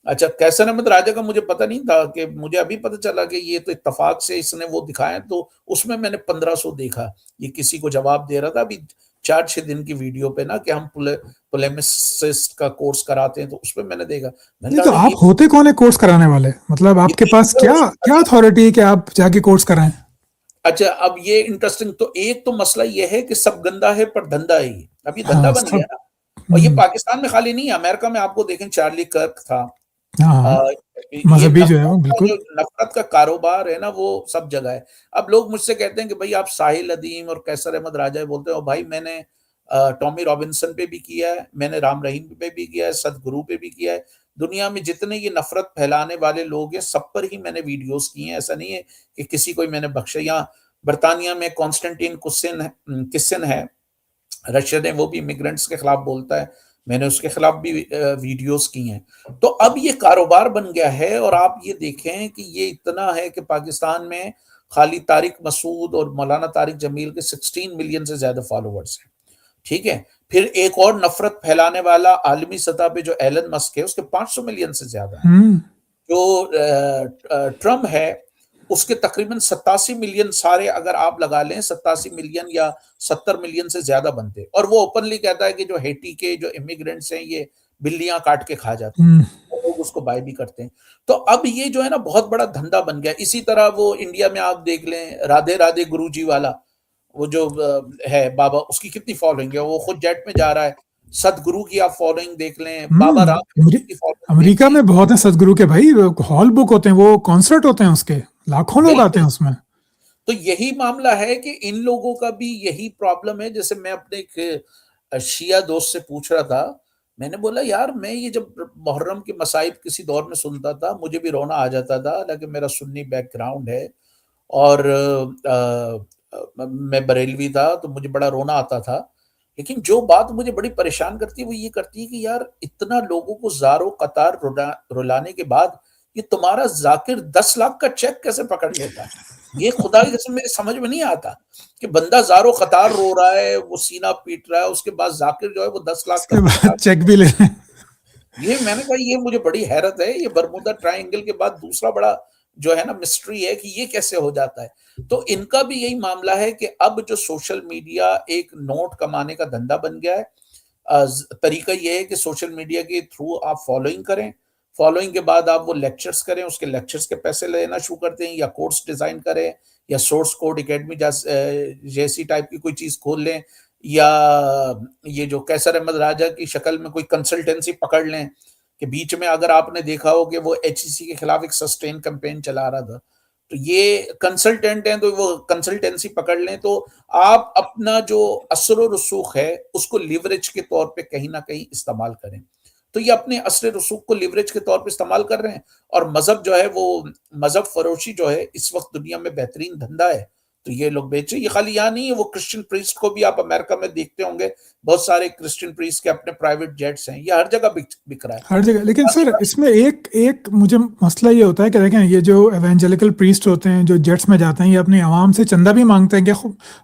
اچھا کیسر احمد راجہ کا مجھے پتہ نہیں تھا، کہ مجھے ابھی پتہ چلا کہ یہ تو اتفاق سے اس نے وہ دکھایا، تو اس میں نے 1500 دیکھا. یہ کسی کو جواب دے رہا تھا ابھی 4-6 دن کی ویڈیو پہ نا کہ ہم پولیمسسٹ کا کورس کراتے ہیں، تو اس پہ میں نے دیکھا. میں نے نہیں کہا تو ارے آپ ہوتے کون ہے کورس کرانے والے؟ مطلب آپ کے پاس کیا کیا یہ اتھارٹی ہے کہ آپ جا کے کورس کرائیں؟ اچھا اب یہ انٹرسٹنگ، تو ایک تو مسئلہ یہ ہے کہ سب گندا ہے پر دھندا ہے یہ، اب یہ دھندا ہاں بن سب. گیا نا. اور یہ ہوں، پاکستان میں خالی نہیں ہے، امریکہ میں آپ کو دیکھیں چارلی کرک تھا. ہاں ہاں یہ مذہبی جو ہے وہ بالکل. نفرت کا کاروبار ہے نا وہ سب جگہ ہے. اب لوگ مجھ سے کہتے ہیں کہ بھائی آپ ساحل ادیم اور کیسر احمد راجہ بولتے ہو. بھائی میں نے ٹامی رابنسن پہ بھی کیا ہے، میں نے رام رحیم پہ بھی کیا ہے، سد گرو پہ بھی کیا ہے. دنیا میں جتنے یہ نفرت پھیلانے والے لوگ ہیں سب پر ہی میں نے ویڈیوز کی ہیں. ایسا نہیں ہے کہ کسی کو میں نے بخشا. یہاں برطانیہ میں کانسٹنٹین کسن ہے رشین ہے، وہ بھی امیگرنٹس کے خلاف بولتا ہے، میں نے اس کے خلاف بھی ویڈیوز کی ہیں. تو اب یہ کاروبار بن گیا ہے. اور آپ یہ دیکھیں کہ یہ اتنا ہے کہ پاکستان میں خالی طارق مسعود اور مولانا طارق جمیل کے 16 ملین سے زیادہ فالوورز ہیں. ٹھیک ہے. پھر ایک اور نفرت پھیلانے والا عالمی سطح پہ جو ایلن مسک ہے اس کے 500 ملین سے زیادہ ہیں. ہوں، جو ٹرمپ ہے اس کے تقریباً 87 ملین سارے اگر آپ لگا لیں 87 ملین یا 70 ملین سے زیادہ بنتے. اور وہ اوپنلی کہتا ہے کہ جو ہیٹی کے جو امیگرنٹس ہیں یہ بلیاں کاٹ کے کھا جاتے ہیں، ہوں. اور لوگ اس کو بائی بھی کرتے ہیں. تو اب یہ جو ہے نا بہت بڑا دھندا بن گیا. اسی طرح وہ انڈیا میں آپ دیکھ لیں رادھے رادھے گرو جی والا وہ جو ہے بابا، اس کی کتنی فالوئنگ ہے، وہ خود جیٹ میں جا رہا ہے. سد گرو کی آپ فالوئنگ دیکھ لیں، بابا رام دیو کی فالوئنگ امریکہ دیکھیں. میں بہت ہیں سدگرو کے بھائی، ہال بک ہوتے ہیں، وہ کانسرٹ ہوتے ہیں اس کے، لاکھوں لوگ آتے بالکل. ہیں اس میں. تو یہی معاملہ ہے کہ ان لوگوں کا بھی یہی پرابلم ہے. جیسے میں اپنے ایک شیعہ دوست سے پوچھ رہا تھا، میں نے بولا یار میں یہ جب محرم کے مصائب کسی دور میں سنتا تھا مجھے بھی رونا آ جاتا تھا، لیکن میرا سنی بیک گراؤنڈ ہے اور میں بریلوی تھا تو مجھے بڑا رونا آتا تھا. لیکن جو بات مجھے بڑی پریشان کرتی ہے وہ یہ کرتی ہے کہ یار اتنا لوگوں کو زار و قطار رلانے کے بعد یہ تمہارا ذاکر 10 لاکھ کا چیک کیسے پکڑ لیتا ہے. یہ خدا کی قسم میرے سمجھ میں نہیں آتا کہ بندہ زار و قطار رو رہا ہے، وہ سینہ پیٹ رہا ہے، اس کے بعد ذاکر جو ہے وہ 10 اس لاکھ کا کے بعد چیک بھی لے لیں. یہ میں نے کہا یہ مجھے بڑی حیرت ہے. یہ برمودا ٹرائنگل کے بعد دوسرا بڑا جو ہے نا مسٹری ہے کہ یہ کیسے ہو جاتا ہے. تو ان کا بھی یہی معاملہ ہے کہ اب جو سوشل میڈیا ایک نوٹ کمانے کا دھندا بن گیا ہے. طریقہ یہ ہے کہ سوشل میڈیا کے تھرو آپ فالوئنگ کریں، فالوئنگ کے بعد آپ وہ لیکچرز کریں، اس کے لیکچرز کے پیسے لینا شروع کرتے ہیں، یا کورس ڈیزائن کریں، یا سورس کوڈ اکیڈمی جیسی ٹائپ کی کوئی چیز کھول لیں، یا یہ جو کیسر احمد راجہ کی شکل میں کوئی کنسلٹنسی پکڑ لیں. کہ بیچ میں اگر آپ نے دیکھا ہو کہ وہ ایچ ای سی کے خلاف ایک سسٹین کمپین چلا رہا تھا تو یہ کنسلٹنٹ ہیں تو وہ کنسلٹنسی پکڑ لیں، تو آپ اپنا جو اثر و رسوخ ہے اس کو لیوریج کے طور پہ کہیں نہ کہیں استعمال کریں. تو یہ اپنے اثر رسوخ کو لیوریج کے طور پہ استعمال کر رہے ہیں. اور مذہب جو ہے وہ مذہب فروشی جو ہے اس وقت دنیا میں بہترین دھندا ہے، تو یہ لوگ بیچے. یہ خالی یہاں نہیں ہے، وہ کرسچن پریسٹ کو بھی آپ امریکہ میں دیکھتے ہوں گے، بہت سارے کرسچن پریسٹ کے اپنے پرائیویٹ جیٹس ہیں، یہ ہر جگہ بک رہا ہے. ہر جگہ. لیکن سر باقی اس میں ایک مجھے مسئلہ یہ ہوتا ہے کہ دیکھیں یہ جو ایونجلیکل پریسٹ ہوتے ہیں جو جیٹس میں جاتے ہیں، یہ اپنی عوام سے چندہ بھی مانگتے ہیں کہ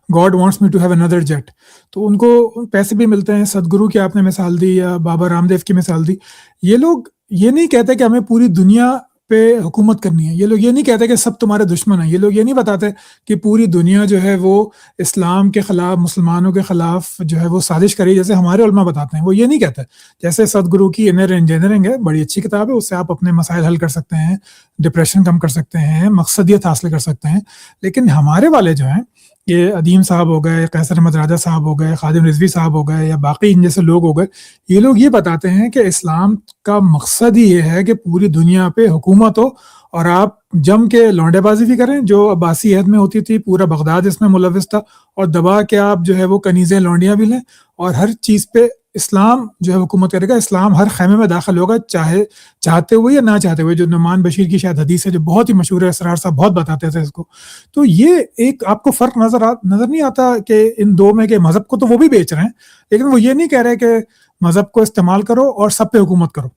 God wants me to have اندر جیٹ، تو ان کو پیسے بھی ملتے ہیں. سدگرو کی آپ نے مثال دی یا بابا رام دیو کی مثال دی. یہ لوگ یہ نہیں کہتے کہ ہمیں پوری دنیا پہ حکومت کرنی ہے. یہ لوگ یہ نہیں کہتے کہ سب تمہارے دشمن ہیں. یہ لوگ یہ نہیں بتاتے کہ پوری دنیا جو ہے وہ اسلام کے خلاف، مسلمانوں کے خلاف جو ہے وہ سازش کری، جیسے ہمارے علماء بتاتے ہیں. وہ یہ نہیں کہتے. جیسے سدگرو کی انر انجینئرنگ ہے، بڑی اچھی کتاب ہے، اس سے آپ اپنے مسائل حل کر سکتے ہیں، ڈپریشن کم کر سکتے ہیں، مقصدیت حاصل کر سکتے ہیں. لیکن ہمارے والے جو ہیں، یہ ادیم صاحب ہو گئے، قیصر احمد راجہ صاحب ہو گئے، خادم رضوی صاحب ہو گئے، یا باقی ان جیسے لوگ ہو گئے، یہ لوگ یہ بتاتے ہیں کہ اسلام کا مقصد ہی یہ ہے کہ پوری دنیا پہ حکومت ہو، اور آپ جم کے لونڈے بازی بھی کریں جو عباسی عہد میں ہوتی تھی، پورا بغداد اس میں ملوث تھا، اور دبا کے آپ جو ہے وہ کنیزیں لونڈیاں بھی لیں، اور ہر چیز پہ اسلام جو ہے حکومت کرے گا. اسلام ہر خیمے میں داخل ہوگا، چاہتے ہوئے یا نہ چاہتے ہوئے. جو نعمان بشیر کی شاید حدیث ہے جو بہت ہی مشہور ہے، اسرار صاحب بہت بتاتے تھے اس کو. تو یہ ایک آپ کو فرق نظر نہیں آتا کہ ان دو میں، کہ مذہب کو تو وہ بھی بیچ رہے ہیں، لیکن وہ یہ نہیں کہہ رہے کہ مذہب کو استعمال کرو اور سب پہ حکومت کرو.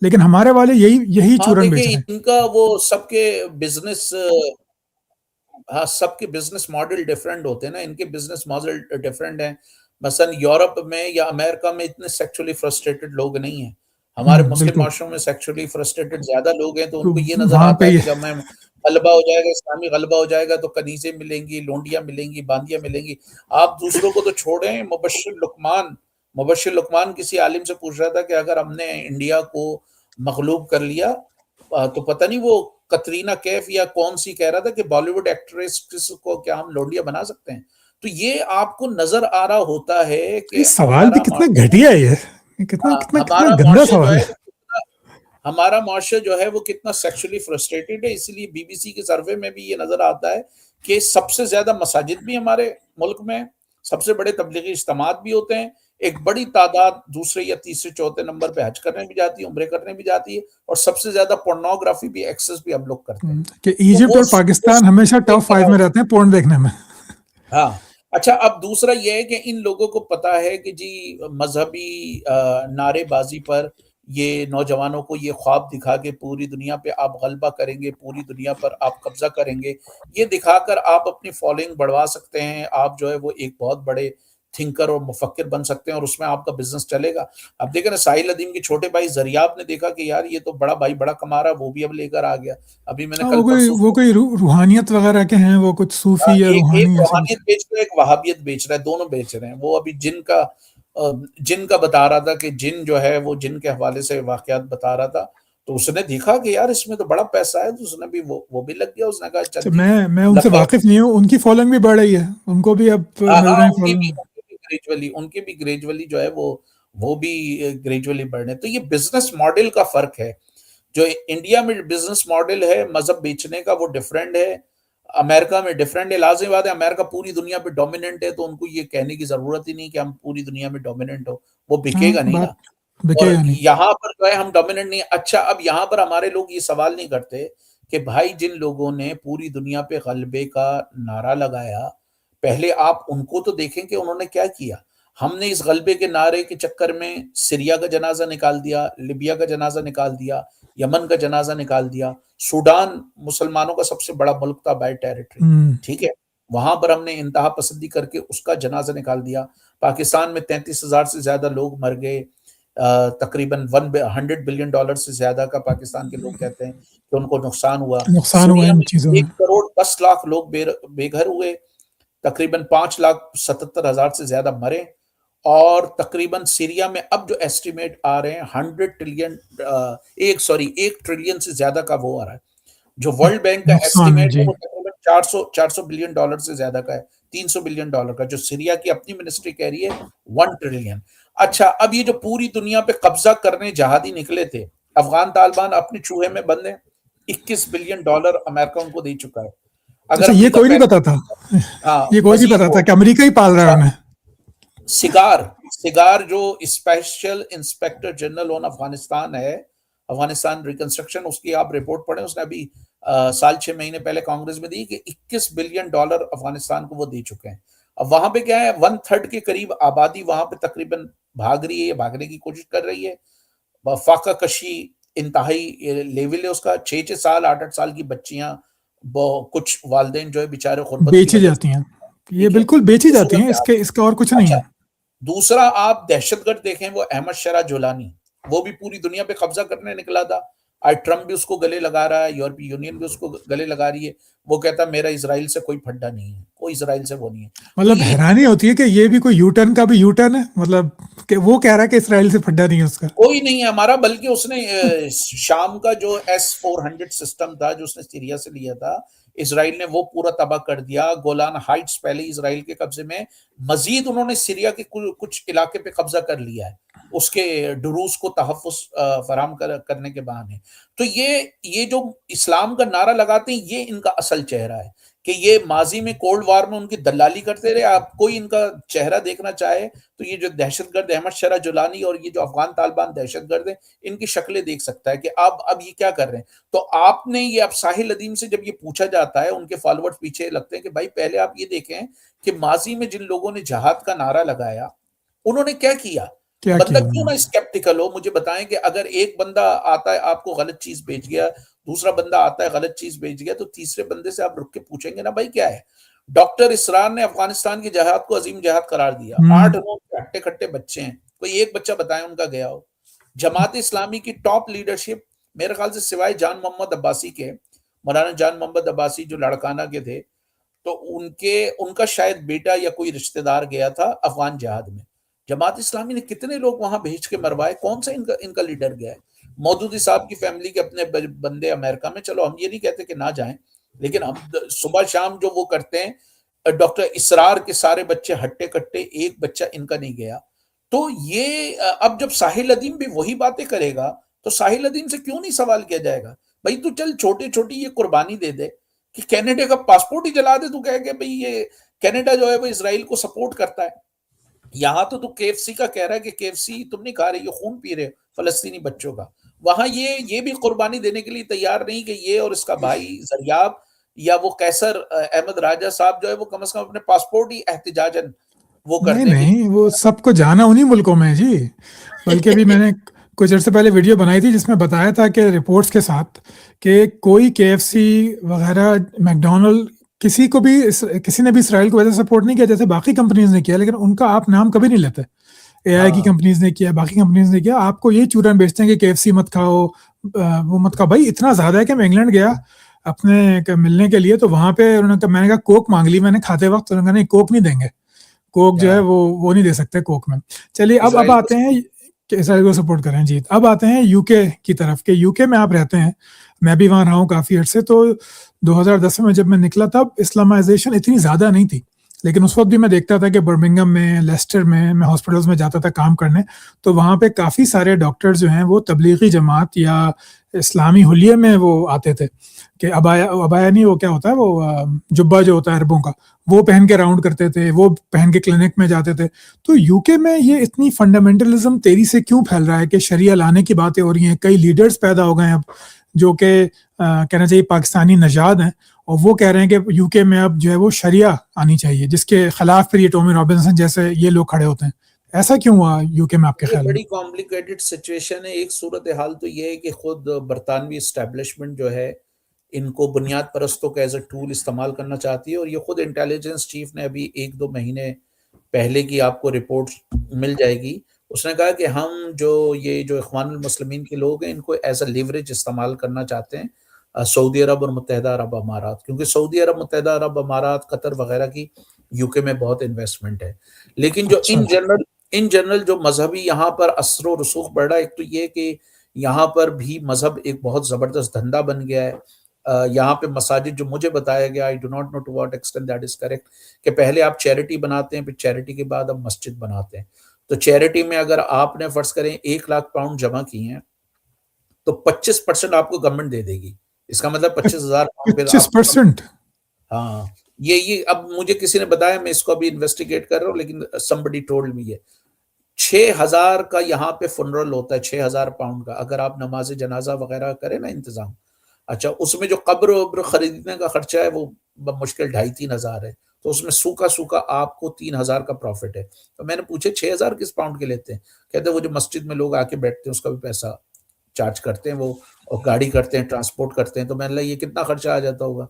لیکن ہمارے والے یہی ہاں چورن بیچ دیکھیں رہے ہیں. ان کا وہ سب کے بزنس، ہاں سب کے بزنس ماڈل ڈیفرنٹ ہوتے ہیں نا، ان کے بزنس ماڈل ڈیفرنٹ ہیں. مثلا یورپ میں یا امریکہ میں اتنے سیکچولی فرسٹریٹڈ لوگ نہیں ہیں. ہمارے مسلم بالکل. معاشروں میں سیکچولی فرسٹریٹڈ زیادہ لوگ ہیں، تو ان تو کو یہ نظر وہاں آتا پہ ہے کہ جب میں غلبہ ہو جائے گا، اسلامی غلبہ ہو جائے گا تو کنیزیں ملیں گی، لونڈیاں ملیں گی، باندیاں ملیں گی. آپ دوسروں کو تو چھوڑیں، مبشر لقمان کسی عالم سے پوچھ رہا تھا کہ اگر ہم نے انڈیا کو مغلوب کر لیا تو پتہ نہیں وہ کترینہ کیف یا کون سی کہہ رہا تھا کہ بالی ووڈ ایکٹریس کو کیا ہم لونڈیا بنا سکتے ہیں. تو یہ آپ کو نظر آ رہا ہوتا ہے یہ کہ سوال بھی کتنا گھٹیا ہے. یہ کتنا ہمارا گندا معاشرہ جو سوال ہے ہے. ہمارا معاشرہ جو ہے وہ کتنا سیکشولی فرسٹریٹڈ ہے. اسی لیے بی بی سی کے سروے میں بھی یہ نظر آتا ہے کہ سب سے زیادہ مساجد بھی ہمارے ملک میں، سب سے بڑے تبلیغی اجتماعات بھی ہوتے ہیں، ایک بڑی تعداد دوسرے یا تیسرے چوتھے نمبر پہ حج کرنے بھی جاتی ہے، عمرے کرنے بھی جاتی ہے، اور سب سے زیادہ پورنوگرافی بھی ایکسس بھی ہم لوگ کرتے ہیں. کہ تو ایجپٹ وہ اور پاکستان ہمیشہ ٹاپ 5 میں رہتے ہیں پورن دیکھنے میں. ہاں اچھا. اب دوسرا یہ ہے کہ ان لوگوں کو پتا ہے کہ جی مذہبی نعرے بازی پر یہ نوجوانوں کو یہ خواب دکھا کے پوری دنیا پہ آپ غلبہ کریں گے، پوری دنیا پر آپ قبضہ کریں گے، یہ دکھا کر آپ اپنی فالوئنگ بڑھوا سکتے ہیں. آپ جو ہے وہ ایک بہت بڑے تھنکر اور مفکر بن سکتے ہیں، اور اس میں آپ کا بزنس چلے گا. اب دیکھیں نا ساحل ادیم کے چھوٹے بھائی زریاب نے دیکھا کہ یار یہ تو بڑا بھائی بڑا کما رہا ہے، وہ بھی اب لے کر آ گیا. ابھی میں نے کل پرسوں وہ کوئی روحانیت وغیرہ کے ہیں، وہ کچھ صوفی یا ایک روحانی ایسا کچھ. روحانیت بیچ رہا ہے، ایک وہابیت بیچ رہا ہے، دونوں بیچ رہے ہیں. وہ ابھی جن کا بتا رہا تھا کہ جن جو ہے وہ جن کے حوالے سے واقعات بتا رہا تھا، تو اس نے دیکھا کہ یار اس میں تو بڑا پیسہ ہے، تو اس نے بھی وہ بھی لگ گیا. اس نے کہا اچھا، چل جی میں ان سے لگا. واقف نہیں ہوں. ان کی فالوئنگ بھی بڑھ رہی ہے، ان کو بھی اب مل رہے ہیں فالوئنگ. ان کے بھی گریجولی جو ہے وہ بھی گریجولی بڑھ رہے ہیں. تو یہ بزنس ماڈل کا فرق ہے. جو انڈیا میں بزنس ماڈل ہے مذہب بیچنے کا وہ ڈیفرنٹ ہے، امریکہ میں ڈیفرنٹ ہے. لازمی بات ہے امریکہ پوری دنیا پہ ڈومیننٹ ہے، تو ان کو یہ کہنے کی ضرورت ہی نہیں کہ ہم پوری دنیا میں ڈومیننٹ ہو، وہ ہاں، بکے گا نہیں بات نا. اور بکے گا نہیں. یہاں پر جو ہے ہم ڈومیننٹ نہیں. اچھا اب یہاں پر ہمارے لوگ یہ سوال نہیں کرتے کہ بھائی جن لوگوں نے پوری دنیا پہ غلبے کا نعرہ لگایا، پہلے آپ ان کو تو دیکھیں کہ انہوں نے کیا کیا. ہم نے اس غلبے کے نعرے کے چکر میں سیریا کا جنازہ نکال دیا، لیبیا کا جنازہ نکال دیا، یمن کا جنازہ نکال دیا. سوڈان مسلمانوں کا سب سے بڑا ملک تھا بائی ٹیریٹری، ٹھیک ہے، وہاں پر ہم نے انتہا پسندی کر کے اس کا جنازہ نکال دیا. پاکستان میں 33,000 سے زیادہ لوگ مر گئے. تقریباً $100 بلین سے زیادہ کا پاکستان کے لوگ کہتے ہیں کہ ان کو نقصان ہوا. نقصان ہوا سوریا ان میں چیزوں میں. 1,10,00,000 لوگ بے گھر ہوئے، تقریباً 5,77,000 سے زیادہ مرے. اور تقریباً سیریا میں اب جو ایسٹیمیٹ آ رہے ہیں 1 ٹریلین سے زیادہ کا وہ آ رہا ہے. جو ورلڈ بینک کا نقصان ہے ایسٹیمیٹ ہے جی. وہ تقریباً 400 بلین ڈالر سے زیادہ کا ہے، $300 بلین کا. جو سیریا کی اپنی منسٹری کہہ رہی ہے 1 ٹریلین. اچھا اب یہ جو پوری دنیا پہ قبضہ کرنے جہادی نکلے تھے، افغان طالبان اپنے چوہے میں بند ہیں، $21 بلین امریکہ ان کو دے چکا ہے. اگر اچھا، یہ امریکہ کوئی نہیں پہلے پتا تھا. ہاں یہ کوئی نہیں مزید پتا وہ تھا کہ امریکہ ہی پال رہا ہے انہیں. سگار جو اسپیشل انسپیکٹر جنرل آن افغانستان ہے، افغانستان ریکنسٹرکشن، اس کی آپ رپورٹ پڑھیں. اس نے ابھی سال 6 مہینے پہلے کانگریس میں دی کہ $21 بلین افغانستان کو وہ دے چکے ہیں. اب وہاں پہ کیا ہے، 1/3 کے قریب آبادی وہاں پہ تقریباً بھاگ رہی ہے، بھاگنے کی کوشش کر رہی ہے. فاقہ کشی انتہائی لیول ہے اس کا. 6 سال 8 سال کی بچیاں، کچھ والدین جو ہے بیچارے غربت کی بیچی وجہ جاتی سے. ہیں. یہ ٹھیک ہے، بالکل بیچی یہ جاتی ہیں، صورت حال. اس کا اور کچھ نہیں اچھا، ہے. دوسرا آپ دہشت گرد دیکھیں، وہ احمد شرح جولانی، وہ بھی پوری دنیا پہ قبضہ کرنے نکلا تھا. آج ٹرمپ بھی اس کو گلے لگا رہا ہے، یورپی یونین بھی اس کو گلے لگا رہی ہے. وہ کہتا ہے میرا اسرائیل سے کوئی پھڈا نہیں ہے، کوئی اسرائیل سے وہ نہیں ہے. تو مطلب یہ حیرانی ہوتی ہے کہ یہ بھی کوئی یو ٹرن کا بھی یو ٹرن ہے. مطلب کہ وہ کہہ رہا ہے کہ اسرائیل سے پھڈا نہیں ہے اس کا. کوئی نہیں ہے ہمارا، بلکہ اس نے شام کا جو S-400 سسٹم تھا جو اس نے سیریا سے لیا تھا، اسرائیل نے وہ پورا تباہ کر دیا. گولان ہائٹس پہلے اسرائیل کے قبضے میں، مزید انہوں نے سیریا کے کچھ علاقے پہ قبضہ کر لیا ہے اس کے ڈروز کو تحفظ فراہم کرنے کے بہانے. تو یہ جو اسلام کا نعرہ لگاتے ہیں، یہ ان کا اصل چہرہ ہے کہ یہ ماضی میں کولڈ وار میں ان کی دلالی کرتے رہے. آپ کوئی ان کا چہرہ دیکھنا چاہے تو یہ جو دہشت گرد احمد شرح جولانی اور یہ جو افغان طالبان دہشت گرد ہیں، ان کی شکلیں دیکھ سکتا ہے کہ اب یہ کیا کر رہے ہیں. تو آپ نے یہ اب ساحل ادیم سے جب یہ پوچھا جاتا ہے، ان کے فالوورز پیچھے لگتے ہیں کہ بھائی پہلے آپ یہ دیکھیں کہ ماضی میں جن لوگوں نے جہاد کا نعرہ لگایا انہوں نے کیا کیا. کیا بندہ کیا کیوں انہوں نہ نے؟ اسکیپٹیکل ہو. مجھے بتائیں کہ اگر ایک بندہ آتا ہے آپ کو غلط چیز بھیج گیا، دوسرا بندہ آتا ہے غلط چیز بھیج گیا، تو تیسرے بندے سے آپ رک کے پوچھیں گے نا بھائی کیا ہے. ڈاکٹر اسرار نے افغانستان کے جہاد کو عظیم جہاد قرار دیا. 8 9 ہٹے کھٹے بچے ہیں، کوئی ایک بچہ بتائیں ان کا گیا ہو. جماعت اسلامی کی ٹاپ لیڈرشپ میرے خیال سے سوائے جان محمد عباسی کے، مولانا جان محمد عباسی جو لاڑکانہ کے تھے، تو ان کا شاید بیٹا یا کوئی رشتہ دار گیا تھا افغان جہاد میں. جماعت اسلامی نے کتنے لوگ وہاں بھیج کے مروائے. کون سا ان کا لیڈر گیا ہے؟ مودودی صاحب کی فیملی کے اپنے بندے امریکہ میں. چلو ہم یہ نہیں کہتے کہ نہ جائیں، لیکن ہم صبح شام جو وہ کرتے ہیں، ڈاکٹر اسرار کے سارے بچے ہٹے کٹے، ایک بچہ ان کا نہیں گیا. تو یہ اب جب ساحل ادیم بھی وہی باتیں کرے گا تو ساحل ادیم سے کیوں نہیں سوال کیا جائے گا بھائی تو چل چھوٹی چھوٹی یہ قربانی دے دے کہ کینیڈا کا پاسپورٹ ہی جلا دے. تو کہے کہ بھئی یہ کینیڈا جو ہے وہ اسرائیل کو سپورٹ کرتا ہے. یہاں تو KFC کا کہہ رہا ہے کہ KFC تم نہیں کھا رہے، یہ خون پی رہے فلسطینی بچوں کا. وہاں یہ بھی قربانی دینے کے لیے تیار نہیں کہ یہ اور اس کا بھائی زریاب یا وہ قیصر احمد راجہ صاحب جو ہے وہ کم از کم اپنے پاسپورٹ ہی احتجاجن وہ کر نہیں دیں کہ نہیں، وہ سب کو جانا انہی ملکوں میں ہے جی. بلکہ بھی میں نے کچھ عرصے پہلے ویڈیو بنائی تھی جس میں بتایا تھا کہ رپورٹس کے ساتھ کہ کوئی KFC وغیرہ، میکڈونلڈ، کسی نے بھی اسرائیل کو ویسے سپورٹ نہیں کیا جیسے باقی کمپنیز نے کیا، لیکن ان کا آپ نام کبھی نہیں لیتے. AI کی ہاں کمپنیز نے کیا، باقی کمپنیز نے کیا. آپ کو یہ چورن بیچتے ہیں کہ KFC مت کھاؤ، وہ مت کھاؤ. بھائی اتنا زیادہ ہے کہ میں انگلینڈ گیا اپنے ملنے کے لیے، تو وہاں پہ انہوں نے کہا، میں نے کہا کوک مانگ لی میں نے کھاتے وقت، انہوں نے کہا نہیں کوک نہیں دیں گے، کوک جو ہے وہ نہیں دے سکتے کوک میں. چلیے اب اسرائیل کو آتے ہیں کہ اسرائیل کو سپورٹ کریں. جی اب آتے ہیں UK کی طرف کہ UK میں آپ رہتے ہیں، میں بھی وہاں رہا ہوں کافی عرصے. تو 2010 میں جب میں نکلا تب اسلامائزیشن اتنی زیادہ نہیں تھی، لیکن اس وقت بھی میں دیکھتا تھا کہ برمنگم میں، لیسٹر میں ہاسپٹلز میں جاتا تھا کام کرنے. تو وہاں پہ کافی سارے ڈاکٹر جو ہیں وہ تبلیغی جماعت یا اسلامی حلیے میں وہ آتے تھے کہ ابایا نہیں، وہ کیا ہوتا ہے، وہ جبہ جو ہوتا ہے عربوں کا، وہ پہن کے راؤنڈ کرتے تھے، وہ پہن کے کلینک میں جاتے تھے. تو UK میں یہ اتنی فنڈامنٹلزم تیزی سے کیوں پھیل رہا ہے کہ شریعہ لانے کی باتیں ہو رہی ہیں؟ کئی لیڈرز پیدا ہو گئے ہیں اب جو کہ کہنا چاہیے پاکستانی نژاد ہیں، اور وہ کہہ رہے ہیں کہ UK میں اب جو ہے وہ شریعہ آنی چاہیے، جس کے خلاف پھر یہ ٹومی رابنسن جیسے یہ لوگ کھڑے ہوتے ہیں. ایسا کیوں ہوا UK میں آپ کے یہ خیال میں؟ بڑی کمپلیکیٹڈ سچویشن ہے. ایک صورتحال تو یہ ہے کہ خود برطانوی اسٹیبلشمنٹ جو ہے ان کو بنیاد پرستوں کا ایز اے ٹول استعمال کرنا چاہتی ہے. اور یہ خود انٹیلیجنس چیف نے ابھی 1 2 مہینے پہلے کی آپ کو رپورٹ مل جائے گی. اس نے کہا کہ ہم یہ جو اخوان المسلمین کے لوگ ہیں ان کو ایز اے لیوریج استعمال کرنا چاہتے ہیں سعودی عرب اور متحدہ عرب امارات، کیونکہ سعودی عرب، متحدہ عرب امارات، قطر وغیرہ کی UK میں بہت انویسٹمنٹ ہے. لیکن جو اچھا ان جنرل جو مذہبی یہاں پر اثر و رسوخ بڑھ رہا ہے، ایک تو یہ کہ یہاں پر بھی مذہب ایک بہت زبردست دھندا بن گیا ہے. یہاں پہ مساجد جو مجھے بتایا گیا، I do not know to what extent that is correct، کہ پہلے آپ چیریٹی بناتے ہیں، پھر چیریٹی کے بعد آپ مسجد بناتے ہیں. تو چیریٹی میں اگر آپ نے فرض کریں 1 لاکھ پاؤنڈ جمع کی ہیں تو 25% آپ کو گورنمنٹ دے دے گی اس کا مطلب 25,000 پاؤنڈ پھر آپ 25%؟ ہاں یہ اب مجھے کسی نے بتایا، میں اس کو ابھی انویسٹیگیٹ کر رہا ہوں، لیکن somebody told me 6,000 کا یہاں پہ فنرل ہوتا ہے، 6,000 پاؤنڈ کا، اگر آپ نماز جنازہ وغیرہ کریں نا انتظام. اچھا اس میں جو قبر وبر خریدنے کا خرچہ ہے وہ مشکل 2,500-3,000 ہے، تو اس میں سوکھا سوکھا آپ کو 3,000 کا پروفٹ ہے. تو میں نے پوچھے 6,000 کس پاؤنڈ کے لیتے ہیں؟ کہتے ہیں وہ جو مسجد میں لوگ آ کے بیٹھتے ہیں اس کا بھی پیسہ چارج کرتے ہیں وہ، اور گاڑی کرتے ہیں، ٹرانسپورٹ کرتے ہیں. تو میں نے کہا یہ کتنا خرچہ آ جاتا ہوگا؟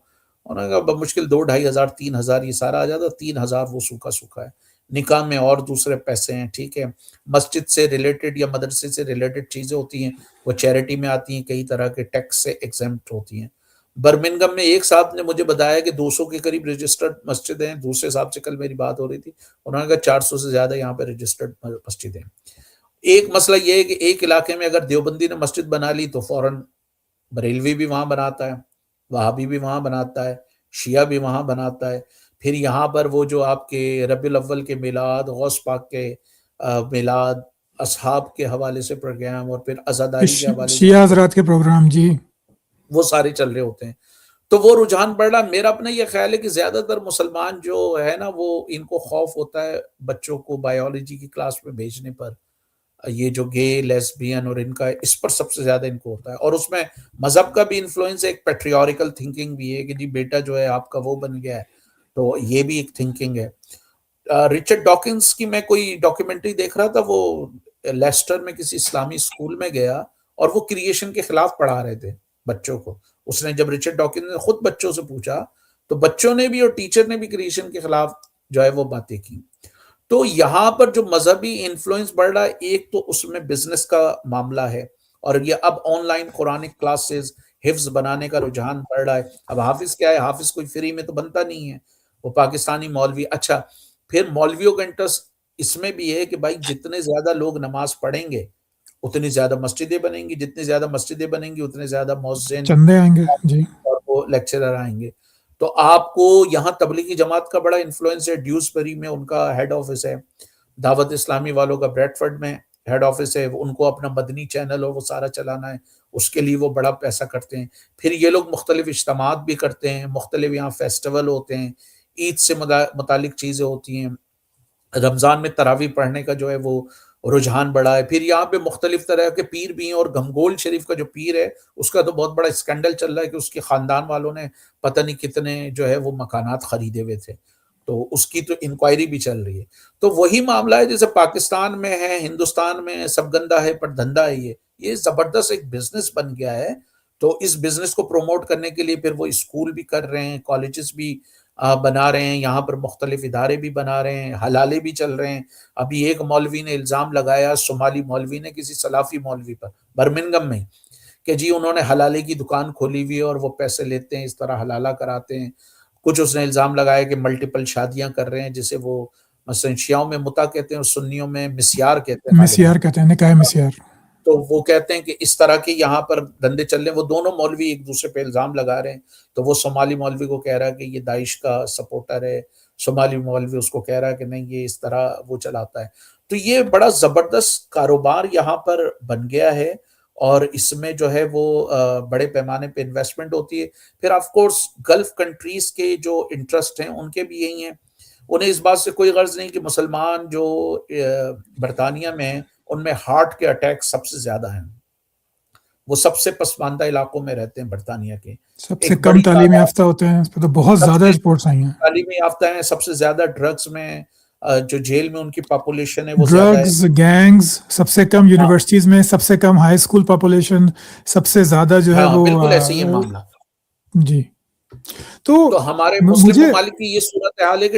انہوں نے کہا بمشکل 2,000-2,500 3,000 یہ سارا آ جاتا، 3,000 وہ سوکھا سوکھا ہے. نکاح میں اور دوسرے پیسے ہیں، ٹھیک ہے، مسجد سے ریلیٹڈ یا مدرسے سے ریلیٹڈ چیزیں ہوتی ہیں وہ چیریٹی میں آتی ہیں، کئی طرح کے ٹیکس سے ایگزمپٹ ہوتی ہیں. برمنگم میں ایک صاحب نے مجھے بتایا کہ 200 کے قریب رجسٹرڈ مسجد ہیں، دوسرے صاحب سے کل میری بات ہو رہی تھی، انہوں نے کہا 400 سے زیادہ یہاں پہ رجسٹرڈ مسجد ہیں. ایک مسئلہ یہ ہے کہ ایک علاقے میں اگر دیوبندی نے مسجد بنا لی تو فوراً بریلوی بھی وہاں بناتا ہے، وہابی بھی وہاں بناتا ہے، شیعہ بھی وہاں بناتا ہے. پھر یہاں پر وہ جو آپ کے ربیع الاول کے میلاد، غوث پاک کے میلاد، اصحاب کے حوالے سے پروگرام، اور پھر عزاداری کے حوالے سے شیعہ حضرات کے پروگرام، جی وہ سارے چل رہے ہوتے ہیں. تو وہ رجحان بڑھ رہا. میرا اپنا یہ خیال ہے کہ زیادہ تر مسلمان جو ہے نا وہ ان کو خوف ہوتا ہے بچوں کو بایولوجی کی کلاس میں بھیجنے پر، یہ جو گے لیسبین اور ان کا اس پر سب سے زیادہ ان کو ہوتا ہے. اور اس میں مذہب کا بھی انفلوئنس ہے، ایک پیٹریوریکل تھنکنگ بھی ہے کہ جی بیٹا جو ہے آپ کا وہ بن گیا ہے، تو یہ بھی ایک تھنکنگ ہے. رچرڈ ڈاکنز کی میں کوئی ڈاکیومنٹری دیکھ رہا تھا، وہ لیسٹر میں کسی اسلامی اسکول میں گیا اور وہ کریشن کے خلاف پڑھا رہے تھے بچوں کو. اس نے جب رچرڈ ڈاکنز نے خود بچوں سے پوچھا تو بچوں نے بھی اور ٹیچر نے بھی کریشن کے خلاف جو ہے وہ باتیں کی. تو یہاں پر جو مذہبی انفلوئنس بڑھ رہا ہے، ایک تو اس میں بزنس کا معاملہ ہے، اور یہ اب آن لائن قرآنک کلاسز حفظ بنانے کا رجحان بڑھ رہا ہے. اب حافظ کیا ہے، حافظ کوئی فری میں تو بنتا نہیں ہے، وہ پاکستانی مولوی. اچھا پھر مولویوں کا انٹرسٹ اس میں بھی ہے کہ بھائی جتنے زیادہ لوگ نماز پڑھیں گے اتنی زیادہ مسجدیں بنیں گی، جتنی زیادہ مسجدیں بنیں گی اتنے زیادہ مؤذن چندے آئیں گے، جی اور وہ لیکچرر آئیں گے. تو آپ کو یہاں تبلیغی جماعت کا بڑا انفلوئنس ہے. ڈیوزبری میں ان کا ہیڈ آفس ہے، دعوت اسلامی والوں کا بریڈ فورڈ میں ہیڈ آفس ہے. ان کو اپنا مدنی چینل اور وہ سارا چلانا ہے، اس کے لیے وہ بڑا پیسہ کرتے ہیں. پھر یہ لوگ مختلف اجتماعات بھی کرتے ہیں، مختلف یہاں فیسٹیول ہوتے ہیں، عید سے متعلق چیزیں ہوتی ہیں. رمضان میں تراویح پڑھنے کا جو ہے وہ رجحان بڑھا ہے. پھر یہاں پہ مختلف طرح کے پیر بھی ہیں، اور گھمگول شریف کا جو پیر ہے اس کا تو بہت بڑا اسکینڈل چل رہا ہے کہ اس کے خاندان والوں نے پتہ نہیں کتنے جو ہے وہ مکانات خریدے ہوئے تھے، تو اس کی تو انکوائری بھی چل رہی ہے. تو وہی معاملہ ہے جیسے پاکستان میں ہے، ہندوستان میں سب گندہ ہے پر دھندا ہے. یہ زبردست ایک بزنس بن گیا ہے. تو اس بزنس کو پروموٹ کرنے کے لیے پھر وہ اسکول بھی کر رہے ہیں، کالجز بھی بنا رہے ہیں، یہاں پر مختلف ادارے بھی بنا رہے ہیں، حلالے بھی چل رہے ہیں. ابھی ایک مولوی نے الزام لگایا، صومالی مولوی نے کسی سلافی مولوی پر برمنگم میں، کہ جی انہوں نے حلالے کی دکان کھولی ہوئی ہے اور وہ پیسے لیتے ہیں، اس طرح حلالہ کراتے ہیں. کچھ اس نے الزام لگایا کہ ملٹیپل شادیاں کر رہے ہیں، جسے وہ مثلا شیعوں میں متا کہتے ہیں اور سنیوں میں مسیار کہتے ہیں غالباً. مسیار کہتے ہیں، نکاح مسیار. تو وہ کہتے ہیں کہ اس طرح کے یہاں پر دھندے چل رہے ہیں. وہ دونوں مولوی ایک دوسرے پہ الزام لگا رہے ہیں. تو وہ صومالی مولوی کو کہہ رہا ہے کہ یہ داعش کا سپورٹر ہے، صومالی مولوی اس کو کہہ رہا ہے کہ نہیں یہ اس طرح وہ چلاتا ہے. تو یہ بڑا زبردست کاروبار یہاں پر بن گیا ہے، اور اس میں جو ہے وہ بڑے پیمانے پہ انویسٹمنٹ ہوتی ہے. پھر آف کورس گلف کنٹریز کے جو انٹرسٹ ہیں ان کے بھی یہی ہیں. انہیں اس بات سے کوئی غرض نہیں کہ مسلمان جو برطانیہ میں ہیں ان میں ہارٹ کے اٹیک سب سے زیادہ ہیں، وہ سب سے پسماندہ علاقوں میں رہتے ہیں برطانیہ کے. سب سے ایک کم بڑی تعلیم تعداد یافتہ ہوتے ہیں، اس پہ تو بہت سب زیادہ سے رپورٹس آئی ہیں. تعلیمی یافتہ ہیں، سب سے زیادہ ڈرگز میں جو جیل میں ان کی پاپولیشن ہے وہ زیادہ ہے. ڈرگز، گینگز، سب سے کم ہاں یونیورسٹیز میں، سب سے کم ہائی اسکول پاپولیشن، سب سے زیادہ جو ہے ہاں وہ بالکل ایسے ہی ہے معاملہ. جی. تو تو ہمارے مسلم مجھے ممالک کی یہ صورتحال ہے کہ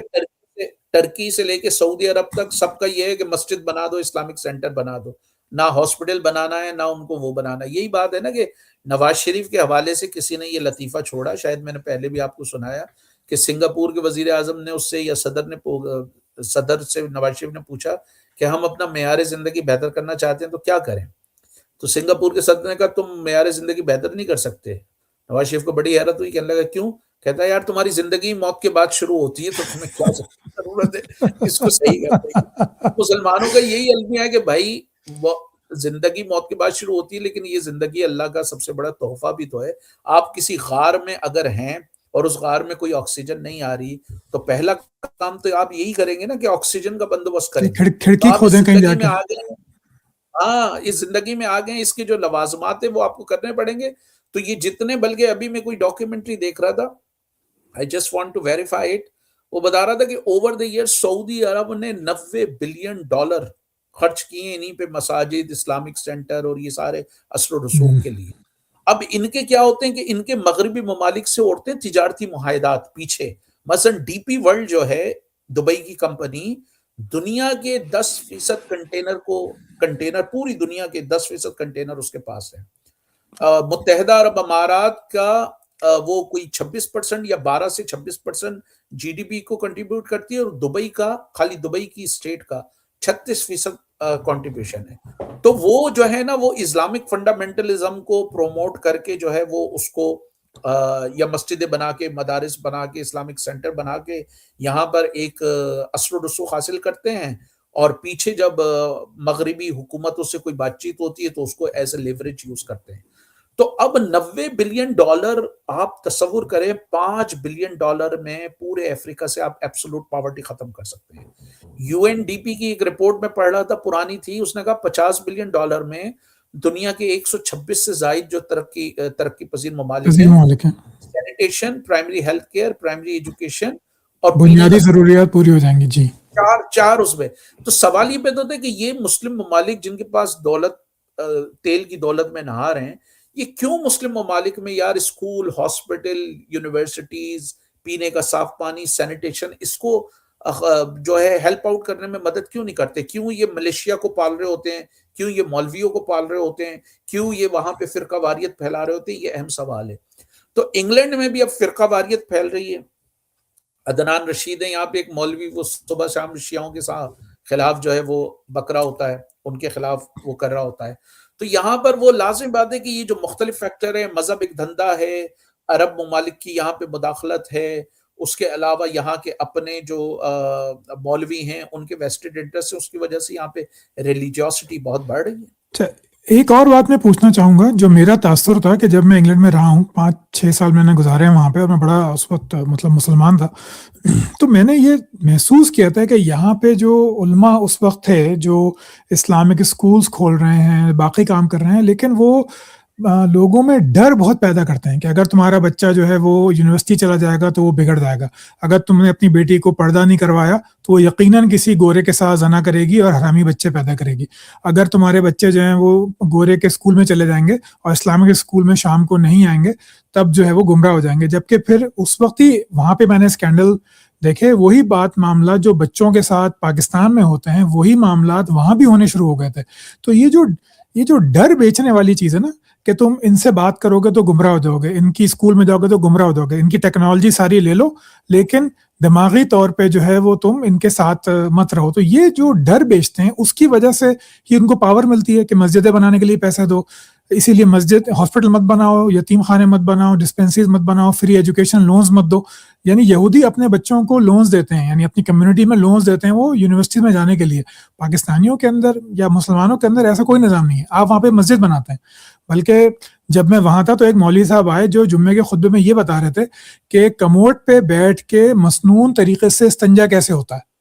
ٹرکی سے لے کے سعودی عرب تک سب کا یہ ہے کہ مسجد بنا دو، اسلامک سینٹر بنا دو، نہ ہاسپٹل بنانا ہے نہ ان کو وہ بنانا ہے. یہی بات ہے نا کہ نواز شریف کے حوالے سے کسی نے یہ لطیفہ چھوڑا، شاید میں نے پہلے بھی آپ کو سنایا، کہ سنگاپور کے وزیر اعظم نے اس سے یا صدر سے نواز شریف نے پوچھا کہ ہم اپنا معیار زندگی بہتر کرنا چاہتے ہیں تو کیا کریں. تو سنگاپور کے صدر نے کہا تم معیار زندگی بہتر نہیں کر سکتے. نواز شریف کو بڑی حیرت ہوئی، کہنے لگا کیوں؟ کہتا ہے یار تمہاری زندگی موت کے بعد شروع ہوتی ہے، تو تمہیں کیا ضرورت ہے اس کو صحیح کرنے کی. مسلمانوں کا یہی المیہ ہے کہ بھائی زندگی موت کے بعد شروع ہوتی ہے، لیکن یہ زندگی اللہ کا سب سے بڑا تحفہ بھی تو ہے۔ آپ کسی غار میں اگر ہیں اور اس غار میں کوئی آکسیجن نہیں آ رہی، تو پہلا کام تو آپ یہی کریں گے نا کہ آکسیجن کا بندوبست کہ کریں گے۔ تو کھڑکی آپ اس کھودیں کہیں جا زندگی میں کے. آ گئے ہیں، ہاں اس زندگی میں آ گئے ہیں، اس کے جو لوازمات ہیں وہ آپ کو کرنے پڑیں گے۔ تو یہ جتنے، بلکہ ابھی میں کوئی ڈاکیومنٹری دیکھ رہا تھا، I just want to verify it، وہ بتا رہا تھا کہ اوور دا ایئر سعودی عرب نے $90 بلین خرچ کیے ہیں انہیں پہ، مساجد، اسلامک سینٹر اور یہ سارے اثر و رسوخ کے لیے۔ اب ان کے کیا ہوتے ہیں کہ ان کے مغربی ممالک سے ہوتے ہیں تجارتی معاہدات پیچھے، مثلا ڈی پی ورلڈ جو ہے دبئی کی کمپنی، دنیا کے 10% کنٹینر پوری دنیا کے 10% کنٹینر اس کے پاس ہے۔ متحدہ عرب امارات کا وہ کوئی 26% یا 12 سے 26% جی ڈی پی کو کنٹریبیوٹ کرتی ہے، اور دبئی کا، خالی دبئی کی اسٹیٹ کا 36% کنٹریبیوشن ہے۔ تو وہ جو ہے نا، وہ اسلامک فنڈامنٹلزم کو پروموٹ کر کے جو ہے وہ اس کو یا مسجدیں بنا کے، مدارس بنا کے، اسلامک سینٹر بنا کے یہاں پر ایک اثر و رسوخ حاصل کرتے ہیں، اور پیچھے جب مغربی حکومتوں سے کوئی بات چیت ہوتی ہے تو اس کو ایز اے لیوریج یوز کرتے ہیں۔ تو اب $90 بلین آپ تصور کریں، $5 بلین میں پورے افریقہ سے آپ ایبسولوٹ پاورٹی ختم کر سکتے ہیں۔ یو این ڈی پی کی ایک رپورٹ میں پڑھ رہا تھا، پرانی تھی، اس نے کہا $50 بلین میں دنیا کے 126 سے زائد جو ترقی پذیر ممالک ہیں، sanitation, primary health care, primary education اور بنیادی ضروریات پوری ہو جائیں گی جی، چار اس میں۔ تو سوال یہ پیدا ہوتا ہے کہ یہ مسلم ممالک جن کے پاس دولت، تیل کی دولت میں نہار ہیں، یہ کیوں مسلم ممالک میں یار اسکول، ہاسپٹل، یونیورسٹیز، پینے کا صاف پانی، سینیٹیشن، اس کو جو ہے ہیلپ آؤٹ کرنے میں مدد کیوں نہیں کرتے؟ کیوں یہ ملیشیا کو پال رہے ہوتے ہیں؟ کیوں یہ مولویوں کو پال رہے ہوتے ہیں؟ کیوں یہ وہاں پہ فرقہ واریت پھیلا رہے ہوتے ہیں؟ یہ اہم سوال ہے۔ تو انگلینڈ میں بھی اب فرقہ واریت پھیل رہی ہے۔ عدنان رشید ہیں یہاں پہ ایک مولوی، وہ صبح شام شیعوں کے خلاف جو ہے وہ بکرا ہوتا ہے، ان کے خلاف وہ کر رہا ہوتا ہے۔ تو یہاں پر وہ لازم بات ہے کہ یہ جو مختلف فیکٹر ہیں، مذہب ایک دھندا ہے، عرب ممالک کی یہاں پہ مداخلت ہے، اس کے علاوہ یہاں کے اپنے جو مولوی ہیں ان کے ویسٹڈ انٹرسٹ ہے، اس کی وجہ سے یہاں پہ ریلیجیوسٹی بہت بڑھ رہی ہے۔ ایک اور بات میں پوچھنا چاہوں گا، جو میرا تاثر تھا کہ جب میں انگلینڈ میں رہا ہوں، 5-6 سال میں نے گزارے ہیں وہاں پہ، اور میں بڑا اس وقت مطلب مسلمان تھا، تو میں نے یہ محسوس کیا تھا کہ یہاں پہ جو علماء اس وقت تھے جو اسلامک اسکولز کھول رہے ہیں، باقی کام کر رہے ہیں، لیکن وہ لوگوں میں ڈر بہت پیدا کرتے ہیں کہ اگر تمہارا بچہ جو ہے وہ یونیورسٹی چلا جائے گا تو وہ بگڑ جائے گا، اگر تم نے اپنی بیٹی کو پردہ نہیں کروایا تو وہ یقیناً کسی گورے کے ساتھ زنا کرے گی اور حرامی بچے پیدا کرے گی، اگر تمہارے بچے جو ہیں وہ گورے کے اسکول میں چلے جائیں گے اور اسلامک اسکول میں شام کو نہیں آئیں گے تب جو ہے وہ گمراہ ہو جائیں گے۔ جبکہ پھر اس وقت ہی وہاں پہ میں نے اسکینڈل دیکھے، وہی معاملات جو بچوں کے ساتھ پاکستان میں ہوتے ہیں وہی معاملات وہاں بھی ہونے شروع ہو گئے تھے۔ تو یہ جو ڈر بیچنے والی چیز ہے نا کہ تم ان سے بات کرو گے تو گمراہ ہو جاؤ گے، ان کی اسکول میں جاؤ گے تو گمراہ ہو جاؤ گے، ان کی ٹیکنالوجی ساری لے لو لیکن دماغی طور پہ جو ہے وہ تم ان کے ساتھ مت رہو۔ تو یہ جو ڈر بیچتے ہیں اس کی وجہ سے ہی ان کو پاور ملتی ہے کہ مسجدیں بنانے کے لیے پیسے دو، اسی لیے مسجد، ہاسپٹل مت بناؤ، یتیم خانے مت بناؤ، ڈسپینسریز مت بناؤ، فری ایجوکیشن لونز مت دو۔ یعنی یہودی اپنے بچوں کو لونز دیتے ہیں، یعنی اپنی کمیونٹی میں لونز دیتے ہیں وہ یونیورسٹی میں جانے کے لیے۔ پاکستانیوں کے اندر یا مسلمانوں کے اندر ایسا کوئی نظام نہیں ہے، آپ وہاں پہ مسجد بناتے ہیں۔ بلکہ جب میں وہاں تھا تو ایک مولوی صاحب آئے جو جمعے کے خطبے میں یہ بتا رہے تھے کہ کموڈ پہ بیٹھ کے مسنون طریقے سے استنجا کیسے ہوتا ہے۔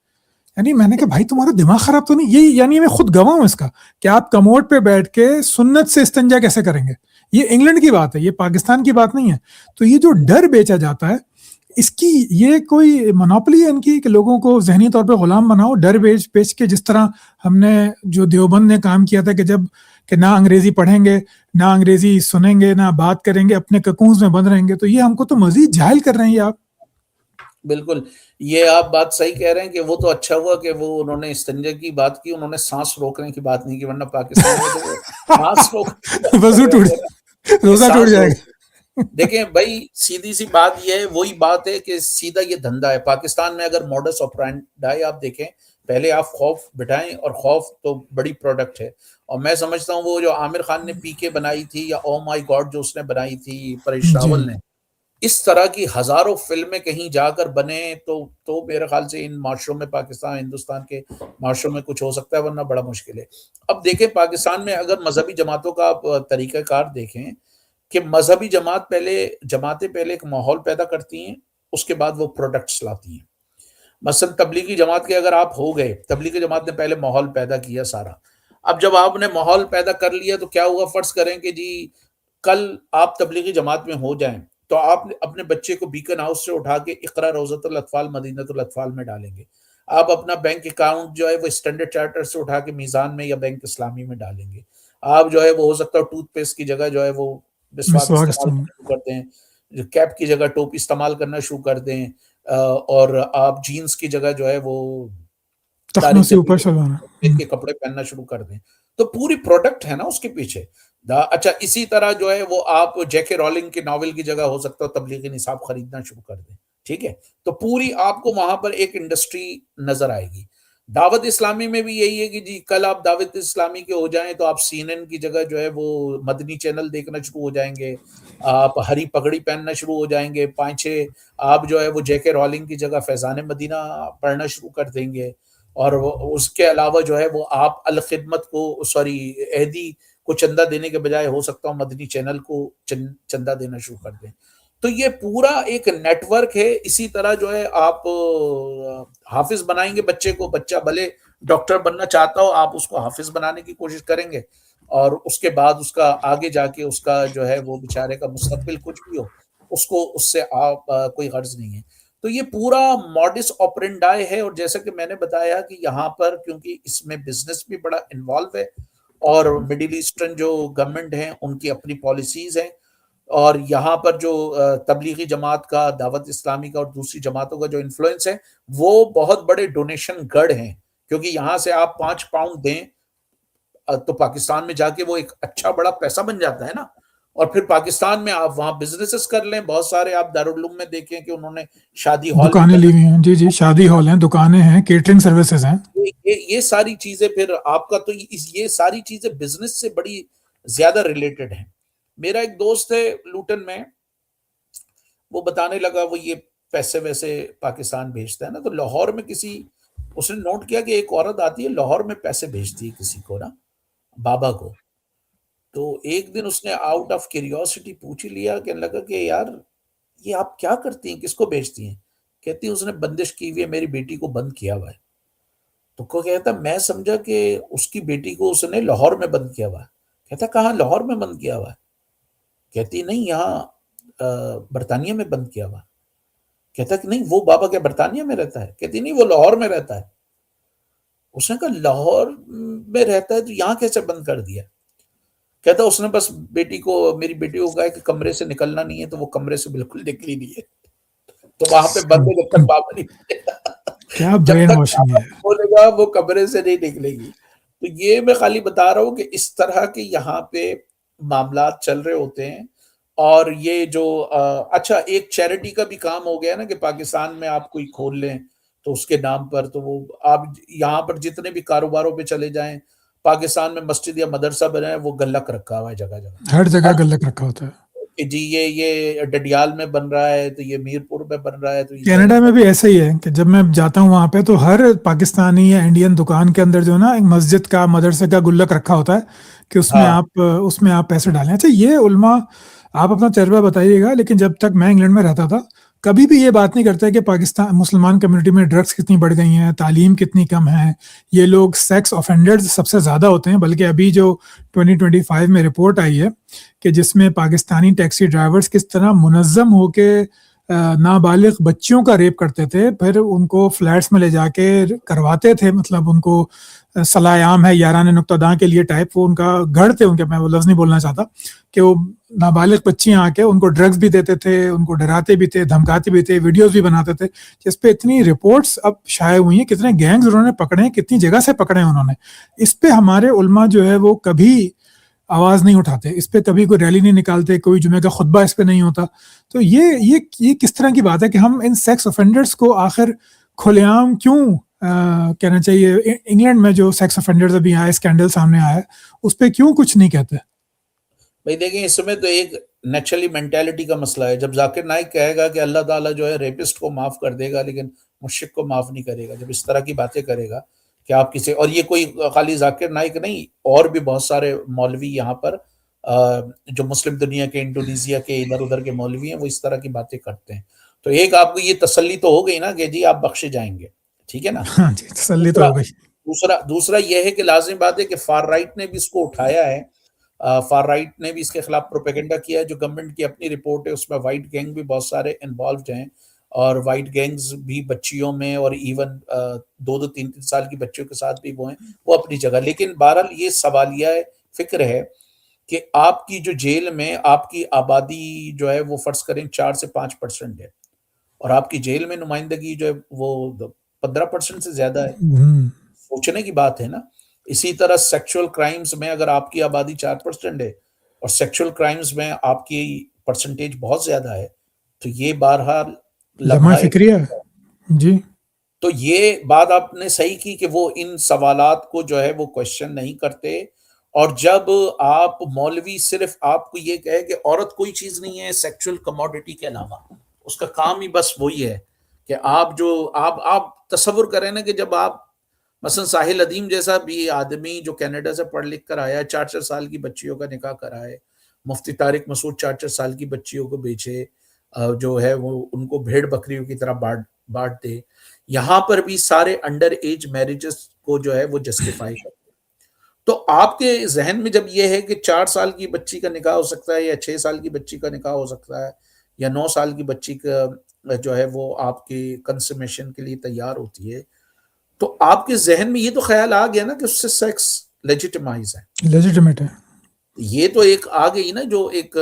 یعنی میں نے کہا بھائی تمہارا دماغ خراب تو نہیں؟ یہ یعنی میں خود گواہ ہوں اس کا کہ آپ کموڈ پہ بیٹھ کے سنت سے استنجا کیسے کریں گے؟ یہ انگلینڈ کی بات ہے، یہ پاکستان کی بات نہیں ہے۔ تو یہ جو ڈر بیچا جاتا ہے، اس کی یہ کوئی منوپلی ہے ان کی کہ لوگوں کو ذہنی طور پہ غلام بناؤ، ڈر بیچ کے، جس طرح ہم نے جو دیوبند نے کام کیا تھا کہ نہ انگریزی پڑھیں گے، نہ انگریزی سنیں گے، نہ بات کریں گے، اپنے ککونز میں بند رہیں گے۔ تو یہ ہم کو تو مزید جاہل کر رہے ہیں یہ آپ۔ بالکل، یہ آپ بات صحیح کہہ رہے ہیں کہ وہ تو اچھا ہوا کہ وہ انہوں نے استنجا کی بات کی، انہوں نے سانس روکنے کی بات نہیں کی، ورنہ پاکستان میں تو وہ سانس روکنے وضو ٹوٹ روزہ ٹوٹ جائے گا۔ دیکھیں بھائی، سیدھی سی بات یہ ہے، وہی بات ہے کہ سیدھا یہ دھندا ہے پاکستان میں۔ اگر موڈس آپرینڈی آپ دیکھیں، پہلے آپ خوف بٹھائیں، اور خوف تو بڑی پروڈکٹ ہے۔ اور میں سمجھتا ہوں وہ جو عامر خان نے پی کے بنائی تھی، یا او مائی گاڈ جو اس نے بنائی تھی پریش راول نے، اس طرح کی ہزاروں فلمیں کہیں جا کر بنے تو میرے خیال سے ان معاشروں میں، پاکستان ہندوستان کے معاشروں میں کچھ ہو سکتا ہے، ورنہ بڑا مشکل ہے۔ اب دیکھیں پاکستان میں اگر مذہبی جماعتوں کا آپ طریقہ کار دیکھیں کہ مذہبی جماعتیں پہلے ایک ماحول پیدا کرتی ہیں، اس کے بعد وہ پروڈکٹس لاتی ہیں۔ مثلا تبلیغی جماعت کے اگر آپ ہو گئے، تبلیغی جماعت نے پہلے ماحول پیدا کیا سارا۔ اب جب آپ نے ماحول پیدا کر لیا تو کیا ہوا، فرض کریں کہ جی کل آپ تبلیغی جماعت میں ہو جائیں تو آپ اپنے بچے کو بیکن ہاؤس سے اٹھا کے اقرا روضۃ الاطفال مدینۃ الاطفال میں ڈالیں گے۔ آپ اپنا بینک اکاؤنٹ جو ہے وہ اسٹینڈرڈ چارٹر سے اٹھا کے میزان میں یا بینک اسلامی میں ڈالیں گے۔ آپ جو ہے وہ ہو سکتا ہے ٹوتھ پیسٹ کی جگہ جو ہے وہ مسواک مسواک استعمال استعمال، کرنا شروع کر دیں، کیپ کی جگہ ٹوپی استعمال کرنا شروع کر دیں، اور آپ جینز کی جگہ جو ہے وہ تخنوں داڑھی سے اوپر چپی شلوار۔ کے کپڑے پہننا شروع کر دیں۔ تو پوری پروڈکٹ ہے نا اس کے پیچھے۔ اچھا اسی طرح جو ہے وہ آپ جے کے رولنگ کے ناول کی جگہ ہو سکتا ہے تبلیغی نصاب خریدنا شروع کر دیں، ٹھیک ہے؟ تو پوری آپ کو وہاں پر ایک انڈسٹری نظر آئے گی۔ دعوت اسلامی میں بھی یہی ہے کہ جی کل آپ دعوت اسلامی کے ہو جائیں تو آپ سی این این کی جگہ جو ہے وہ مدنی چینل دیکھنا شروع ہو جائیں گے، آپ ہری پگڑی پہننا شروع ہو جائیں گے، 5-6 آپ جو ہے وہ جے کے رولنگ کی جگہ فیضان مدینہ پڑھنا شروع کر دیں گے، اور اس کے علاوہ جو ہے وہ آپ الخدمت کو عہدی کو چندہ دینے کے بجائے ہو سکتا ہوں مدنی چینل کو چندہ دینا شروع کر دیں۔ تو یہ پورا ایک نیٹ ورک ہے۔ اسی طرح جو ہے آپ حافظ بنائیں گے بچے کو، بچہ بھلے ڈاکٹر بننا چاہتا ہو، آپ اس کو حافظ بنانے کی کوشش کریں گے، اور اس کے بعد اس کا آگے جا کے اس کا جو ہے وہ بیچارے کا مستقبل کچھ بھی ہو، اس کو اس سے آپ کوئی غرض نہیں ہے۔ تو یہ پورا ماڈس آپرینڈائی ہے، اور جیسا کہ میں نے بتایا کہ یہاں پر کیونکہ اس میں بزنس بھی بڑا انوالو ہے، اور مڈل ایسٹرن جو گورنمنٹ ہیں ان کی اپنی پالیسیز ہیں، اور یہاں پر جو تبلیغی جماعت کا، دعوت اسلامی کا اور دوسری جماعتوں کا جو انفلوئنس ہے وہ بہت بڑے ڈونیشن گڑ ہیں، کیونکہ یہاں سے آپ 5 پاؤنڈ دیں تو پاکستان میں جا کے وہ ایک اچھا بڑا پیسہ بن جاتا ہے نا، اور پھر پاکستان میں آپ وہاں بزنسز کر لیں۔ بہت سارے آپ دارالعلوم میں دیکھیں کہ انہوں نے شادی ہال بھی دکانیں لی بنا، ہوئی ہیں، جی جی، شادی ہال ہیں، دکانیں ہیں، کیٹرنگ سروسز ہیں۔ یہ ساری چیزیں پھر آپ کا تو یہ ساری چیزیں بزنس سے بڑی زیادہ ریلیٹڈ ہیں۔ میرا ایک دوست ہے لوٹن میں، وہ بتانے لگا وہ یہ پیسے ویسے پاکستان بھیجتا ہے نا، تو لاہور میں اس نے نوٹ کیا کہ ایک عورت آتی ہے لاہور میں پیسے بھیجتی ہے کسی کو نا، بابا کو۔ تو ایک دن اس نے آؤٹ آف کیوریوسٹی پوچھ ہی لیا، کہنے لگا کہ یار یہ آپ کیا کرتی ہیں، کس کو بھیجتی ہیں؟ کہتی ہیں اس نے بندش کی ہوئی ہے، میری بیٹی کو بند کیا ہوا ہے۔ تو کو کہتا میں سمجھا کہ اس کی بیٹی کو اس نے لاہور میں بند کیا ہوا ہے۔ کہتا کہاں لاہور میں بند کیا ہوا ہے؟ کہتی نہیں یہاں برطانیہ میں بند کیا ہوا ہے۔ کہتا کہ نہیں وہ بابا کیا برطانیہ میں رہتا ہے؟ کہتی نہیں وہ لاہور میں رہتا ہے۔ اس نے کہا لاہور میں رہتا ہے تو یہاں کیسے بند کر دیا؟ کہتا اس نے بس میری بیٹی کو کہا کہ کمرے سے نکلنا نہیں ہے، تو وہ کمرے سے بالکل نکلی نہیں ہے، تو وہاں پہ بند ہے جب تک بابا نہیں کیا جب برین تک واشنگ بابا ہے! نہیں بولے گا وہ کمرے سے نہیں نکلے گی۔ تو یہ میں خالی بتا رہا ہوں کہ اس طرح کے یہاں پہ معاملات چل رہے ہوتے ہیں۔ اور یہ جو اچھا ایک چیریٹی کا بھی کام ہو گیا نا کہ پاکستان میں آپ کوئی کھول لیں تو اس کے نام پر، تو وہ آپ یہاں پر جتنے بھی کاروباروں پہ چلے جائیں، پاکستان میں مسجد یا مدرسہ بنا ہے وہ گلک رکھا ہوا ہے جگہ جگہ، ہر جگہ ہر گلک رکھا ہوتا ہے۔ کہ جی یہ ڈڈیال میں بن رہا ہے، تو یہ میرپور میں بن رہا ہے، تو یہ کینیڈا میں بھی ایسا ہی ہے کہ جب میں جاتا ہوں وہاں پہ تو ہر پاکستانی یا انڈین دکان کے اندر جو ہے نا ایک مسجد کا، مدرسے کا گلک رکھا ہوتا ہے کہ ہاں اس میں آپ پیسے ڈالیں۔ اچھا یہ علماء، آپ اپنا تجربہ بتائیے گا، لیکن جب تک میں انگلینڈ میں رہتا تھا کبھی بھی یہ بات نہیں کرتا کہ پاکستان مسلمان کمیونٹی میں ڈرگس کتنی بڑھ گئی ہیں، تعلیم کتنی کم ہے، یہ لوگ سیکس آفینڈرز سب سے زیادہ ہوتے ہیں۔ بلکہ ابھی جو 2025 میں رپورٹ آئی ہے کہ جس میں پاکستانی ٹیکسی ڈرائیورز کس طرح منظم ہو کے نابالغ بچیوں کا ریپ کرتے تھے، پھر ان کو فلیٹس میں لے جا کے کرواتے تھے، مطلب ان کو صلاح عام ہے یاران نقطہ داں کے لیے ٹائپ، وہ ان کا گھر تھے ان کے، میں وہ لفظ نہیں بولنا چاہتا، کہ وہ نابالغ بچیاں آ کے ان کو ڈرگز بھی دیتے تھے، ان کو ڈراتے بھی تھے، دھمکاتے بھی تھے، ویڈیوز بھی بناتے تھے، جس پہ اتنی رپورٹس اب شائع ہوئی ہیں، کتنے گینگز انہوں نے پکڑے ہیں، کتنی جگہ سے پکڑے ہیں انہوں نے۔ اس پہ ہمارے علماء جو ہے وہ کبھی آواز نہیں اٹھاتے، اس پہ کبھی کوئی ریلی نہیں نکالتے، کوئی جمعہ کا خطبہ اس پہ نہیں ہوتا۔ تو یہ کس طرح کی بات ہے کہ ہم ان سیکس آفینڈرز کو آخر کھلے عام کیوں کہنا چاہیے؟ انگلینڈ میں جو سیکس آفینڈرز ابھی آئے، اسکینڈل سامنے آیا ہے، اس پہ کیوں کچھ نہیں کہتے؟ بھائی دیکھیں اس میں تو ایک نیچرلی مینٹیلٹی کا مسئلہ ہے. جب ذاکر نائک کہے گا کہ اللہ تعالیٰ جو ہے ریپسٹ کو معاف کر دے گا لیکن مشرک کو معاف نہیں کرے گا، جب اس طرح کی باتیں کرے گا کہ آپ کسی، اور یہ کوئی خالی ذاکر نائک نہیں، اور بھی بہت سارے مولوی یہاں پر جو مسلم دنیا کے، انڈونیزیا کے، ادھر ادھر کے مولوی ہیں، وہ اس طرح کی باتیں کرتے ہیں. تو ایک آپ کو یہ تسلی تو ہو گئی نا کہ جی آپ بخشے جائیں گے، ٹھیک ہے نا. ہاں جی، تسلی تو دوسرا ہو گئی. دوسرا یہ ہے کہ لازم بات ہے کہ فار رائٹ نے بھی اس کو اٹھایا ہے. فار رائٹ نے بھی اس کے خلاف پروپیگنڈا کیا ہے. جو گورنمنٹ کی اپنی رپورٹ ہے اس میں وائٹ گینگ بھی بہت سارے انوالوڈ ہیں، اور وائٹ گینگز بھی بچیوں میں، اور ایون 2-3 سال کی بچیوں کے ساتھ بھی وہ ہیں، وہ اپنی جگہ. لیکن بہرحال یہ سوالیہ فکر ہے کہ آپ کی جو جیل میں آپ کی آبادی جو ہے وہ فرض کریں 4 سے 5% ہے، اور آپ کی جیل میں نمائندگی جو ہے وہ 15% سے زیادہ ہے. ہوں، سوچنے کی بات ہے نا. اسی طرح سیکچول کرائمز میں اگر آپ کی آبادی 4% ہے اور سیکچول کرائمز میں آپ کی پرسنٹیج بہت زیادہ ہے، تو یہ بہرحال لمحہ لمحہ فکریہ. جی. تو یہ بات آپ نے صحیح کی کہ وہ ان سوالات کو جو ہے وہ کوشچن نہیں کرتے. اور جب آپ مولوی صرف آپ کو یہ کہے کہ عورت کوئی چیز نہیں ہے سیکچول کموڈٹی کے علاوہ، اس کا کام ہی بس وہی ہے کہ آپ تصور کریں نا کہ جب آپ مثلا ساحل ادیم جیسا بھی آدمی جو کینیڈا سے پڑھ لکھ کر آیا، 4 4 سال کی بچیوں کا نکاح کرائے، مفتی طارق مسعود 4 4 سال کی بچیوں کو بیچے، جو ہے وہ ان کو بھیڑ بکریوں کی طرح بانٹ دے. یہاں پر بھی سارے انڈر ایج میرجز کو جو ہے وہ جسٹیفائی کرتے. تو آپ کے ذہن میں جب یہ ہے کہ 4 سال کی بچی کا نکاح ہو سکتا ہے، یا 6 سال کی بچی کا نکاح ہو سکتا ہے، یا 9 سال کی بچی کا جو ہے وہ آپ کی کنسمیشن کے لیے تیار ہوتی ہے، تو آپ کے ذہن میں یہ تو خیال آ گیا نا کہ اس سے سیکس لیجیٹمائز ہے. لیجیٹمیٹ ہے. یہ تو ایک آ گئی نا جو ایک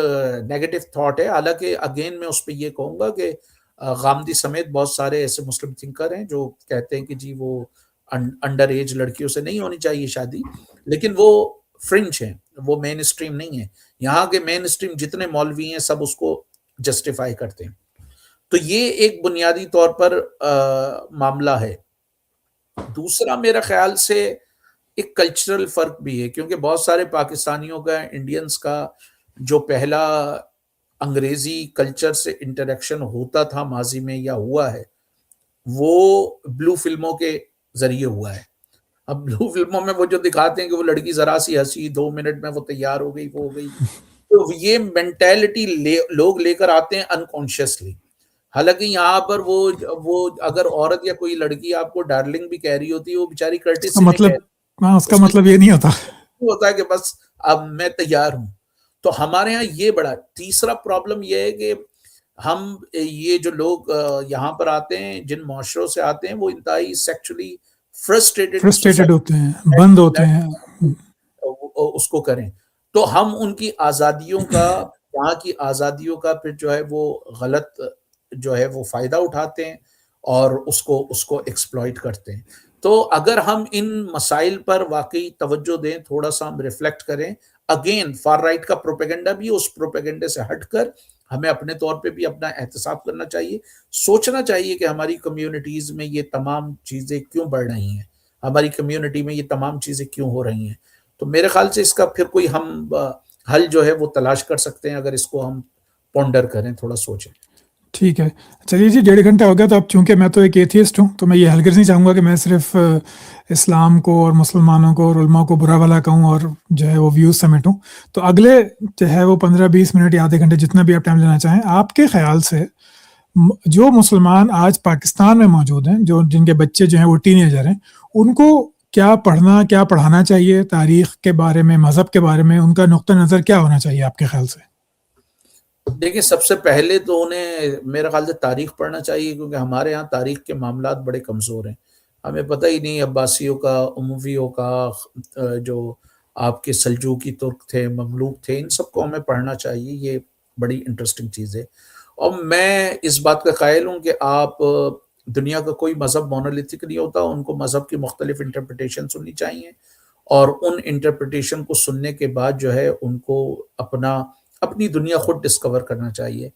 نیگیٹو تھاٹ ہے. حالانکہ اگین میں اس پہ یہ کہوں گا کہ غامدی سمیت بہت سارے ایسے مسلم تھنکر ہیں جو کہتے ہیں کہ جی وہ انڈر ایج لڑکیوں سے نہیں ہونی چاہیے شادی، لیکن وہ فرنج ہیں، وہ مین اسٹریم نہیں ہے. یہاں کے مین اسٹریم جتنے مولوی ہیں سب اس کو جسٹیفائی کرتے ہیں. تو یہ ایک بنیادی طور پر معاملہ ہے. دوسرا میرا خیال سے ایک کلچرل فرق بھی ہے، کیونکہ بہت سارے پاکستانیوں کا، انڈینز کا جو پہلا انگریزی کلچر سے انٹریکشن ہوتا تھا ماضی میں یا ہوا ہے، وہ بلو فلموں کے ذریعے ہوا ہے. اب بلو فلموں میں وہ جو دکھاتے ہیں کہ وہ لڑکی ذرا سی ہنسی 2 منٹ میں وہ تیار ہو گئی، وہ ہو گئی. تو یہ مینٹیلٹی لوگ لے کر آتے ہیں انکانشیسلی. حالانکہ یہاں پر وہ اگر عورت یا کوئی لڑکی آپ کو ڈارلنگ بھی کہہ رہی ہوتی ہے، وہ بیچاری اس کا کرٹیسی میں مطلب، کہہ رہی ہاں، اس کا اس مطلب یہ نہیں ہوتا. ہوتا ہے کہ بس اب میں تیار ہوں. تو ہمارے ہاں یہ بڑا تیسرا پرابلم یہ ہے کہ ہم یہ جو لوگ یہاں پر آتے ہیں، جن معاشروں سے آتے ہیں، وہ انتہائی سیکچولی فرسٹریٹڈ فرسٹریٹڈ ہوتے ہیں، بند ہوتے ہیں. اس کو کریں. تو ہم ان کی آزادیوں کا، یہاں کی آزادیوں کا پھر جو ہے وہ غلط جو ہے وہ فائدہ اٹھاتے ہیں اور اس کو ایکسپلائٹ کرتے ہیں. تو اگر ہم ان مسائل پر واقعی توجہ دیں، تھوڑا سا ہم ریفلیکٹ کریں، اگین فار رائٹ کا پروپیگنڈا بھی، اس پروپیگنڈے سے ہٹ کر ہمیں اپنے طور پہ بھی اپنا احتساب کرنا چاہیے. سوچنا چاہیے کہ ہماری کمیونٹیز میں یہ تمام چیزیں کیوں بڑھ رہی ہیں، ہماری کمیونٹی میں یہ تمام چیزیں کیوں ہو رہی ہیں. تو میرے خیال سے اس کا پھر کوئی ہم حل جو ہے وہ تلاش کر سکتے ہیں اگر اس کو ہم پونڈر کریں، تھوڑا سوچیں. ٹھیک ہے، چلیے جی، 1.5 گھنٹہ ہو گیا. تو اب چونکہ میں تو ایک ایتھیسٹ ہوں، تو میں یہ ہرگز نہیں چاہوں گا کہ میں صرف اسلام کو اور مسلمانوں کو اور علماء کو برا بھلا کہوں اور جو ہے وہ ویوز سمیٹوں. تو اگلے جو ہے وہ 15-20 منٹ یا آدھے گھنٹے جتنا بھی آپ ٹائم لینا چاہیں، آپ کے خیال سے جو مسلمان آج پاکستان میں موجود ہیں، جن کے بچے جو ہیں وہ ٹین ایجر ہیں، ان کو کیا پڑھنا، کیا پڑھانا چاہیے؟ تاریخ کے بارے میں، مذہب کے بارے میں ان کا نقطہ نظر کیا ہونا چاہیے آپ کے خیال سے؟ دیکھیں، سب سے پہلے تو انہیں میرے خیال سے تاریخ پڑھنا چاہیے، کیونکہ ہمارے ہاں تاریخ کے معاملات بڑے کمزور ہیں. ہمیں پتہ ہی نہیں عباسیوں کا، امویوں کا، جو آپ کے سلجوقی ترک تھے، مملوک تھے، ان سب کو ہمیں پڑھنا چاہیے. یہ بڑی انٹرسٹنگ چیز ہے. اور میں اس بات کا قائل ہوں کہ آپ دنیا کا کوئی مذہب مونولیتھک نہیں ہوتا، ان کو مذہب کی مختلف انٹرپریٹیشن سننی چاہیے، اور ان انٹرپریٹیشن کو سننے کے بعد جو ہے ان کو اپنی دنیا خود ڈسکور کرنا چاہیے.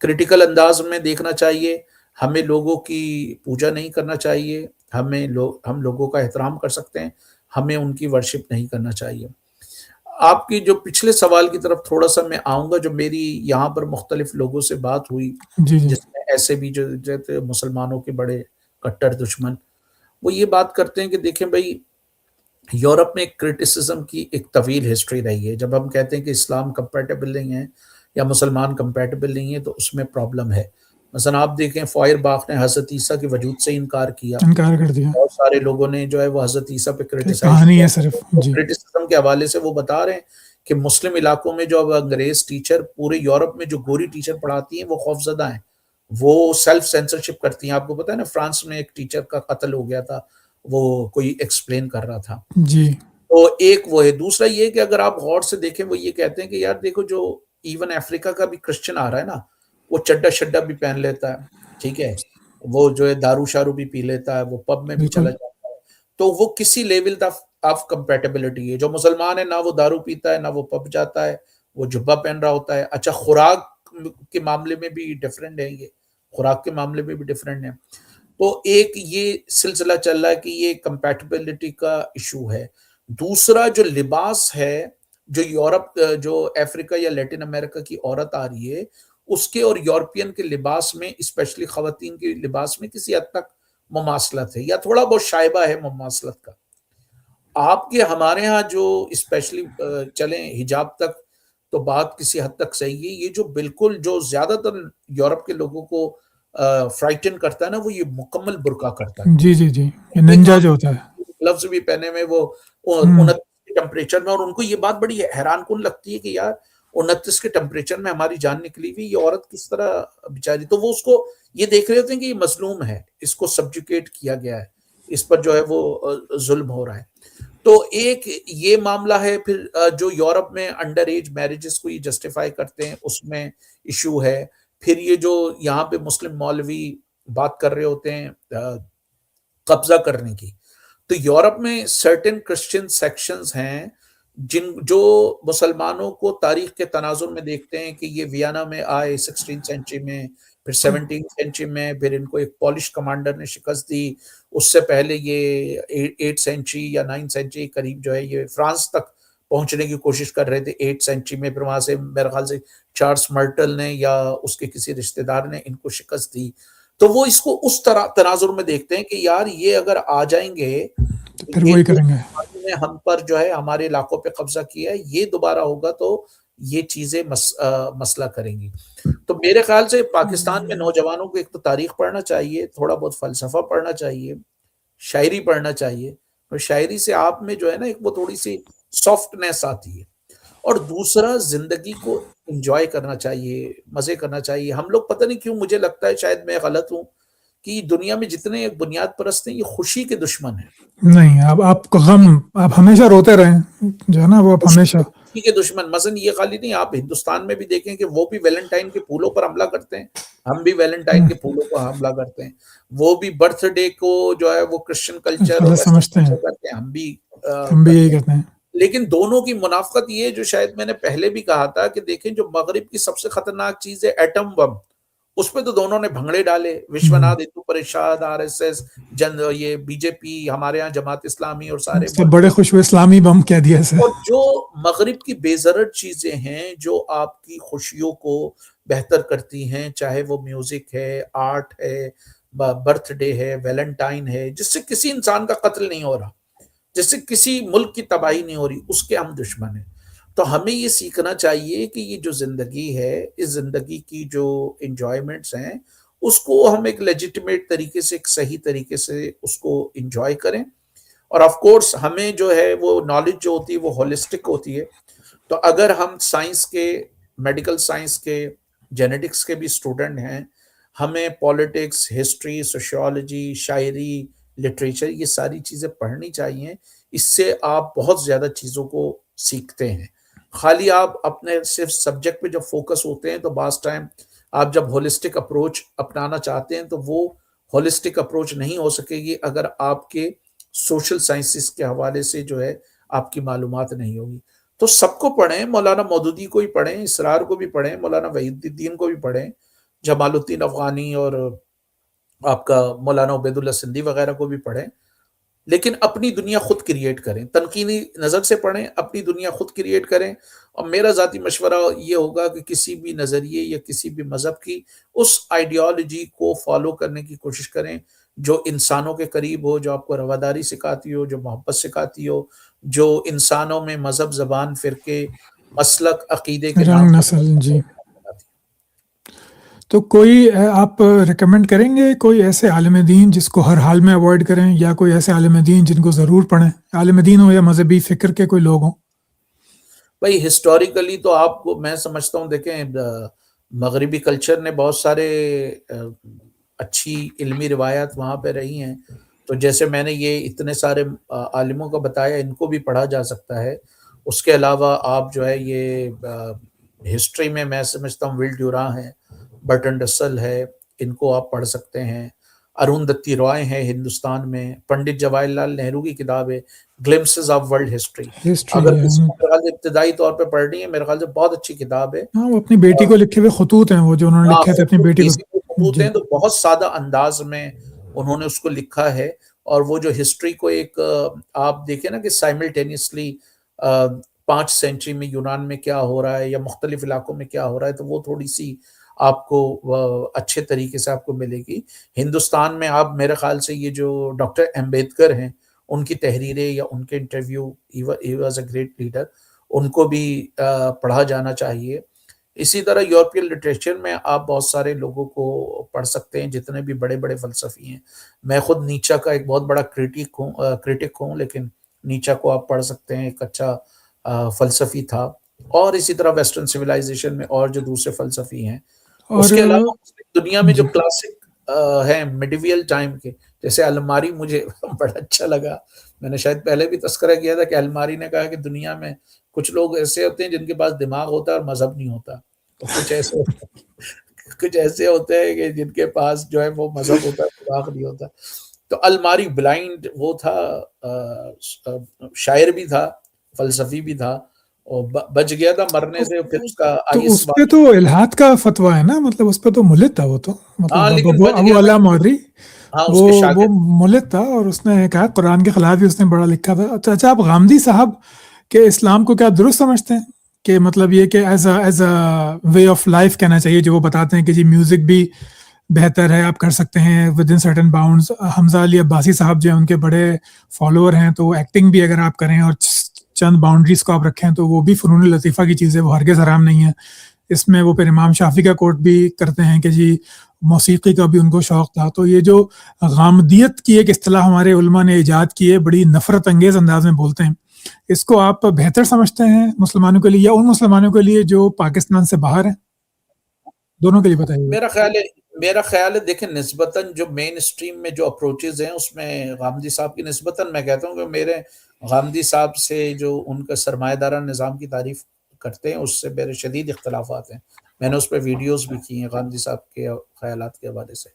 کریٹیکل انداز میں دیکھنا چاہیے. ہمیں لوگوں کی پوجا نہیں کرنا چاہیے. ہم لوگوں کا احترام کر سکتے ہیں، ہمیں ان کی ورشپ نہیں کرنا چاہیے. آپ کی جو پچھلے سوال کی طرف تھوڑا سا میں آؤں گا، جو میری یہاں پر مختلف لوگوں سے بات ہوئی، جی، جی۔ جس میں ایسے بھی جو تھے مسلمانوں کے بڑے کٹر دشمن، وہ یہ بات کرتے ہیں کہ دیکھیں بھائی، یورپ میں ایک کرٹیسزم کی ایک طویل ہسٹری رہی ہے۔ جب ہم کہتے ہیں کہ اسلام کمپیٹیبل نہیں ہے یا مسلمان کمپیٹیبل نہیں ہے تو اس میں پرابلم ہے۔ مثلا آپ دیکھیں فوئر باخ نے حضرت عیسیٰ کے وجود سے انکار کیا، انکار کر دیا بہت سارے لوگوں نے جو ہے وہ حضرت عیسیٰ پہ کہ کرٹیسائز کہانی کیا۔ ہے صرف، جی۔ کرٹیسزم کے حوالے سے وہ بتا رہے ہیں کہ مسلم علاقوں میں جو اب انگریز ٹیچر پورے یورپ میں جو گوری ٹیچر پڑھاتی ہیں وہ خوفزدہ ہیں، وہ سیلف سینسرشپ کرتی ہیں۔ آپ کو پتہ ہے نا فرانس میں ایک ٹیچر کا قتل ہو گیا تھا، وہ کوئی ایکسپلین کر رہا تھا۔ جی۔ تو ایک وہ ہے، دوسرا یہ کہ اگر آپ غور سے دیکھیں وہ یہ کہتے ہیں کہ یار دیکھو، جو ایون افریقہ کا بھی کرسچن آ رہا ہے نا، وہ چڈا شڈا بھی پہن لیتا ہے، ٹھیک ہے، وہ جو ہے دارو شارو بھی پی لیتا ہے، وہ پب میں بھی بالکل۔ چلا جاتا ہے، تو وہ کسی لیول آف کمپیٹیبلٹی ہے۔ جو مسلمان ہے نہ وہ دارو پیتا ہے نہ وہ پب جاتا ہے، وہ جبہ پہن رہا ہوتا ہے۔ اچھا، خوراک کے معاملے میں بھی ڈفرینٹ ہے، یہ خوراک کے معاملے میں بھی ڈفرینٹ ہے۔ تو ایک یہ سلسلہ چل رہا ہے کہ یہ کمپیٹیبلٹی کا ایشو ہے۔ دوسرا جو لباس ہے، جو یورپ جو افریقہ یا لیٹن امریکہ کی عورت آ رہی ہے، اس کے اور یورپین کے لباس میں، اسپیشلی خواتین کے لباس میں کسی حد تک مماثلت ہے یا تھوڑا بہت شائبہ ہے مماثلت کا۔ آپ کے ہمارے ہاں جو اسپیشلی چلیں حجاب تک تو بات کسی حد تک صحیح ہے۔ یہ جو بالکل جو زیادہ تر یورپ کے لوگوں کو فرائٹن کرتا ہے نا، وہ یہ مکمل برقع کرتا ہے۔ جی، جی، جی۔ یہ ایک ننجا ہاں جو ہوتا ہے۔ گلوز بھی پہنے ہوئے، وہ ہوں۔ 29 کے ٹمپریچر میں، اور ان کو یہ بات بڑی حیران کن لگتی ہے کہ یار 29 کے ٹمپریچر میں ہماری جان نکلی ہوئی، یہ عورت کس طرح بیچاری، تو وہ اس کو یہ دیکھ رہے ہوتے ہیں کہ یہ مظلوم ہے، اس کو سبجوکیٹ کیا گیا ہے، اس پر جو ہے وہ ظلم ہو رہا ہے۔ تو ایک یہ معاملہ ہے۔ پھر جو یورپ میں انڈر ایج میرجز کو یہ جسٹیفائی کرتے ہیں، اس میں ایشو ہے۔ پھر یہ جو یہاں پہ مسلم مولوی بات کر رہے ہوتے ہیں قبضہ کرنے کی، تو یورپ میں سرٹن کرسچن سیکشنز ہیں جو مسلمانوں کو تاریخ کے تناظر میں دیکھتے ہیں کہ یہ ویانا میں آئے 16 سینچری میں، پھر 17 سینچری میں، پھر ان کو ایک پولش کمانڈر نے شکست دی، اس سے پہلے یہ 8 سینچری یا 9 سینچری قریب جو ہے یہ فرانس تک پہنچنے کی کوشش کر رہے تھے 8 سینچری میں، پھر وہاں سے میرے خیال سے چارلس مرٹل نے یا اس کے کسی رشتہ دار نے ان کو شکست دی۔ تو وہ اس کو اس طرح تناظر میں دیکھتے ہیں کہ یار یہ اگر آ جائیں گے، تو پھر یہ وہی جو کریں گے۔ نے ہم پر جو ہے ہمارے علاقوں پہ قبضہ کیا ہے، یہ دوبارہ ہوگا تو یہ چیزیں مسئلہ کریں گی۔ تو میرے خیال سے پاکستان میں نوجوانوں کو ایک تو تاریخ پڑھنا چاہیے، تھوڑا بہت فلسفہ پڑھنا چاہیے، شاعری پڑھنا چاہیے، اور شاعری سے آپ میں جو ہے نا ایک وہ تھوڑی سی سافٹنیس آتی ہے۔ اور دوسرا، زندگی کو انجوائے کرنا چاہیے، مزے کرنا چاہیے۔ ہم لوگ پتہ نہیں کیوں، مجھے لگتا ہے شاید میں غلط ہوں، کہ دنیا میں جتنے بنیاد پرست ہیں یہ خوشی کے دشمن ہیں۔ نہیں، اب آپ کو غم، آپ ہمیشہ روتے رہیں جو ہے نا، وہ آپ ہمیشہ۔ خوشی کے دشمن مثلا یہ خالی نہیں، آپ ہندوستان میں بھی دیکھیں کہ وہ بھی ویلنٹائن کے پھولوں پر حملہ کرتے ہیں، ہم بھی ویلنٹائن کے پھولوں پر حملہ کرتے ہیں۔ وہ بھی برتھ ڈے کو جو ہے وہ کرسچن کلچر اور غلط ویسٹرن سمجھتے ہیں، کلچر کرتے ہیں، ہم بھی ہم بھی یہی کرتے ہیں۔ کرتے ہیں۔ لیکن دونوں کی منافقت یہ، جو شاید میں نے پہلے بھی کہا تھا، کہ دیکھیں جو مغرب کی سب سے خطرناک چیز ہے ایٹم بم، اس پہ تو دونوں نے بھنگڑے ڈالے، وشوناتھ ہندو پریشاد، RSS، یہ بی جے پی، ہمارے ہاں جماعت اسلامی اور سارے اس سے بڑے خوش ہوئے اسلامی بم کہہ دیا اسے۔ اور جو مغرب کی بے ضرر چیزیں ہیں جو آپ کی خوشیوں کو بہتر کرتی ہیں، چاہے وہ میوزک ہے، آرٹ ہے، برتھ ڈے ہے، ویلنٹائن ہے، جس سے کسی انسان کا قتل نہیں ہو رہا، جس سے کسی ملک کی تباہی نہیں ہو رہی، اس کے ہم دشمن ہیں۔ تو ہمیں یہ سیکھنا چاہیے کہ یہ جو زندگی ہے، اس زندگی کی جو انجوائمنٹس ہیں، اس کو ہم ایک لیجیٹیمیٹ طریقے سے، ایک صحیح طریقے سے اس کو انجوائے کریں۔ اور آف کورس ہمیں جو ہے وہ نالج جو ہوتی ہے وہ ہولسٹک ہوتی ہے۔ تو اگر ہم سائنس کے، میڈیکل سائنس کے، جینیٹکس کے بھی اسٹوڈنٹ ہیں، ہمیں پولیٹکس، ہسٹری، سوشیولوجی، شاعری، لٹریچر، یہ ساری چیزیں پڑھنی چاہیے۔ اس سے آپ بہت زیادہ چیزوں کو سیکھتے ہیں۔ خالی آپ اپنے صرف سبجیکٹ پہ جب فوکس ہوتے ہیں تو بعض ٹائم آپ جب ہولسٹک اپروچ اپنانا چاہتے ہیں تو وہ ہولسٹک اپروچ نہیں ہو سکے گی اگر آپ کے سوشل سائنسز کے حوالے سے جو ہے آپ کی معلومات نہیں ہوگی۔ تو سب کو پڑھیں، مولانا مودودی کو بھی پڑھیں، اسرار کو بھی پڑھیں، مولانا وحید الدین کو بھی پڑھیں، جمال الدین افغانی اور آپ کا مولانا عبید اللہ سندھی وغیرہ کو بھی پڑھیں۔ لیکن اپنی دنیا خود کریٹ کریں، تنقیدی نظر سے پڑھیں، اپنی دنیا خود کریٹ کریں، اور میرا ذاتی مشورہ یہ ہوگا کہ کسی بھی نظریے یا کسی بھی مذہب کی اس آئیڈیالوجی کو فالو کرنے کی کوشش کریں جو انسانوں کے قریب ہو، جو آپ کو رواداری سکھاتی ہو، جو محبت سکھاتی ہو، جو انسانوں میں مذہب، زبان، فرقے، مسلک، عقیدے کے نام رنگ پر نسل جی. بناتی ہے۔ تو کوئی آپ ریکمینڈ کریں گے کوئی ایسے عالم دین جس کو ہر حال میں اوائڈ کریں، یا کوئی ایسے عالم دین جن کو ضرور پڑھیں، عالم دین ہو یا مذہبی فکر کے کوئی لوگ ہوں؟ بھائی ہسٹوریکلی تو آپ کو میں سمجھتا ہوں، دیکھیں مغربی کلچر نے بہت سارے اچھی علمی روایات وہاں پہ رہی ہیں، تو جیسے میں نے یہ اتنے سارے عالموں کا بتایا، ان کو بھی پڑھا جا سکتا ہے۔ اس کے علاوہ آپ جو ہے یہ ہسٹری میں سمجھتا ہوں ول ڈیوراں ہے، برٹن رسل ہے، ان کو آپ پڑھ سکتے ہیں۔ اروندھتی رائے ہیں ہندوستان میں، پنڈت جواہر لال نہرو کی کتاب ہے glimpses of world history, history اگر ہے. کسی کو میرے خیال سے ابتدائی طور پہ پڑھنی ہے، میرے خیال سے بہت اچھی کتاب ہے۔ ہاں، وہ اپنی بیٹی اور کو لکھے ہوئے خطوط ہیں، وہ جو انہوں نے ہاں، لکھے تھے اپنی خطوط بیٹی کو. بیسک خطوط جی. ہیں، تو بہت سادہ انداز میں انہوں نے اس کو لکھا ہے، اور وہ جو ہسٹری کو ایک آپ دیکھیں نا کہ سائملٹینیسلی 5 سینچری میں یونان میں کیا ہو رہا ہے یا مختلف علاقوں میں کیا ہو رہا ہے، تو وہ تھوڑی سی آپ کو اچھے طریقے سے آپ کو ملے گی۔ ہندوستان میں آپ میرے خیال سے یہ جو ڈاکٹر امبیڈکر ہیں، ان کی تحریریں یا ان کے interview, he was a great leader, ان کو بھی پڑھا جانا چاہیے۔ اسی طرح یورپین لٹریچر میں آپ بہت سارے لوگوں کو پڑھ سکتے ہیں، جتنے بھی بڑے بڑے فلسفی ہیں۔ میں خود نیچا کا ایک بہت بڑا کرٹک ہوں، لیکن نیچا کو آپ پڑھ سکتے ہیں، ایک اچھا فلسفی تھا۔ اور اسی طرح ویسٹرن سویلائزیشن میں اور جو دوسرے فلسفی ہیں، اس اور کے علاوہ دنیا میں جو جی. کلاسک ہیں میڈیویل ٹائم کے، جیسے الماری مجھے بڑا اچھا لگا۔ میں نے شاید پہلے بھی تذکرہ کیا تھا کہ الماری نے کہا کہ دنیا میں کچھ لوگ ایسے ہوتے ہیں جن کے پاس دماغ ہوتا ہے اور مذہب نہیں ہوتا، اور کچھ ایسے ہوتے ہیں کہ جن کے پاس جو ہے وہ مذہب ہوتا ہے، دماغ نہیں ہوتا۔ تو الماری بلائنڈ وہ تھا، شاعر بھی تھا، فلسفی بھی تھا، اور بچ گیا تھا مرنے سے، پھر اس کا تو آئس اس پہ تو الہاد کا فتویٰ ہے نا، مطلب اس پہ تو ملت تھا وہ تو، ہاں، مطلب لیکن ابو بچ ابو گیا تھا اللہ کہ مودری، ہاں اس وہ کے وہ شاگرد۔ ملت تھا، اور اس نے کہا قرآن کے خلاف بھی اس نے بڑا لکھا تھا. اچھا، آپ غامدی صاحب کے اسلام کو کیا درست سمجھتے ہیں؟ کہ مطلب یہ کہ as a way of life کہنا چاہیے، جو وہ بتاتے ہیں کہ جی میوزک بھی بہتر ہے، آپ کر سکتے ہیں with in certain bounds. Hamza Ali Abbasi صاحب جو ہیں ان کے بڑے فالوور ہیں، تو ایکٹنگ بھی اگر آپ کریں اور چند باؤنڈریز کو آپ رکھیں تو وہ بھی فنون لطیفہ کی چیز ہے، وہ ہرگز حرام نہیں ہے. اس میں وہ پھر امام شافعی کا کوٹ بھی کرتے ہیں کہ جی موسیقی کا بھی ان کو شوق تھا. تو یہ جو غامدیت کی ایک اصطلاح ہمارے علماء نے ایجاد کی ہے، بڑی نفرت انگیز انداز میں بولتے ہیں، اس کو آپ بہتر سمجھتے ہیں مسلمانوں کے لیے یا ان مسلمانوں کے لیے جو پاکستان سے باہر ہیں؟ دونوں کے لیے بتائیے. میرا خیال ہے دیکھیں، نسبتاً جو مین اسٹریم میں جو اپروچز ہیں، اس میں غامدی صاحب کی نسبتاً میں کہتا ہوں کہ میرے غامدی صاحب سے جو ان کا سرمایہ دارانہ نظام کی تعریف کرتے ہیں، اس سے میرے شدید اختلافات ہیں۔ میں نے اس پہ ویڈیوز بھی کی ہیں غامدی صاحب کے خیالات کے حوالے سے۔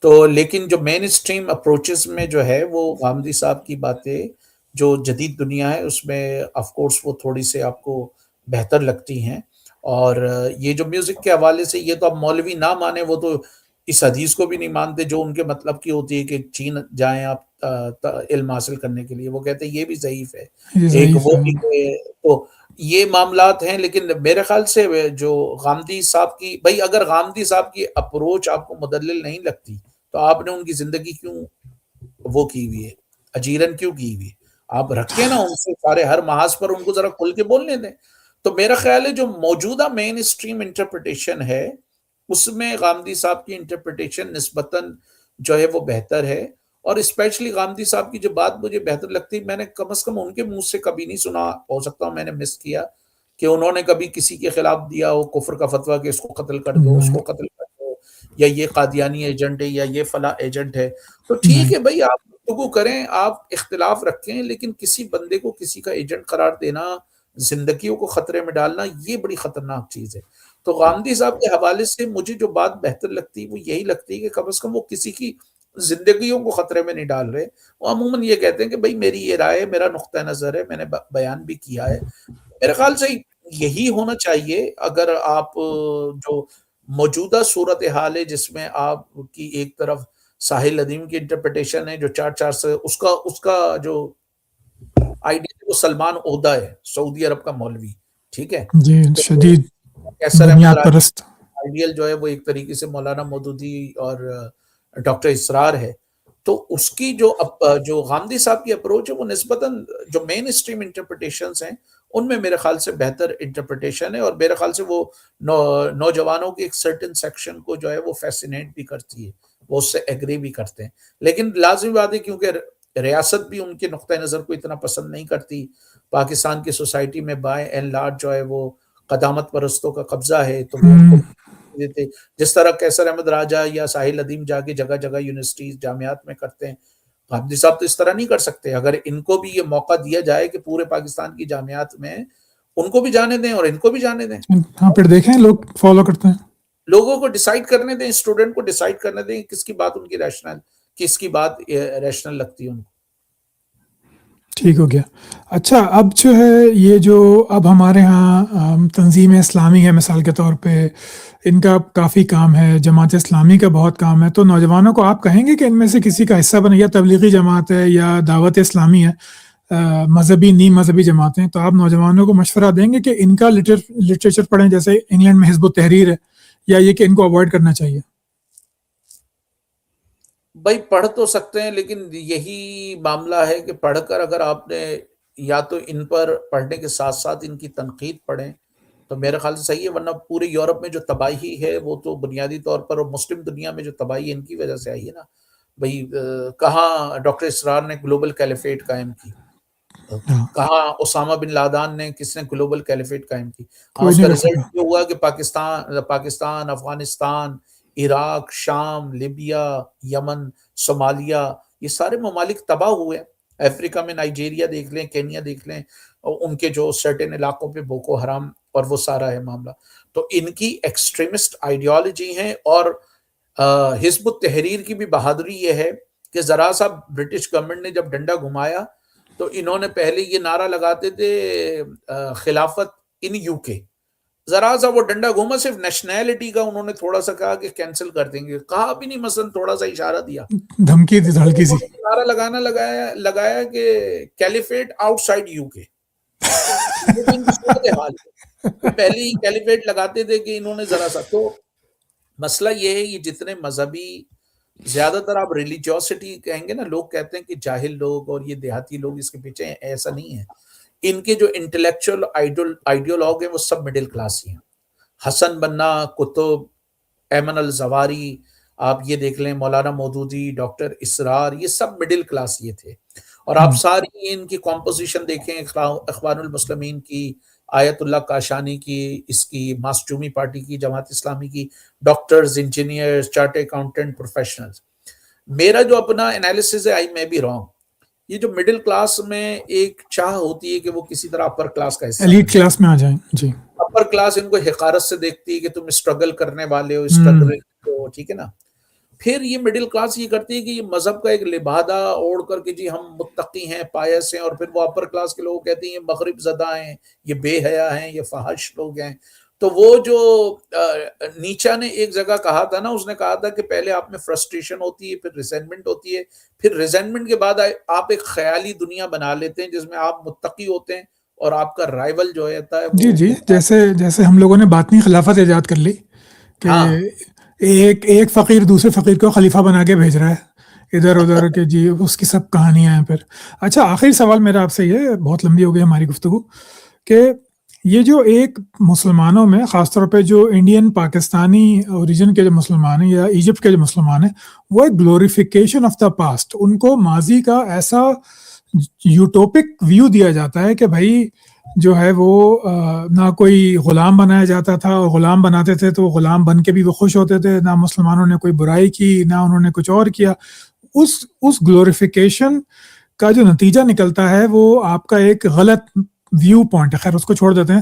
تو لیکن جو مین اسٹریم اپروچز میں جو ہے، وہ غامدی صاحب کی باتیں جو جدید دنیا ہے اس میں آف کورس وہ تھوڑی سے آپ کو بہتر لگتی ہیں۔ اور یہ جو میوزک کے حوالے سے، یہ تو اب مولوی نہ مانے، وہ تو اس حدیث کو بھی نہیں مانتے جو ان کے مطلب کی ہوتی ہے کہ چین جائیں آپ علم حاصل کرنے کے لیے، وہ کہتے ہیں یہ بھی ضعیف ہے، یہ ایک ضعیف وہ ہے. بھی تو یہ معاملات ہیں۔ لیکن میرے خیال سے جو غامدی صاحب کی، بھائی اگر غامدی صاحب کی اپروچ آپ کو مدلل نہیں لگتی تو آپ نے ان کی زندگی کیوں وہ کی ہوئی ہے، اجیرن کیوں کی ہوئی ہے؟ آپ رکھیں نا ان سے سارے ہر محاذ پر، ان کو ذرا کھل کے بولنے دیں۔ تو میرا خیال ہے جو موجودہ مین اسٹریم انٹرپریٹیشن ہے، اس میں غامدی صاحب کی انٹرپریٹیشن نسبتاً جو ہے وہ بہتر ہے۔ اور اسپیشلی غامدی صاحب کی جو بات مجھے بہتر لگتی، میں نے کم از کم ان کے منہ سے کبھی نہیں سنا، ہو سکتا ہوں میں نے مس کیا، کہ انہوں نے کبھی کسی کے خلاف دیا ہو کفر کا فتویٰ کہ اس کو قتل کر دو، اس نہیں کو قتل کر دو، یا یہ قادیانی ایجنٹ ہے یا یہ فلاں ایجنٹ ہے۔ تو نہیں. ٹھیک ہے بھائی، آپ گفتگو کریں، آپ اختلاف رکھیں، لیکن کسی بندے کو کسی کا ایجنٹ قرار دینا، زندگیوں کو خطرے میں ڈالنا، یہ بڑی خطرناک چیز ہے۔ تو غامدی صاحب کے حوالے سے مجھے جو بات بہتر لگتی وہ یہی لگتی کہ کم از کم وہ کسی کی زندگیوں کو خطرے میں نہیں ڈال رہے۔ وہ عموماً یہ کہتے ہیں کہ بھائی میری یہ رائے ہے، میرا نقطہ نظر ہے، میں نے بیان بھی کیا ہے۔ میرے خیال سے یہی ہونا چاہیے۔ اگر آپ جو موجودہ صورتحال ہے جس میں آپ کی ایک طرف ساحل ادیم کی انٹرپریٹیشن ہے جو 4 سے اس کا جو آئیڈیا وہ سلمان عہدہ ہے، سعودی عرب کا مولوی، ٹھیک ہے؟ جی تو شدید کیسر احمد بنیاد راجہ پرست. آئیڈیل جو ہے وہ ایک طریقے سے مولانا مودودی اور ڈاکٹر اسرار ہے. تو اس کی جو غامدی صاحب کی اپروچ ہے وہ نسبتاً جو مین اسٹریم انٹرپریٹیشنز ہیں ان میں میرے خیال سے بہتر انٹرپریٹیشن ہے، اور میرے خیال سے وہ نوجوانوں کی ایک سرٹن سیکشن کو جو ہے وہ فیسینیٹ بھی کرتی ہے، وہ اس سے ایگری بھی کرتے ہیں. لیکن لازمی بات ہے کیونکہ ریاست بھی ان کے نقطۂ نظر کو اتنا پسند نہیں کرتی. پاکستان کی سوسائٹی میں بائے اینڈ لارج جو ہے وہ قدامت پرستوں کا قبضہ ہے، تو وہ ان کو دیتے. جس طرح کیسر احمد راجہ یا ساحل ادیم جا کے جگہ جگہ یونیورسٹیز جامعات میں کرتے ہیں، غامدی صاحب تو اس طرح نہیں کر سکتے. اگر ان کو بھی یہ موقع دیا جائے کہ پورے پاکستان کی جامعات میں ان کو بھی جانے دیں اور ان کو بھی جانے دیں، ہاں پھر دیکھیں لوگ فالو کرتے ہیں. لوگوں کو ڈیسائیڈ کرنے دیں، اسٹوڈنٹ کو ڈیسائیڈ کرنے دیں کس کی بات ان کی ریشنل، کس کی بات ریشنل لگتی ہے ان کو. ٹھیک ہو گیا. اچھا اب جو ہے یہ جو اب ہمارے ہاں تنظیم اسلامی ہے مثال کے طور پہ، ان کا کافی کام ہے، جماعت اسلامی کا بہت کام ہے، تو نوجوانوں کو آپ کہیں گے کہ ان میں سے کسی کا حصہ بنے، یا تبلیغی جماعت ہے یا دعوت اسلامی ہے، مذہبی نیم مذہبی جماعتیں، تو آپ نوجوانوں کو مشورہ دیں گے کہ ان کا لٹریچر پڑھیں جیسے انگلینڈ میں حزب التحریر ہے، یا یہ کہ ان کو اوائڈ کرنا چاہیے؟ بھائی پڑھ تو سکتے ہیں، لیکن یہی معاملہ ہے کہ پڑھ کر اگر آپ نے یا تو ان پر پڑھنے کے ساتھ ساتھ ان کی تنقید پڑھیں تو میرے خیال سے صحیح ہے، ورنہ پورے یورپ میں جو تباہی ہے وہ تو بنیادی طور پر، اور مسلم دنیا میں جو تباہی ان کی وجہ سے آئی ہے نا. بھائی کہاں ڈاکٹر اسرار نے گلوبل کیلیفیٹ قائم کی، ہاں کہاں اسامہ بن لادن نے، کس نے گلوبل کیلیفیٹ قائم کی. ہاں کوئی اس نہیں کا کر رزلٹ سکا. یہ ہوا کہ پاکستان، افغانستان، عراق، شام، لیبیا، یمن، صومالیہ، یہ سارے ممالک تباہ ہوئے. افریقہ میں نائجیریا دیکھ لیں، کینیا دیکھ لیں، اور ان کے جو سرٹن علاقوں پہ بوکو حرام اور وہ سارا ہے معاملہ. تو ان کی ایکسٹریمسٹ آئیڈیالوجی ہے. اور حزب التحریر کی بھی بہادری یہ ہے کہ ذرا سا برٹش گورنمنٹ نے جب ڈنڈا گھمایا تو انہوں نے پہلے یہ نعرہ لگاتے تھے خلافت ان یو کے، ذرا سا وہ ڈنڈا گھوما صرف نیشنلٹی کا انہوں نے تھوڑا سا کہا کہ کینسل کر دیں گے، کہا بھی نہیں، مثلا تھوڑا سا اشارہ دیا، دھمکی دی ہلکی سی. نعرہ لگایا کہ کیلیفیٹ آؤٹ سائڈ یو کے. ان کی صورت حال ہے، پہلے ہی کیلیفیٹ لگاتے تھے کہ انہوں نے ذرا سا. تو مسئلہ یہ ہے، یہ جتنے مذہبی، زیادہ تر آپ ریلیجیوسٹی کہیں گے نا، لوگ کہتے ہیں کہ جاہل لوگ اور یہ دیہاتی لوگ اس کے پیچھے ہیں، ایسا نہیں ہے. ان کے جو انٹلیکچوئل آئیڈیولوگ ہیں وہ سب مڈل کلاس ہی ہیں. حسن بننا، کتب، ایمن الزواری، آپ یہ دیکھ لیں، مولانا مودودی، ڈاکٹر اسرار، یہ سب مڈل کلاس یہ تھے. اور آپ ساری ان کی کمپوزیشن دیکھیں، اخوان المسلمین کی، آیت اللہ کاشانی کی، اس کی ماسچومی پارٹی کی، جماعت اسلامی کی، doctors, engineers, chart accountant, professionals. میرا جو اپنا انالیسز ہے، آئی میں بھی رانگ، یہ جو مڈل کلاس میں ایک چاہ ہوتی ہے کہ وہ کسی طرح اپر کلاس کا حصہ ایلیٹ بنے. کلاس میں آ جائیں. جی اپر کلاس ان کو حقارت سے دیکھتی ہے کہ تم اسٹرگل کرنے والے ہو، اسٹرگل ہو، ٹھیک ہے نا. پھر یہ مڈل کلاس یہ کرتی ہے کہ یہ مذہب کا ایک لبادہ اوڑھ کر کے جی ہم متقی ہیں، پائس ہیں، اور پھر وہ اپر کلاس کے لوگ کہتے ہیں یہ مغرب زدہ ہیں، یہ بے حیا ہیں، یہ فحش لوگ ہیں. تو وہ جو نیچا نے ایک جگہ کہا تھا نا، اس نے کہا تھا کہ پہلے آپ میں فرسٹریشن ہوتی ہے، پھر ریزنٹمنٹ ہوتی ہے، پھر ریزنٹمنٹ کے بعد آپ ایک خیالی دنیا بنا لیتے ہیں جس میں آپ متقی ہوتے ہیں اور آپ کا رائیول جو ہوتا ہے جی وہ جی، جیسے ہم لوگوں نے باطنی خلافت ایجاد کر لی کہ ہاں ایک فقیر دوسرے فقیر کو خلیفہ بنا کے بھیج رہا ہے ادھر ادھر کہ جی اس کی سب کہانیاں ہیں. پھر اچھا آخری سوال میرا آپ سے، یہ بہت لمبی ہو گئی ہماری گفتگو، کہ یہ جو ایک مسلمانوں میں خاص طور پہ جو انڈین پاکستانی اوریجن کے جو مسلمان ہیں یا ایجپٹ کے جو مسلمان ہیں، وہ ایک گلوریفیکیشن آف دا پاسٹ، ان کو ماضی کا ایسا یوٹوپک ویو دیا جاتا ہے کہ بھائی جو ہے وہ نہ کوئی غلام بنایا جاتا تھا، اور غلام بناتے تھے تو غلام بن کے بھی وہ خوش ہوتے تھے، نہ مسلمانوں نے کوئی برائی کی، نہ انہوں نے کچھ اور کیا. اس گلوریفیکیشن کا جو نتیجہ نکلتا ہے وہ آپ کا ایک غلط ویو پوائنٹ ہے. خیر اس کو چھوڑ دیتے ہیں.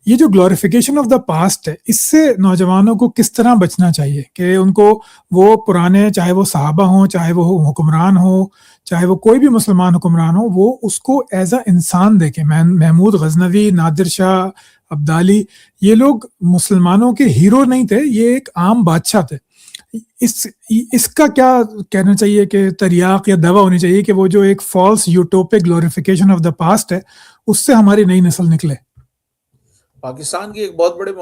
یہ جو گلوریفیکیشن آف دا پاسٹ ہے، اس سے نوجوانوں کو کس طرح بچنا چاہیے کہ ان کو وہ پرانے، چاہے وہ صحابہ ہوں، چاہے وہ حکمران ہو، چاہے وہ کوئی بھی مسلمان حکمران ہو، وہ اس کو ایز اے انسان دیکھیں. محمود غزنوی، نادر شاہ ابدالی، یہ لوگ مسلمانوں کے ہیرو نہیں تھے، یہ ایک عام بادشاہ تھے. اس کا کیا کہنا چاہیے کہ تریاق یا دوا ہونی چاہیے کہ وہ جو ایک false utopic glorification of the past ہے اس سے ہماری نئی نسل نکلے؟ پاکستان کے ایک بہت بڑے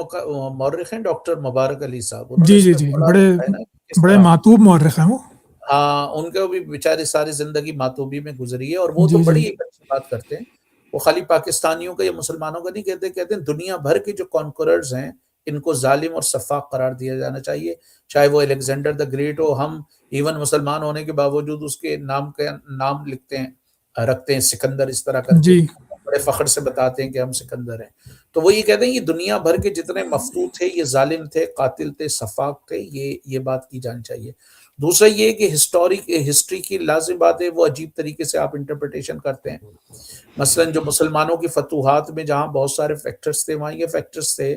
مورخ ہیں ڈاکٹر مبارک علی صاحب، انہوں نے جی اس جی میں جی، بڑا بڑے لکھا ہے نا کہ کس بڑے طرح معتوب مورخ ہیں وہ. ان کا بھی بیچارے ساری زندگی ماتوبی میں گزری ہے، اور وہ تو جی جی بڑی ایک اچھی بات کرتے ہیں. وہ خالی پاکستانیوں کا یا مسلمانوں کا نہیں کہتے، کہتے ہیں دنیا بھر کے جو کانکوررز ہیں ان کو ظالم اور سفاک قرار دیا جانا چاہیے، چاہے وہ الیگزینڈر دا گریٹ ہو. ہم ایون مسلمان ہونے کے باوجود اس کے نام کا نام لکھتے ہیں، رکھتے ہیں سکندر اس طرح کر کے، جی بڑے فخر سے بتاتے ہیں کہ ہم سکندر ہیں. تو وہ یہ کہتے ہیں یہ دنیا بھر کے جتنے مفتون تھے یہ ظالم تھے، قاتل تھے، سفاک تھے. یہ بات کی جانی چاہیے. دوسرا یہ کہ ہسٹری کی لازم بات ہے وہ عجیب طریقے سے آپ انٹرپریٹیشن کرتے ہیں. مثلا جو مسلمانوں کی فتوحات میں جہاں بہت سارے فیکٹرز تھے وہاں یہ فیکٹرز تھے.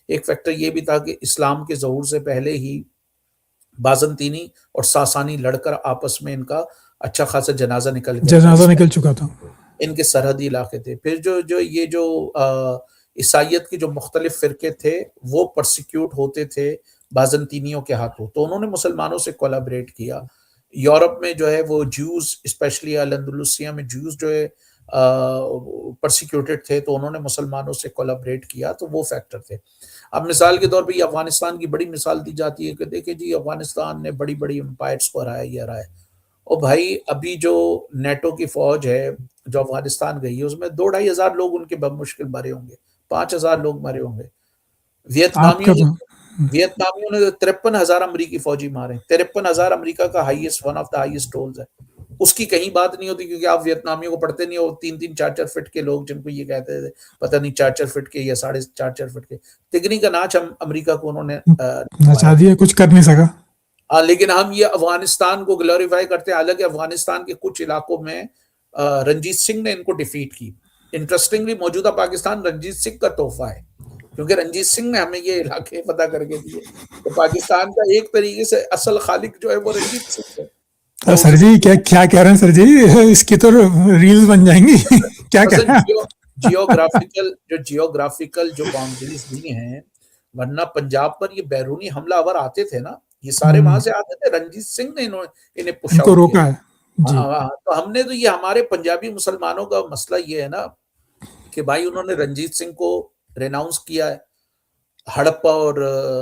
ایک فیکٹر یہ بھی تھا کہ اسلام کے ظہور سے پہلے ہی بازنطینی اور ساسانی لڑ کر آپس میں ان کا اچھا خاصا جنازہ نکل گیا تھا. جنازہ نکل چکا تھا. ان کے سرحدی علاقے تھے. پھر جو عیسائیت کے جو مختلف فرقے تھے وہ پرسیکیوٹ ہوتے تھے بازنطینیوں کے ہاتھوں، تو انہوں نے مسلمانوں سے کولیبریٹ کیا. یورپ میں جو ہے وہ جیوز اسپیشلی الاندلسیہ میں جیوز جو ہے پرسیکیوٹڈ تھے، تو انہوں نے مسلمانوں سے کولیبریٹ کیا. تو وہ فیکٹر تھے. اب مثال کے طور پہ یہ افغانستان کی بڑی مثال دی جاتی ہے کہ دیکھیں جی افغانستان نے بڑی بڑی امپائرس کو ہرایا، یہ ہرایا. اور بھائی ابھی جو نیٹو کی فوج ہے جو افغانستان گئی ہے اس میں 2-2.5 ہزار لوگ ان کے بمشکل مرے ہوں گے، 5,000 لوگ مرے ہوں گے. آپ کا تو ویتنامیوں نے 53,000 امریکی فوجی مارے. 53,000 امریکہ کا highest, one of the highest rules ہے. اس کی کہیں بات نہیں ہوتی کیونکہ آپ ویتنامیوں کو پڑھتے نہیں ہو. 3-3 4-4 فٹ کے لوگ جن کو یہ کہتے تھے پتہ نہیں 4-4 فٹ کے یا 4.5 فٹ کے، تگنی کا ناچ ہم امریکہ کو انہوں نے نچا دیا، کچھ کر نہیں سکا. لیکن ہم یہ افغانستان کو گلوریفائی کرتے ہیں. حالانکہ افغانستان کے کچھ علاقوں میں رنجیت سنگھ نے ان کو ڈیفیٹ کی. انٹرسٹنگلی موجودہ پاکستان رنجیت سنگھ کا تحفہ ہے کیونکہ رنجیت سنگھ نے ہمیں یہ علاقے فتح کر کے دیے. تو پاکستان کا ایک طریقے سے اصل خالق جو ہے وہ رنجیت سنگھ ہے. سر جی کیا کہہ رہے ہیں سر جی؟ اس کی تو ریلز بن جائیں گی. کیا کہہ رہے ہیں؟ جیوگرافیکل جو باؤنڈریز دی ہیں، ورنہ پنجاب پر یہ بیرونی حملہ آور آتے تھے نا، یہ سارے وہاں سے آتے تھے. رنجیت سنگھ نے انہیں پش ان کو آؤٹ کیا. روکا ہے. جی تو ہم نے تو یہ ہمارے پنجابی مسلمانوں کا مسئلہ یہ ہے نا کہ بھائی انہوں نے رنجیت سنگھ کو ریناؤنس کیا ہے. ہڑپا اور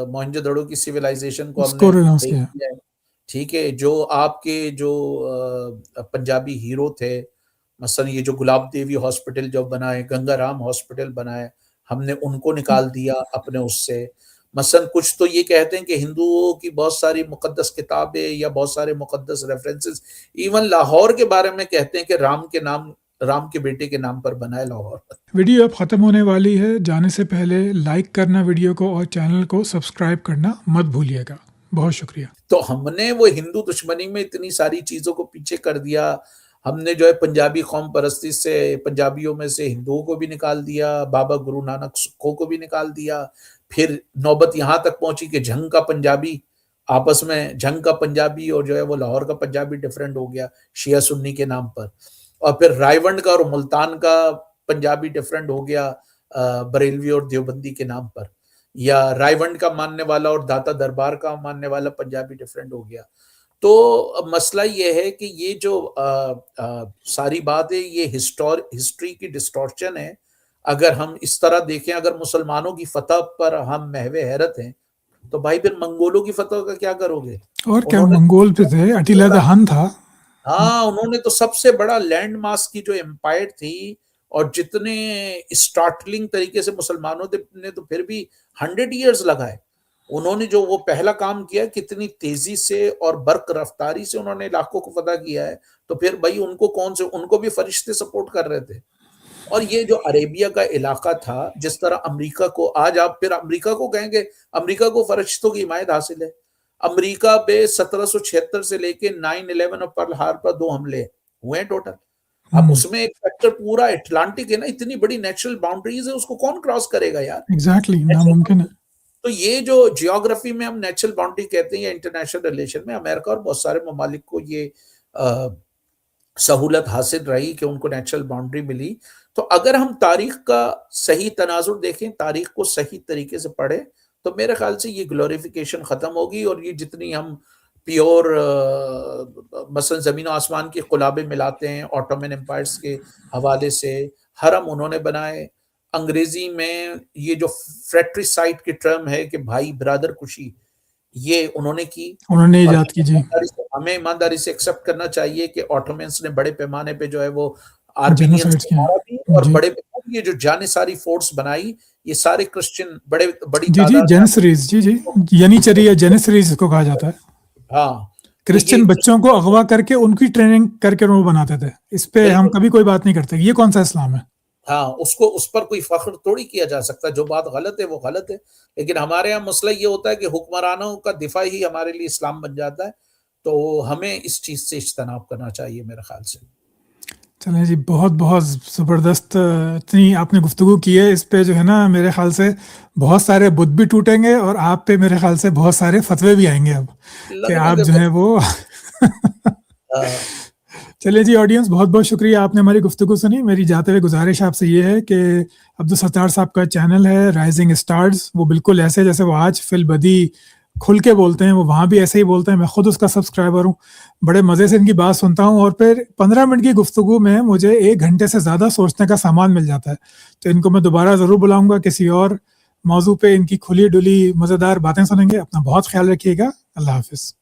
موہنجو دڑو کی سیولائزیشن کو اس ہم کو نے ریناؤنس دیکھ کیا. لیا ہے. ٹھیک ہے، جو آپ کے جو پنجابی ہیرو تھے، مثلا یہ جو گلاب دیوی ہاسپٹل جو بنائے، گنگا رام ہاسپٹل بنائے، ہم نے ان کو نکال دیا اپنے اس سے. مثلا کچھ تو یہ کہتے ہیں کہ ہندوؤں کی بہت ساری مقدس کتابیں یا بہت سارے مقدس ریفرنسز ایون لاہور کے بارے میں کہتے ہیں کہ رام کے بیٹے کے نام پر بنائے لاہور. ویڈیو اب ختم ہونے والی ہے. جانے سے پہلے لائک کرنا ویڈیو کو اور چینل کو سبسکرائب کرنا مت بھولیے گا. بہت شکریہ. تو ہم نے وہ ہندو دشمنی میں اتنی ساری چیزوں کو پیچھے کر دیا. ہم نے جو ہے پنجابی قوم پرستی سے پنجابیوں میں سے ہندوؤں کو بھی نکال دیا، بابا گرو نانک سکھوں کو بھی نکال دیا. پھر نوبت یہاں تک پہنچی کہ جھنگ کا پنجابی آپس میں، جھنگ کا پنجابی اور جو ہے وہ لاہور کا پنجابی ڈیفرنٹ ہو گیا شیعہ سنی کے نام پر. اور پھر رائے کا اور ملتان کا پنجابی ڈیفرنٹ ہو گیا بریلوی اور دیوبندی کے نام پر، یا رائے کا ماننے والا اور داتا دربار کا ماننے والا پنجابی ڈیفرنٹ ہو گیا. تو مسئلہ یہ ہے کہ یہ جو ساری بات ہے یہ ہسٹری کی ڈسٹورشن ہے. اگر ہم اس طرح دیکھیں، اگر مسلمانوں کی فتح پر ہم محو حیرت ہیں تو بھائی پھر منگولوں کی فتح کا کیا کرو گے؟ اور کیا، انہوں نے منگول پہ تھے، اٹیلا دا ہن تھا. انہوں نے تو سب سے بڑا لینڈ ماس کی جو امپائر تھی، اور جتنے اسٹارٹلنگ طریقے سے مسلمانوں نے تو پھر بھی 100 ایئرز لگائے. انہوں نے جو وہ پہلا کام کیا کتنی تیزی سے اور برق رفتاری سے انہوں نے علاقوں کو فتح کیا ہے. تو پھر بھائی ان کو بھی فرشتے سپورٹ کر رہے تھے. اور یہ جو عربیہ کا علاقہ تھا، جس طرح امریکہ کو آج آپ پھر امریکہ کو کہیں گے امریکہ کو فرشتوں کی حمایت حاصل ہے. امریکہ پہ 1776 سے لے کے 9/11 اور پرل ہاربر 2 حملے ہوئے ہیں ٹوٹل. اب اس میں ایک فیکٹر پورا اٹلانٹک ہے نا، اتنی بڑی نیچرل باؤنڈریز ہے، اس کو کون کراس کرے گا یار؟ ایگزیکٹلی ناممکن ہے. تو یہ جو جیوگرافی میں ہم نیچرل باؤنڈری کہتے ہیں یا انٹرنیشنل ریلیشن میں، امریکہ اور بہت سارے ممالک کو یہ سہولت حاصل رہی کہ ان کو نیچرل باؤنڈری ملی. تو اگر ہم تاریخ کا صحیح تناظر دیکھیں، تاریخ کو صحیح طریقے سے پڑھیں، تو میرے خیال سے یہ گلوریفیکیشن ختم ہوگی، اور یہ جتنی ہم پیور مثلا زمین و آسمان کی قلابیں ملاتے ہیں آٹومن امپائرس کے حوالے سے، حرم انہوں نے بنائے، انگریزی میں یہ جو فریٹریسائڈ کی ٹرم ہے کہ بھائی برادر کشی، یہ انہوں نے کی، انہوں نے اور ایجاد کی جی، ہمیں ایمانداری سے ایکسیپٹ کرنا چاہیے کہ آٹومنس نے بڑے پیمانے پہ جو ہے وہ آرمینینز جینوسائڈس کو کی ہیں مارا بھی، اور جی بڑے پیمانے پہ یہ جو جانصاری فورس بنائی، یہ سارے کرسچن بڑی جی جی تعداد میں جینسریز جی جی ینیچری یا جینسریز کو کہا جاتا ہے، ہاں، تو یہ کرسچن بچوں کو اغوا کر کے ان کی ٹریننگ کر کے وہ بناتے تھے، اس پہ ہم بالکل، کبھی کوئی بات نہیں کرتے، یہ کون سا اسلام ہے؟ ہاں، اس پر کوئی فخر تھوڑی کیا جا سکتا، جو بات غلط ہے وہ غلط ہے، لیکن ہمارے یہاں مسئلہ یہ ہوتا ہے کہ حکمرانوں کا دفاع ہی ہمارے لیے اسلام بن جاتا ہے، تو ہمیں اس چیز سے اجتناب کرنا چاہیے میرے خیال سے۔ چلیں جی، بہت بہت زبردست اتنی آپ نے گفتگو کی ہے، اس پہ جو ہے نا میرے خیال سے بہت سارے بت بھی ٹوٹیں گے، اور آپ پہ میرے خیال سے بہت سارے فتوے بھی آئیں گے اب کہ لگنے آپ دے جو ہیں وہ چلیے جی آڈینس، بہت بہت شکریہ، آپ نے ہماری گفتگو سنی۔ میری جاتے ہوئے گزارش آپ سے یہ ہے کہ عبدالستار صاحب کا چینل ہے رائزنگ اسٹارز، وہ بالکل ایسے جیسے وہ آج فی البدی کھل کے بولتے ہیں، وہ وہاں بھی ایسے ہی بولتے ہیں، میں خود اس کا سبسکرائبر ہوں، بڑے مزے سے ان کی بات سنتا ہوں، اور پھر 15 منٹ کی گفتگو میں مجھے 1 گھنٹے سے زیادہ سوچنے کا سامان مل جاتا ہے، تو ان کو میں دوبارہ ضرور بلاؤں گا، کسی اور موضوع پہ ان کی کھلی ڈلی مزیدار باتیں سنیں گے۔ اپنا بہت خیال رکھیے گا، اللہ حافظ۔